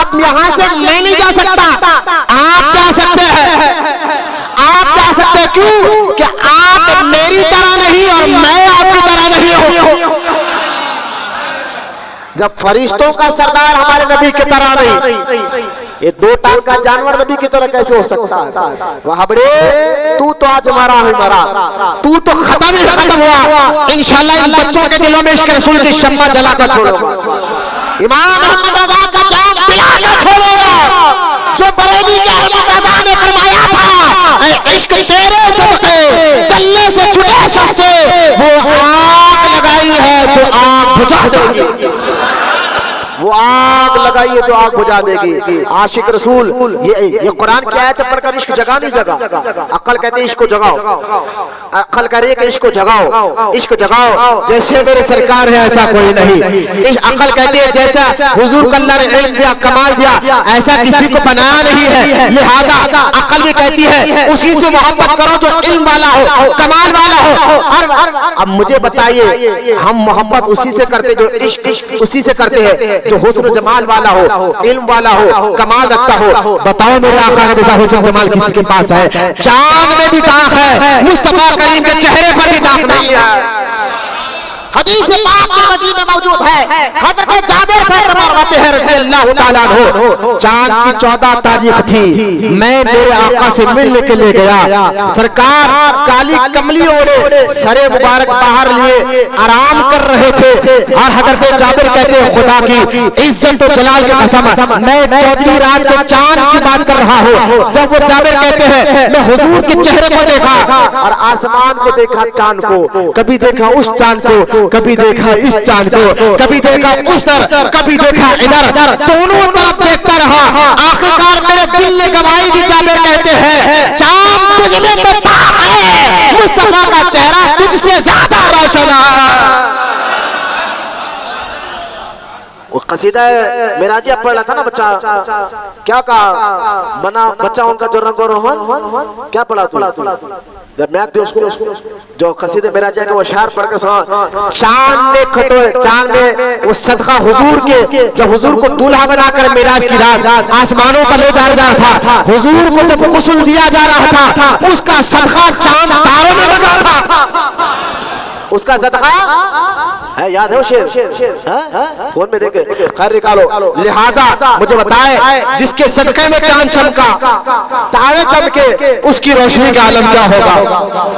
अब यहाँ से मैं नहीं जा सकता, आप जा सकते हैं। आप जा सकते हैं, क्यों? कि आप मेरी तरह नहीं और मैं आपकी तरह नहीं हूं। जब फरिश्तों का सरदार हमारे नबी की तरह नहीं, ये दो टांग का जानवर नबी की तरह कैसे हो सकता है? वहां बड़े तू तो आज मरा ही मरा, तू तो खत्म ही खत्म हुआ। इंशाल्लाह इन बच्चों के दिलों में इश्क रसूल की शम्मा जला कर छोड़ूंगा। इमाम अहमद रजा का जाम पिला कर छोड़ूंगा। जो बरेली के अहमद रजा ने फरमाया था, इश्क तेरे सदके चलने से छुटे सस्ते, वो आग लगाई है तो आग बुझा देगी। वो आग लगाई है तो आग बुझा देगी। आशिक रसूल ये कुरान की आयत पढ़कर इश्क जगा नहीं जगा। अक्ल कहते हैं इसको जगाओ, अक्ल करे कि इसको जगाओ, इश्क जगाओ। जैसे मेरे सरकार है ऐसा कोई नहीं। अक्ल कहती है जैसा हुजूर को अल्लाह ने इल्म दिया, कमाल दिया, ऐसा किसी को बनाया नहीं है। लिहाजा अक्ल भी कहती है उसी से मोहब्बत करो जो इल्म वाला हो, कमाल वाला हो। अब मुझे बताइए, हम मोहब्बत उसी से करते जो इश्क उसी से करते हैं जो हुस्न जमाल वाला हो, इल्म वाला हो, कमाल रखता हो। बताओ मेरे आका जैसा हुस्न जमाल किसी के पास है? चांद में भी दाग है, मुस्तफा करीम के चेहरे पर भी दाग नहीं है। हदीस पाक के वज़ी में मौजूद है, हज़रत जाबिर फरमाते हैं रज़ियल्लाहु ताला अन्हु, चांद की 14 तारीख थी, मैं मेरे आका से मिलने के लिए गया। सरकार काली कमली ओढ़े सरे मुबारक बाहर लिए आराम कर रहे थे। और हज़रत जाबिर कहते हैं खुदा की इज्जत और जलाल की कसम, मैं चौधरी रात के चांद की बात कर रहा हूँ। जब वो जाबिर कहते हैं मैं हुजूर के चेहरे को देखा और आसमान को देखा, चांद को कभी देखा, उस चांद को कभी देखा, इस चांद को कभी देखा, उस तरफ कभी देखा, इधर, दोनों तरफ देखता रहा। आखिरकार मेरे दिल ने गवाही दी। जाबिर कहते हैं चांद तुझ में तो दाग है, मुस्तफा का चेहरा तुझसे ज्यादा रोशन है। वो कसीदा मेराजिया पढ़ रहा था ना बच्चा, क्या कहा? बना बच्चा उनका जो रंग रोहन, क्या पढ़ा तू? जब मैं थे उसको जो कसीदे मेराजिया के वो शायर पढ़कर सुना। चांद ने खटोए, चांद ने वो सदका हुजूर के, जब हुजूर को दूल्हा बनाकर मेराज की रात आसमानों पर ले जा रहा था, हुजूर को जब गुस्ल दिया जा रहा था, उसका सदका चांद तारों में लगा था। उसका सदका है, याद है वो शेर? फोन में देखे, खैर निकालो। लिहाजा मुझे बताए जिसके सदके में चांद चमका, तारे चमके, उसकी रोशनी का आलम क्या होगा?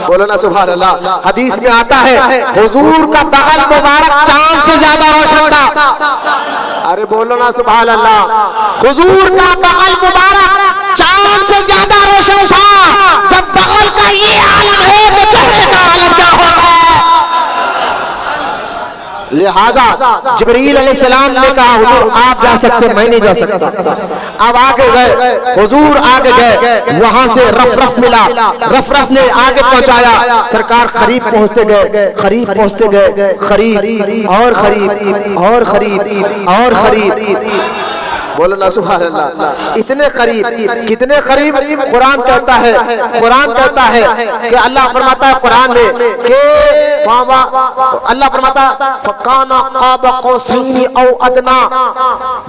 बोलो ना सुभान अल्लाह। हदीस में आता है हुजूर का बगल मुबारक चांद से ज्यादा रोशन था। अरे बोलो ना सुभान अल्लाह। हुजूर का बगल मुबारक चांद से ज्यादा रोशन था। जब बगल का ये आलम है तो चेहरे का आलम क्या होगा? लिहाजा जिब्रील अलैहिस्सलाम ने कहा हुजूर आप जा सकते, मैं नहीं जा सकता। अब आगे गए, हुजूर आगे गए, वहां से रफ मिला, रफ ने आगे पहुंचाया। सरकार खरीफ पहुंचते गए, खरीफ पहुंचते गए, खरीफ और खरीफ और खरीफ और खरीफ। बोलो ना सुभान अल्लाह। इतने करीब, कितने करीब? कुरान कहता है, कुरान कहता है कि अल्लाह फरमाता है कुरान में कि अल्लाह फरमाता फकाना क़ाब क़ौसैन औ अदना।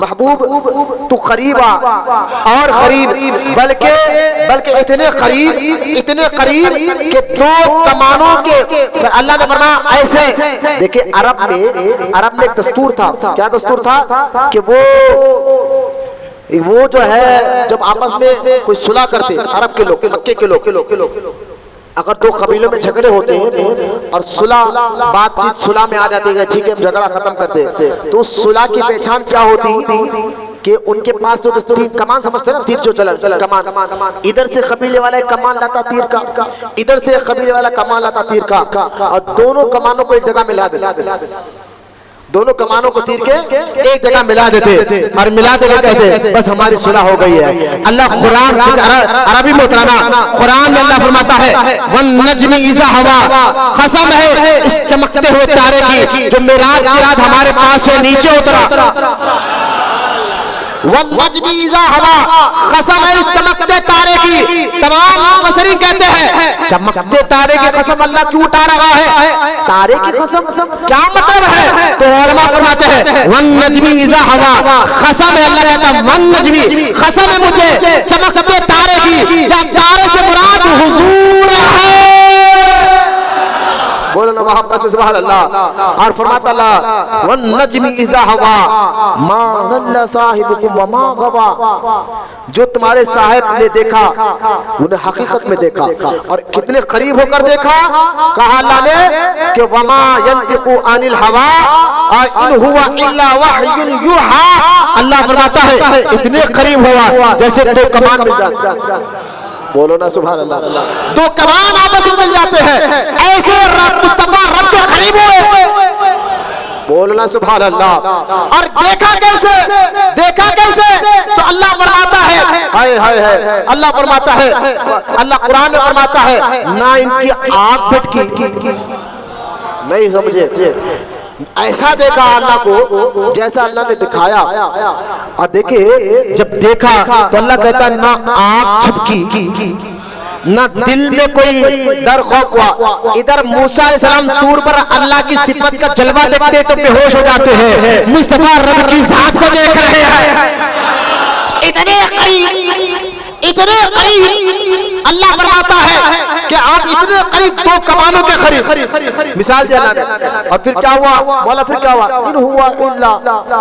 महबूब तू करीबा और करीब, बल्कि इतने करीब कि दो कमानों के। अल्लाह ने फरमाया ऐसे। देखिए अरब में एक दस्तूर था। क्या दस्तूर था? कि वो जो है जब आपस में कोई सुलह करते, अरब के लोग, मक्के के लोग, अगर दो कबीलों में झगड़े होते हैं और सुलह बातचीत सुलह में आ जाती है, ठीक है झगड़ा खत्म कर दे, तो उस सुलह की पहचान क्या होती? कि उनके पास तो तीर कमान समझते ना, तीर जो चला कमान, इधर से कबीले वाला एक कमान लाता तीर का, इधर से कबीले वाला कमान लाता तीर का, और दोनों कमानों को एक जगह मिला देते, दोनों कमानों को तीर के एक जगह मिला देते और मिला देते कहते बस हमारी सुलह हो गई है। अल्लाह कुरान अरबी में उतराना, कुरान में अल्लाह फरमाता है वन नज्मी इज़ा हवा, कसम है इस चमकते हुए तारे की जो मेराज की रात हमारे पास से नीचे उतरा। वन नज्मी इज़ा हवा, कसम है इस चमकते तारे की। तमाम मुफस्सिरीन कहते हैं चमकते तारे की कसम अल्लाह क्यों उठा रहा है, तारे की कसम क्या मतलब है? तो उलमा फरमाते हैं वन नज्मी इज़ा हवा, कसम है अल्लाह कहता है वन नज्मी, कसम है मुझे चमकते तारे की, या तारे से मुराद हुजूर है। बोलो ना मोहब्बत से सुभान अल्लाह। और फरमाता अल्लाह वन नज्मी इज़ा हवा मा ज़ल्ला साहिबुकुम व मा गवा, जो तुम्हारे साहिब ने देखा उन्हें हकीकत में देखा और कितने करीब होकर देखा। कहा अल्लाह ने कि वमा यंतिकु अनिल हवा इन हुवा इल्ला वहयुन युहा, अल्लाह फरमाता है इतने करीब हुआ जैसे दो कमान मिल जाते। बोलो ना सुभान अल्लाह। दो कमान आपस में मिल जाते हैं, ऐसे मुस्तफा रब के करीब हुए। बोलो ना सुभान अल्लाह। और देखा कैसे, देखा कैसे? तो अल्लाह फरमाता है हाय हाय हाय, अल्लाह फरमाता है, अल्लाह कुरान में फरमाता है ना इनकी आंख भटकी, नहीं समझे, ऐसा देखा अल्लाह को जैसा अल्लाह ने दिखाया। और देखिए जब देखा तो अल्लाह कहता ना आंख झपकी, ना दिल में कोई डर खौफ हुआ। इधर मूसा अलैहिस्सलाम तूर पर अल्लाह की सिफत का जलवा देखते तो बेहोश हो जाते हैं, मुस्तफा रब की जात को देख रहे हैं। इतने करीब अल्लाह फरमाता है कि आप इतने करीब दो कमानों के करीब मिसाल दिया और फिर क्या हुआ मौला, फिर क्या हुआ इन हुआ इल्ला,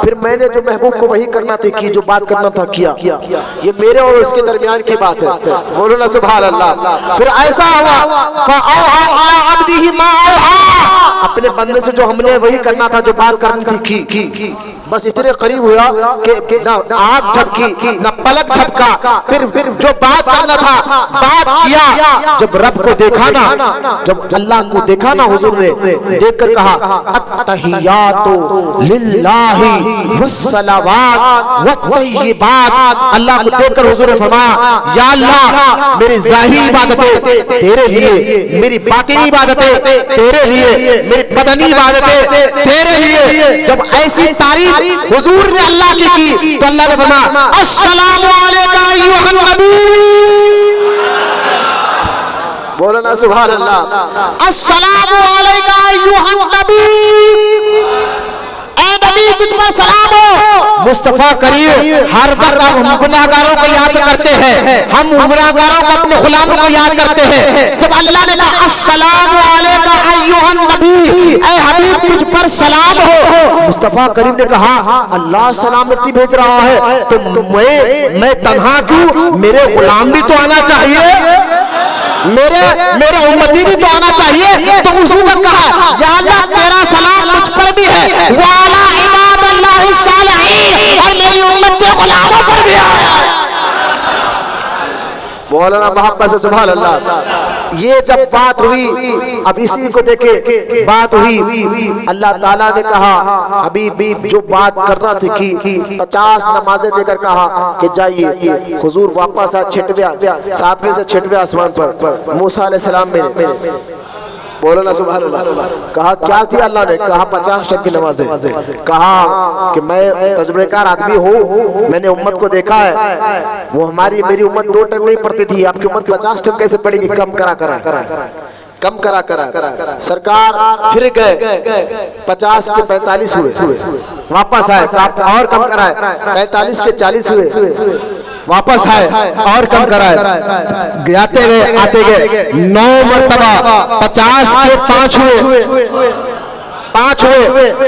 फिर मैंने जो महबूब को वही करना थी की, जो बात करना था किया। ये मेरे और उसके दरमियान की बात है। बोलो ना सुभान अल्लाह। फिर ऐसा हुआ फ़अौहा इला अब्दिही मा औहा, अपने बंदे से जो हमने वही करना था, जो बात करनी थी की। बस इतने करीब हुआ कि ना आँख झपकी ना पलक झपका, फिर जो बात करना था बात किया। जब रब को देखा ना, जब अल्लाह को देखा ना हुजूर ने देखकर कहा अत्तहियातु लिल्लाहि वस्सलावात वत्तय्यिबात। अल्लाह को देखकर हुजूर ने फरमाया या अल्लाह मेरी ज़ाहिरी इबादतें तेरे लिए, मेरी बातिनी इबादतें तेरे लिए, मेरी बदनी इबादतें तेरे लिए। जब ऐसी तारीफ हुजूर ने अल्लाह की तो अल्लाह ने फरमाया अस्सलामु अलैका अय्युहन नबी। बोलो ना सुभान अल्लाह। अस्सलामु अलैका अय्युहन नबी, ऐ नबी तुझ पर सलाम हो। मुस्तफा करीम हर वक्त हम गुनाहगारों को याद करते हैं, हम गुनाहगारों को अपने गुलामों को याद करते हैं। जब अल्लाह ने कहा अस्सलामु अलैका अय्युहन नबी, ऐ हबीब तुझ पर सलाम हो, मुस्तफा करीम ने कहा अल्लाह सलामती भेज रहा है तो मैं तन्हा क्यों, मेरे गुलाम भी तो आना चाहिए, मेरे उम्मती भी तो आना चाहिए। तो उसने कहा या अल्लाह तेरा सलाम मुझ पर भी है, वाला इबादुल्लाहि सालिहीन, और मेरी उम्मत के गुलामों पर भी है। बोलो ना मोहब्बत से सुभान अल्लाह। ये जब बात हुई, अब इसी को देखे बात हुई, अल्लाह ताला ने कहा अभी भी जो बात करना थी की 50 नमाजें देकर कहा कि जाइए। हुजूर वापस आ 7वें से 6वें आसमान पर मूसा अलैहिस्सलाम में। बोलो ना सुभान अल्लाह। कहा क्या थी अल्लाह ने, कहा 50 टाइम की नमाजें। कहा कि मैं तजुर्बेकार आदमी हूँ, मैंने उम्मत को देखा है, वो हमारी मेरी उम्मत 2 टाइम नहीं पढ़ती थी, आपकी उम्मत 50 टाइम कैसे पढ़ेगी, कम करा। सरकार फिर गए 50 के 45 हुए, वापस आए और कम कराए 45 के 40 हुए, वापस आए और कम कराए, जाते गए आते गए 9 मरतबा 50 के 5 हुए,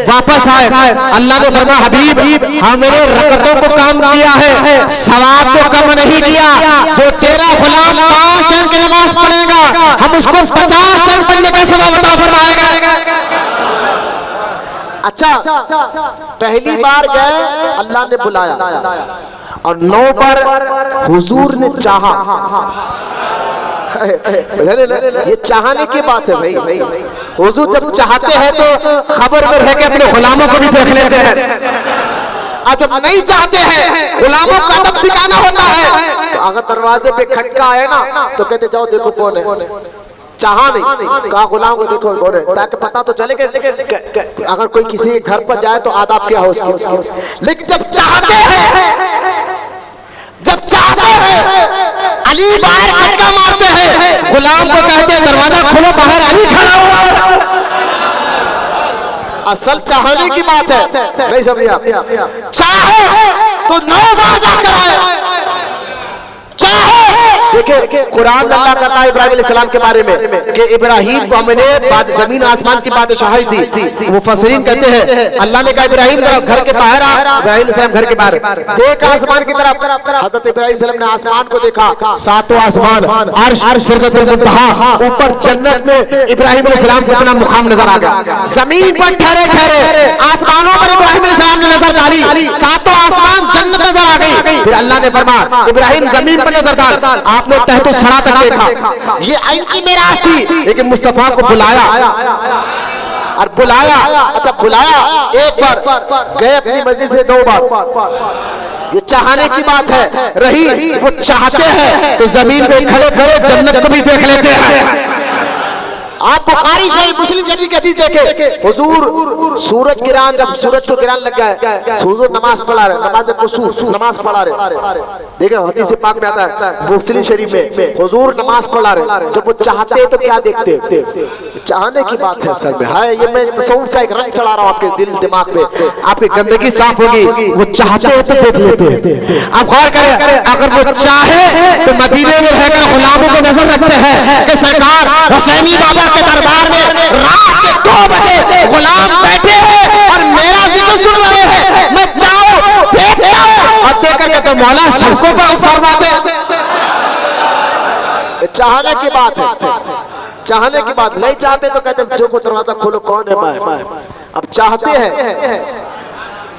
वापस आए। अल्लाह ने फरमाया हबीब हमने रकतों को कम किया है, सवाब को कम नहीं किया। जो तेरा गुलाम 5 टाइम की नमाज पढ़ेगा हम उसको 50 टाइम पढ़ने का सवाब अता फरमाएगा। अच्छा, पहली बार गए, अल्लाह ने बुलाया, और 9 बार हुजूर ने चाहा। ये चाहने की बात है भाई। हुजूर जब चाहते हैं तो खबर में रह के अपने गुलामों को भी देख लेते हैं, और जब नहीं चाहते हैं गुलामों का अदब सिखाना होता है, तो अगर दरवाजे पे खटका आए ना तो कहते जाओ देखो कौन है। चाहा नहीं, कहा गुलाम को देखो कौन है, ताकि पता तो चले कि अगर कोई किसी घर पर जाए तो आदाब क्या हो उसकी। लेकिन जब चाहते हैं अली बाहर खटका मारते हैं, गुलाम को कहते हैं दरवाजा खोलो, बाहर अली खड़ा हुआ। असल चाहने की बात है, नहीं समझिए आप। चाहे तो 9 बार जाकर आए, चाहे देखिए कुरान में अल्लाह कहता है इब्राहिम अलैहिस्सलाम के बारे में कि इब्राहिम को हमने जमीन आसमान की बादशाही दी। मुफस्सिरीन कहते हैं अल्लाह ने कहा इब्राहिम घर के बाहर आ, इब्राहिम अलैहिस्सलाम घर के बाहर देख आसमान की तरफ। हजरत इब्राहिम अलैहिस्सलाम ने आसमान को देखा, 7वां आसमान, अर्श, सिदरतुल मुंतहा, ऊपर जन्नत में इब्राहिम अलैहिस्सलाम को अपना मुकाम नजर आ गया। जमीन पर ठहरे ठहरे आसमानों पर इब्राहिम अलैहिस्सलाम ने नजर डाली, 7वां आसमान जन्नत नजर आ गई। फिर अल्लाह ने फरमाया इब्राहिम जमीन पर नजर डाल, आपने तहतो सरा तक देखा, ये आइन की मेराज थी। लेकिन मुस्तफा को बुलाया और बुलाया, अच्छा बुलाया एक बार, गए अपनी मस्जिद से 2 बार। ये चाहने की बात है रही, वो चाहते हैं तो जमीन पे खड़े खड़े जन्नत को भी देख लेते हैं। आप बुखारी शरीफ मुस्लिम शरीफ की हदीस देखे, हुजूर सूरज किरण, जब सूरज को किरण लग गया, हुजूर नमाज पढ़ा रहे, नमाज पढ़ा रहे। देखो हदीस पाक में आता है मुस्लिम शरीफ में, हुजूर नमाज पढ़ा रहे। जब वो चाहते तो क्या देखते, चाहने की बात है असल में। है ये मैं तसव्वुफ का एक रंग चढ़ा रहा हूँ आपके दिल दिमाग पे, आपकी गंदगी साफ होगी। वो चाहते हैं तो देख लेते हैं। आप गौर करें, अगर वो चाहे तो मदीने में रहकर गुलामों को नजर रखते हैं कि सरकार हुसैनी बाबा के दरबार में रात के 2 बजे गुलाम बैठे हैं और मेरा जिक्र सुन रहे हैं, मैं जाऊं देखता हूं, और देख करके तो मौला सबको फरमा दे। चाहने की बात है, चाहने की बात। नहीं चाहते तो कहते जो को दरवाजा खोलो, कौन है मैं। अब चाहते हैं,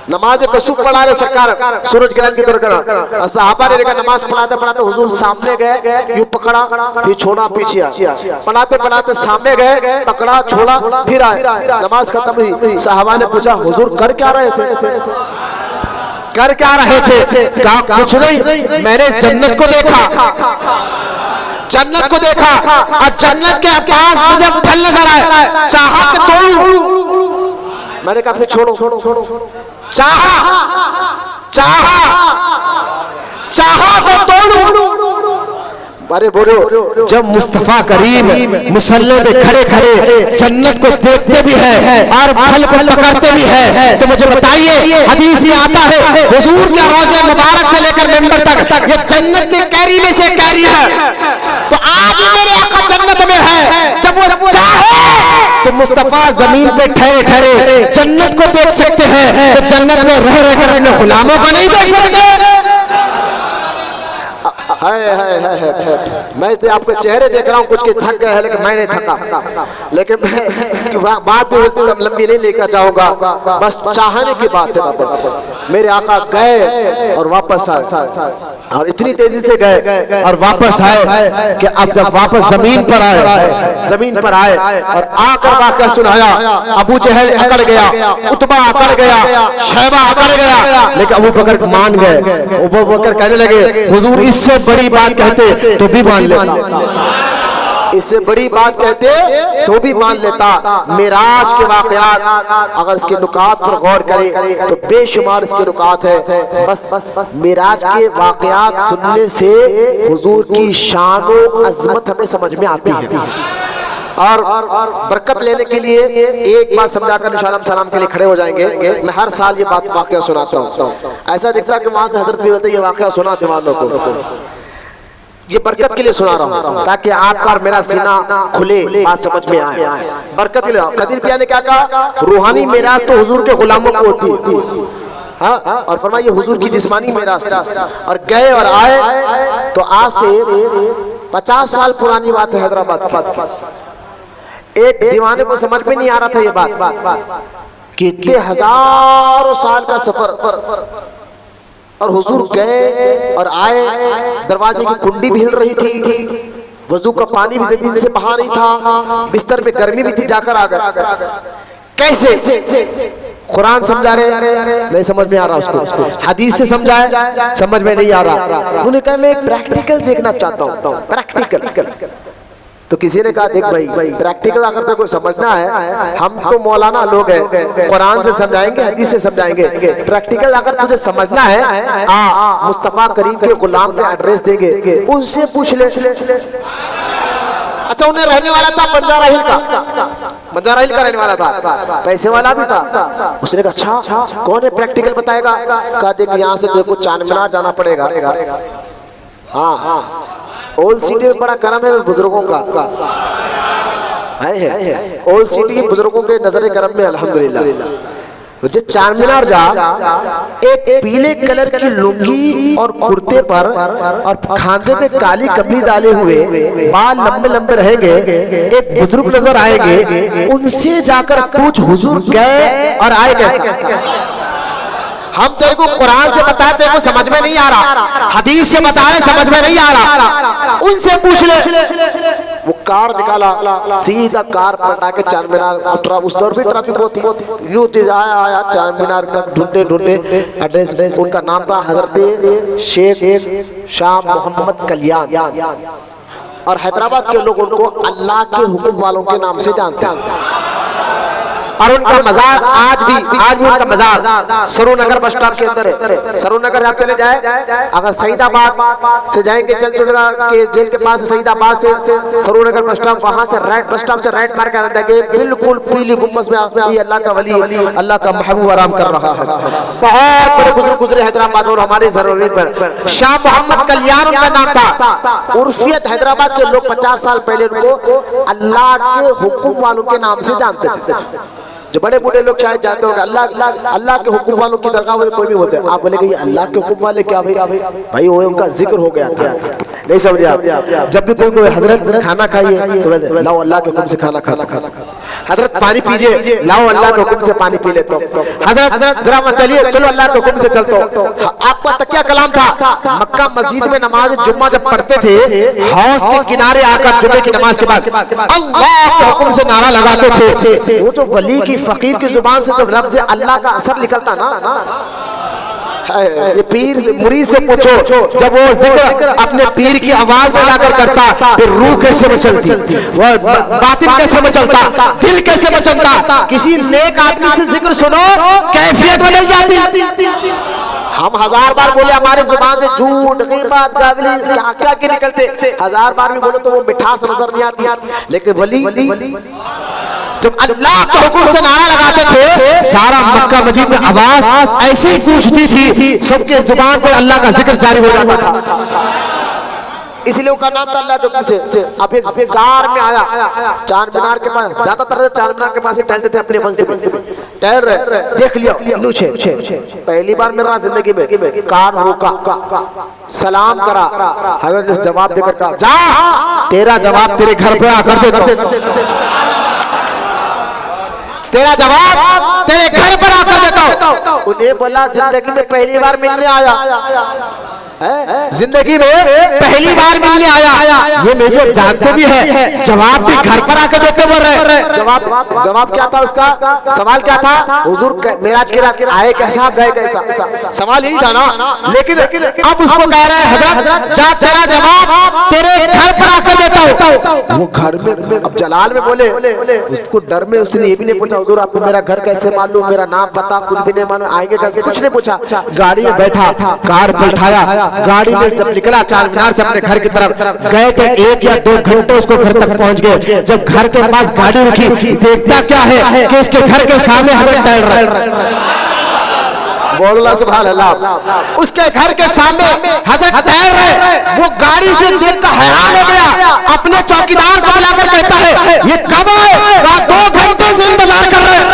नमाज कसूब पढ़ा रहे सरकार सूरज किरण की तरह, सहाबा ने देखा नमाज पढ़ाते पढ़ाते हुजूर सामने गए, यूं पकड़ा फिर छोड़ा, पीछे आया, पढ़ाते पढ़ाते सामने गए, पकड़ा छोड़ा फिर आए, नमाज खत्म हुई। सहाबा ने पूछा हुजूर कर क्या रहे थे, कर क्या रहे थे? कहा कुछ नहीं, मैंने जन्नत को देखा, जन्नत को देखा, और जन्नत के पास मुझे फल नजर आए, चाहा तो तोड़ूं। मैंने कहा फिर छोड़ो, चाहा तो तोड़ूं। अरे बोलो, जब मुस्तफा करीम मुसल्ले में खड़े खड़े जन्नत को देखते भी है और फल को पकड़ते भी है, तो मुझे बताइए हदीस में आता है हुजूर के रोज़े मुबारक से लेकर मेंबर तक ये जन्नत के कैरी में से कैरी है। तो आज मेरे आका जन्नत में है, जब वो चाहे तो मुस्तफा जमीन पे ठहरे ठहरे जन्नत को देख सकते हैं, तो जन्नत में रह रहकर अपने गुलामों को नहीं देख सकते। मैं तो आपके चेहरे देख रहा हूँ कुछ के थक गए हैं, लेकिन मैं नहीं थका। लेकिन मैं बात भी लंबी नहीं लेकर जाऊंगा, बस चाहने की बात है। मेरे आका गए और वापस आए, और इतनी तेजी से गए और वापस आए कि अब जब वापस जमीन पर आए और आकर वाक़या सुनाया, अबू जहल अकड़ गया, उतबा अकड़ गया, शैबा अकड़ गया, लेकिन अबू बकर मान गए। अबू बकर कहने लगे हुजूर इससे बड़ी बात कहते तो भी मान लेता, इससे बड़ी बात कहते तो भी मान लेता। मिराज के वाक़यात अगर इसके नुकात पर गौर करें तो बेशुमार इसके नुकात है। बस मिराज के वाक़यात सुनने से हुजूर की शान और अज़मत हमें समझ में आती है। और बरकत लेने के लिए एक बात समझाकर इंशाअल्लाह सलाम के लिए खड़े हो जाएंगे। मैं हर साल ये बात वाक़या सुनाता हूँ, ऐसा दिखता है कि वहां से हजरत भी होते ये वाक़या सुनाते वालों को। ये बरकत के लिए सुना रहा हूँ ताकि आपका मेरा सीना खुले, बात समझ में आए। बरकत के लिए कदीर पिया ने क्या कहा, रूहानी मेराज तो हुजूर के गुलामों को होती है, हाँ, और फरमाइए हुजूर की जिस्मानी मेराज था। और गए और आए तो आज से 50 साल पुरानी बात है हैदराबाद की। एक दीवाने को समझ में नहीं आ रहा था ये बात कि इतने हजारों साल का सफर, और हुजूर गए और आए, दरवाजे की कुंडी भी हिल रही थी, वजू का पानी भी जमीन से बहा नहीं था, बिस्तर पे गर्मी भी थी, जाकर आ गए। कैसे? कुरान समझा रहे, नहीं समझ में आ रहा उसको, हदीस से समझाए, समझ में नहीं आ रहा। उन्होंने कहा मैं एक प्रैक्टिकल देखना चाहता हूँ, प्रैक्टिकल। तो किसी ने कहा देख भाई प्रैक्टिकल अगर तेरे को समझना है, हम तो मौलाना लोग हैं, कुरान से समझाएंगे, हदीस से समझाएंगे। प्रैक्टिकल अगर तुझे समझना है, मुस्तफा करीम के गुलाम के एड्रेस देंगे, उनसे पूछ ले। अच्छा, उन्हें रहने वाला था बंजारा हिल का रहने वाला था, पैसे वाला भी था। उसने कहा अच्छा कौन है, प्रैक्टिकल बताएगा? कहा देख यहाँ से देखो चार मीनार जाना पड़ेगा। हाँ, ओल्ड सिटी में बड़ा करम है बुजुर्गों का, है ओल्ड सिटी के बुजुर्गों के नजर करम में अल्हम्दुलिल्लाह। जो चार मीनार जा, एक पीले कलर की लुंगी और कुर्ते पर और खांधे पे काली कपड़ी डाले हुए, बाल लंबे लंबे रहेंगे, एक बुजुर्ग नजर आएंगे, उनसे जाकर पूछ हुजूर गए और आए कैसे? हम तेरे को कुरान से बताए, तेरे को समझ में नहीं आ रहा, हदीस से बताए समझ में नहीं आ रहा, उनसे पूछ ले। वो कार निकाला, सीधा कार पलटा के चार मीनार, उस दौर भी ट्रैफिक होती, यूं आया चार मीनार का ढूंढते एड्रेस, उनका नाम था हजरत शेख शाह मोहम्मद कल्याण, और हैदराबाद के लोग उनको अल्लाह के हुक्म वालों के नाम से जानते हैं। और उनका मजार आज भी उनका मजार सरूनगर बस स्टॉप के अंदर है। सरूनगर आप चले जाए, अगर सईदाबाद से जाएंगे, चलचुड़ा के जेल के पास, सईदाबाद से सरूनगर बस स्टॉप, वहां से राइट बस स्टॉप से राइट मार कर देंगे, बिल्कुल पीली गुम्बद में अल्लाह का वली, अल्लाह का महबूब आराम कर रहा है। बहुत बड़े बुजुर्ग गुजरे हैदराबाद और हमारे जरूरी पर, शाह मोहम्मद कल्याण उनका नाम था। उर्फियत हैदराबाद के लोग 50 साल पहले उनको अल्लाह के हुक्म वालों के नाम से जानते थे। जो बड़े बूढ़े लोग शायद जानते होंगे अल्लाह के हुक्म वालों की दरगाह में कोई भी होते हैं, आप बोले कि अल्लाह के हुक्म वाले क्या? भाई वो उनका जिक्र हो गया था, नहीं समझे आप? जब भी कोई हजरत खाना खाइए तो लाओ अल्लाह के हुक्म से खाना खाना, हजरत पानी पीजिए, लाओ अल्लाह के हुक्म से पानी पी लेते हो, हजरत जरा चलिए, चलो अल्लाह के हुक्म से चलते हो। आपका तकिया कलाम था, मक्का मस्जिद में नमाज जुम्मा जब पढ़ते थे, हौज के किनारे आकर जुम्मे की नमाज के बाद अल्लाह के हुक्म से नारा लगाते थे। वो तो वली की फकीर की जुबान से जब लफ्ज़ अल्लाह का असर निकलता ना, ये पीर मुरीद से पूछो, जब वो जिक्र अपने पीर की आवाज में लाकर करता, फिर रूह कैसे मचलती, वो बातिन कैसे मचलता, दिल कैसे मचलता। किसी नेक आदमी से जिक्र सुनो, कैफियत बदल जाती। हम 1000 बार बोले, हमारे जुबान से झूठ, गीबत, गाली क्या क्या निकलते, 1000 बार भी बोलो तो वो मिठास नजर नहीं आती। लेकिन वली जब अल्लाह के हुक्म से नारा लगाते थे, सारा मक्का मस्जिद में आवाज ऐसी गूंजती थी, सबके जुबान पर अल्लाह का जिक्र जारी हो जाता था। इसलिए उसका नाम था अल्लाह के हुक्म से। अब एक कार में आया, चार मीनार के पास, ज्यादातर चार मीनार के पास ही टहलते थे, अपने मस्जिद में टहल रहे, देख लिया पहली बार मेरा जिंदगी में कार रोका, सलाम करा, हजरत ने जवाब देकर कहा जा, तेरा जवाब तेरे घर पे आकर दे, तेरा जवाब तेरे घर पर आकर देता हूं। उन्हें बोला जिंदगी में पहली बार मिलने आया, जिंदगी में पहली बार मिलने आया, ये मुझे जानते भी है, जवाब भी घर पर आकर देते बोल रहे। जवाब क्या था उसका? सवाल क्या था? हुजूर मेराज की रात आए कैसा, गए कैसा? सवाल यही था ना। लेकिन अब उसको कह रहे हैं हजरत जा, तेरा जवाब तेरे घर पर आकर देता हूं। वो घर में, अब जलाल में बोले, उसको डर में उसने ये भी नहीं पूछा हुजूर आपको मेरा घर कैसे मालूम, मेरा नाम पता कुछ भी नहीं मालूम, आएंगे कैसे, कुछ नहीं पूछा। गाड़ी में बैठा, कार बैठाया, गाड़ी में जब निकला चार मीनार से अपने घर की तरफ गए थे, 1 या 2 घंटे उसको घर तक पहुंच गए। जब घर के पास गाड़ी रुकी, देखता क्या है कि उसके घर के सामने हजरत टहल रहे, बोलना सुभान अल्लाह, उसके घर के सामने हजरत टहल रहे। वो गाड़ी से देखकर हैरान हो गया, अपने चौकीदार को बुलाकर कहता है ये कब आए? 2 घंटे से इंतजार कर रहे हैं,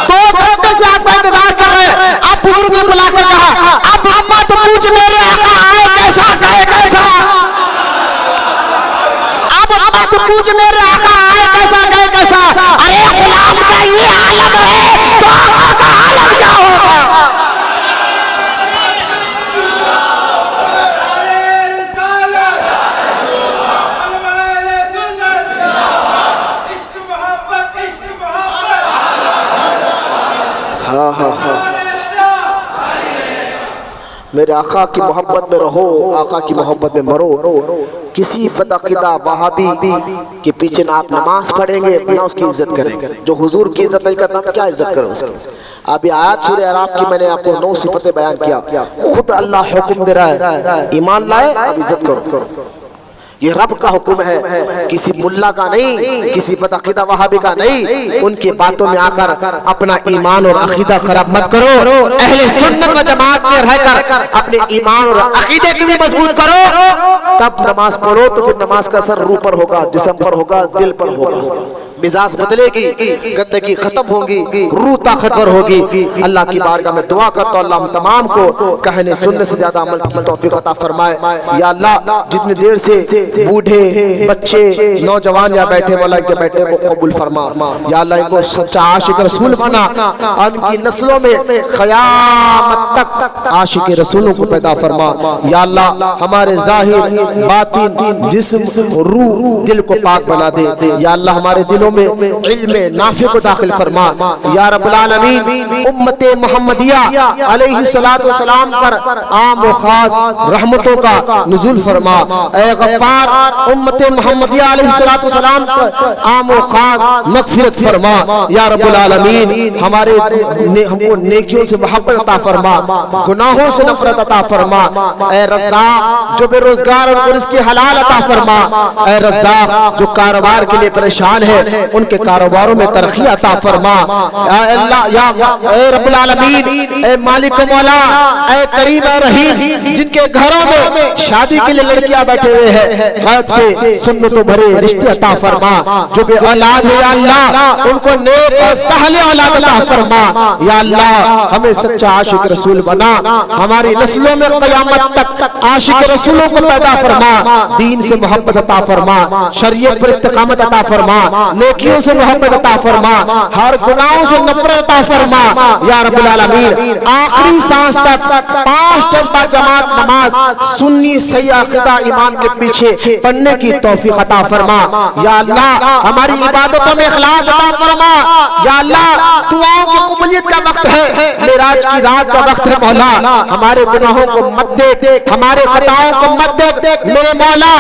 2 घंटे से आपका इंतजार कर रहे हैं। अब बुजुर्ग ने बुलाकर कहा अब अम्मा तो पूछ मेरे आका आए कैसा, गए कैसा? अब अम्मा तो पूछ मेरे आका आए कैसा, गए कैसा? अरे गुलाम का ये आलम है तो आका का आलम क्या होगा। हाँ हाँ हाँ, मेरे आका की मोहब्बत में रहो, आका की मोहब्बत में मरो। किसी बदअकीदा वहाबी के पीछे ना आप नमाज पढ़ेंगे ना उसकी इज्जत करेंगे। जो हुजूर की इज्जत नहीं करता क्या इज्जत करो उसकी। अभी आयत सूरह अराफ की मैंने आपको 9 सिफतें बयान किया। खुद अल्लाह हुक्म दे रहा है, ईमान लाए अब इज्जत करो। ये रब का हुक्म है, किसी मुल्ला का नहीं, किसी बदअकीदा वहाबी का नहीं। उनकी बातों में आकर अपना ईमान और अकीदा खराब मत करो। अहले सुन्नत व जमात में रहकर अपने ईमान और अकीदे को भी मजबूत करो। तब नमाज पढ़ो तो फिर नमाज का असर रूह पर होगा, जिस्म पर होगा, दिल पर होगा। मिजाज बदलेगी, गंदगी खत्म होगी, रूह ताकतवर होगी। अल्लाह की बारगाह में दुआ करता हूं, अल्लाह हम तमाम को कहने सुनने से ज्यादा अमल की तौफीक अता फरमाए। या अल्लाह जितनी देर से बूढ़े बच्चे नौजवान या बैठे मौला के बैठे को कबूल फरमा। या अल्लाह इनको सच्चा आशिक रसूल बना, उनकी नस्लों में क़यामत तक आशिक रसूलों को पैदा फरमा। या अल्लाह हमारे जाहिर बातिन जिस्म रूह दिल को पाक बना दे। या अल्लाह हमारे दिलों में इल्म नाफी को दाखिल फरमा। या रब्बुल आलमीन उम्मत मुहम्मदिया अलैहि सलातो व सलाम पर आम व खास रहमतों का नुज़ूल फरमा। ऐ गफ्फार उम्मत मुहम्मदिया अलैहि सलातो व सलाम पर आम व खास मग़फ़िरत फरमा। या रब्बुल आलमीन हमारे हमको नेकियों से मोहब्बत अता फरमा, गुनाहों से नफरत अता फरमा। ऐ रज़्ज़ाक़ जो बेरोजगार और रिज़्क़ हलाल अता फरमा। ऐ रज़्ज़ाक़ जो कारोबार के लिए परेशान है उनके कारोबारों में तरक्की अता फरमा। अल्लाह या ऐ रब्बुल आलमीन ऐ मालिक मौला ऐ करीम ऐ रहीम जिनके घरों में शादी के लिए लड़कियां बैठे हुए हैं गैब से सुन्नतों भरे रिश्ते अता फरमा। जो बे औलाद है या अल्लाह उनको नेक और सहले औलाद अता फरमा। या अल्लाह हमें सच्चा आशिक रसूल बना, हमारी नस्लों में क़यामत तक आशिक रसूलों को पैदा फरमा। दीन से मोहब्बत अता फरमा, शरीयत पर इस्तिकामत अता फरमा, नेकियों से मोहब्बत अता फरमा, हर गुनाहों से नफरत अता फरमा। या रब्बुल आलमीन आखिरी सांस तक 5 टाइम का जमात नमाज सुन्नी सही अकीदा ईमान के पीछे पढ़ने की तौफीक अता फरमा। या अल्लाह हमारी इबादतों में इखलास अता फरमा। या अल्लाह दुआओं की कबूलियत का वक्त है, मेराज की रात का वक्त है मौला। हमारे गुनाहों को मत देख, हमारे खताओं को मत देख मेरे मौला।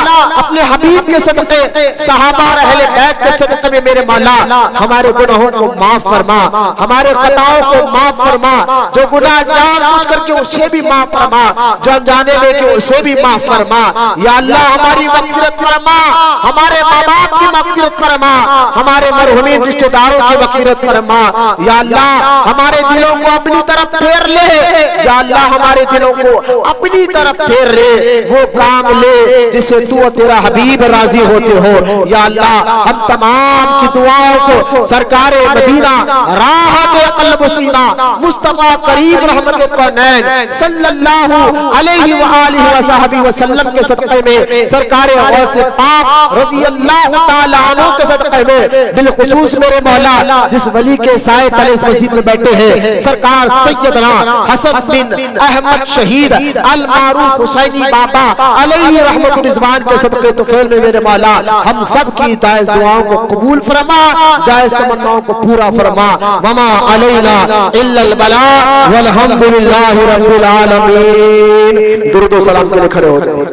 अपने हबीब के सदक़े सहाबा और अहले बैत के सदक़े में मेरे मौला हमारे गुनाहों को माफ फरमा, हमारे खताओं को माफ फरमा। जो गुनाह जानबूझ करके उसे भी माफ फरमा, जो अनजाने में कि उसे भी माफ फरमा। या अल्लाह हमारी मग़फ़िरत फरमा, हमारे माँ बाप की मग़फ़िरत फरमा, हमारे मरहूमीन रिश्तेदारों की मग़फ़िरत फरमा। या अल्लाह हमारे दिलों को अपनी तरफ फेर ले। या अल्लाह हमारे दिलों को अपनी तरफ फेर ले, वो काम ले जिसे तू और तेरा हबीब राजी होते हो। या अल्लाह हम तमाम की दुआओं को सरकार मदीना राहत क़ल्ब सीना मुस्तफ़ा करीम रहमत कौनैन सल्लल्लाहु अलैहि व आलिहि व सहबी वसल्लम के सदक़े में, सरकार गौस पाक रज़ी अल्लाह ताला अन्हु के सदक़े में, बिलखुसूस मेरे मौला जिस वली के साए तले इस मस्जिद में बैठे हैं सरकार सैयदना हसन बिन अहमद शहीद अल मारूफ हुसैनी बाबा अलैहि रहमतुर रिज़वान के सदक़े तुफ़ैल में मेरे मौला हम सब की जायज़ दुआओं को कबूल फरमा, जायज़ तमन्नाओं को पूरा फरमा। वमा अलैना इल्लल बला वल्हम्दुलिल्लाहि रब्बिल आलमीन। दुरूद व सलाम के लिए खड़े हो जाए।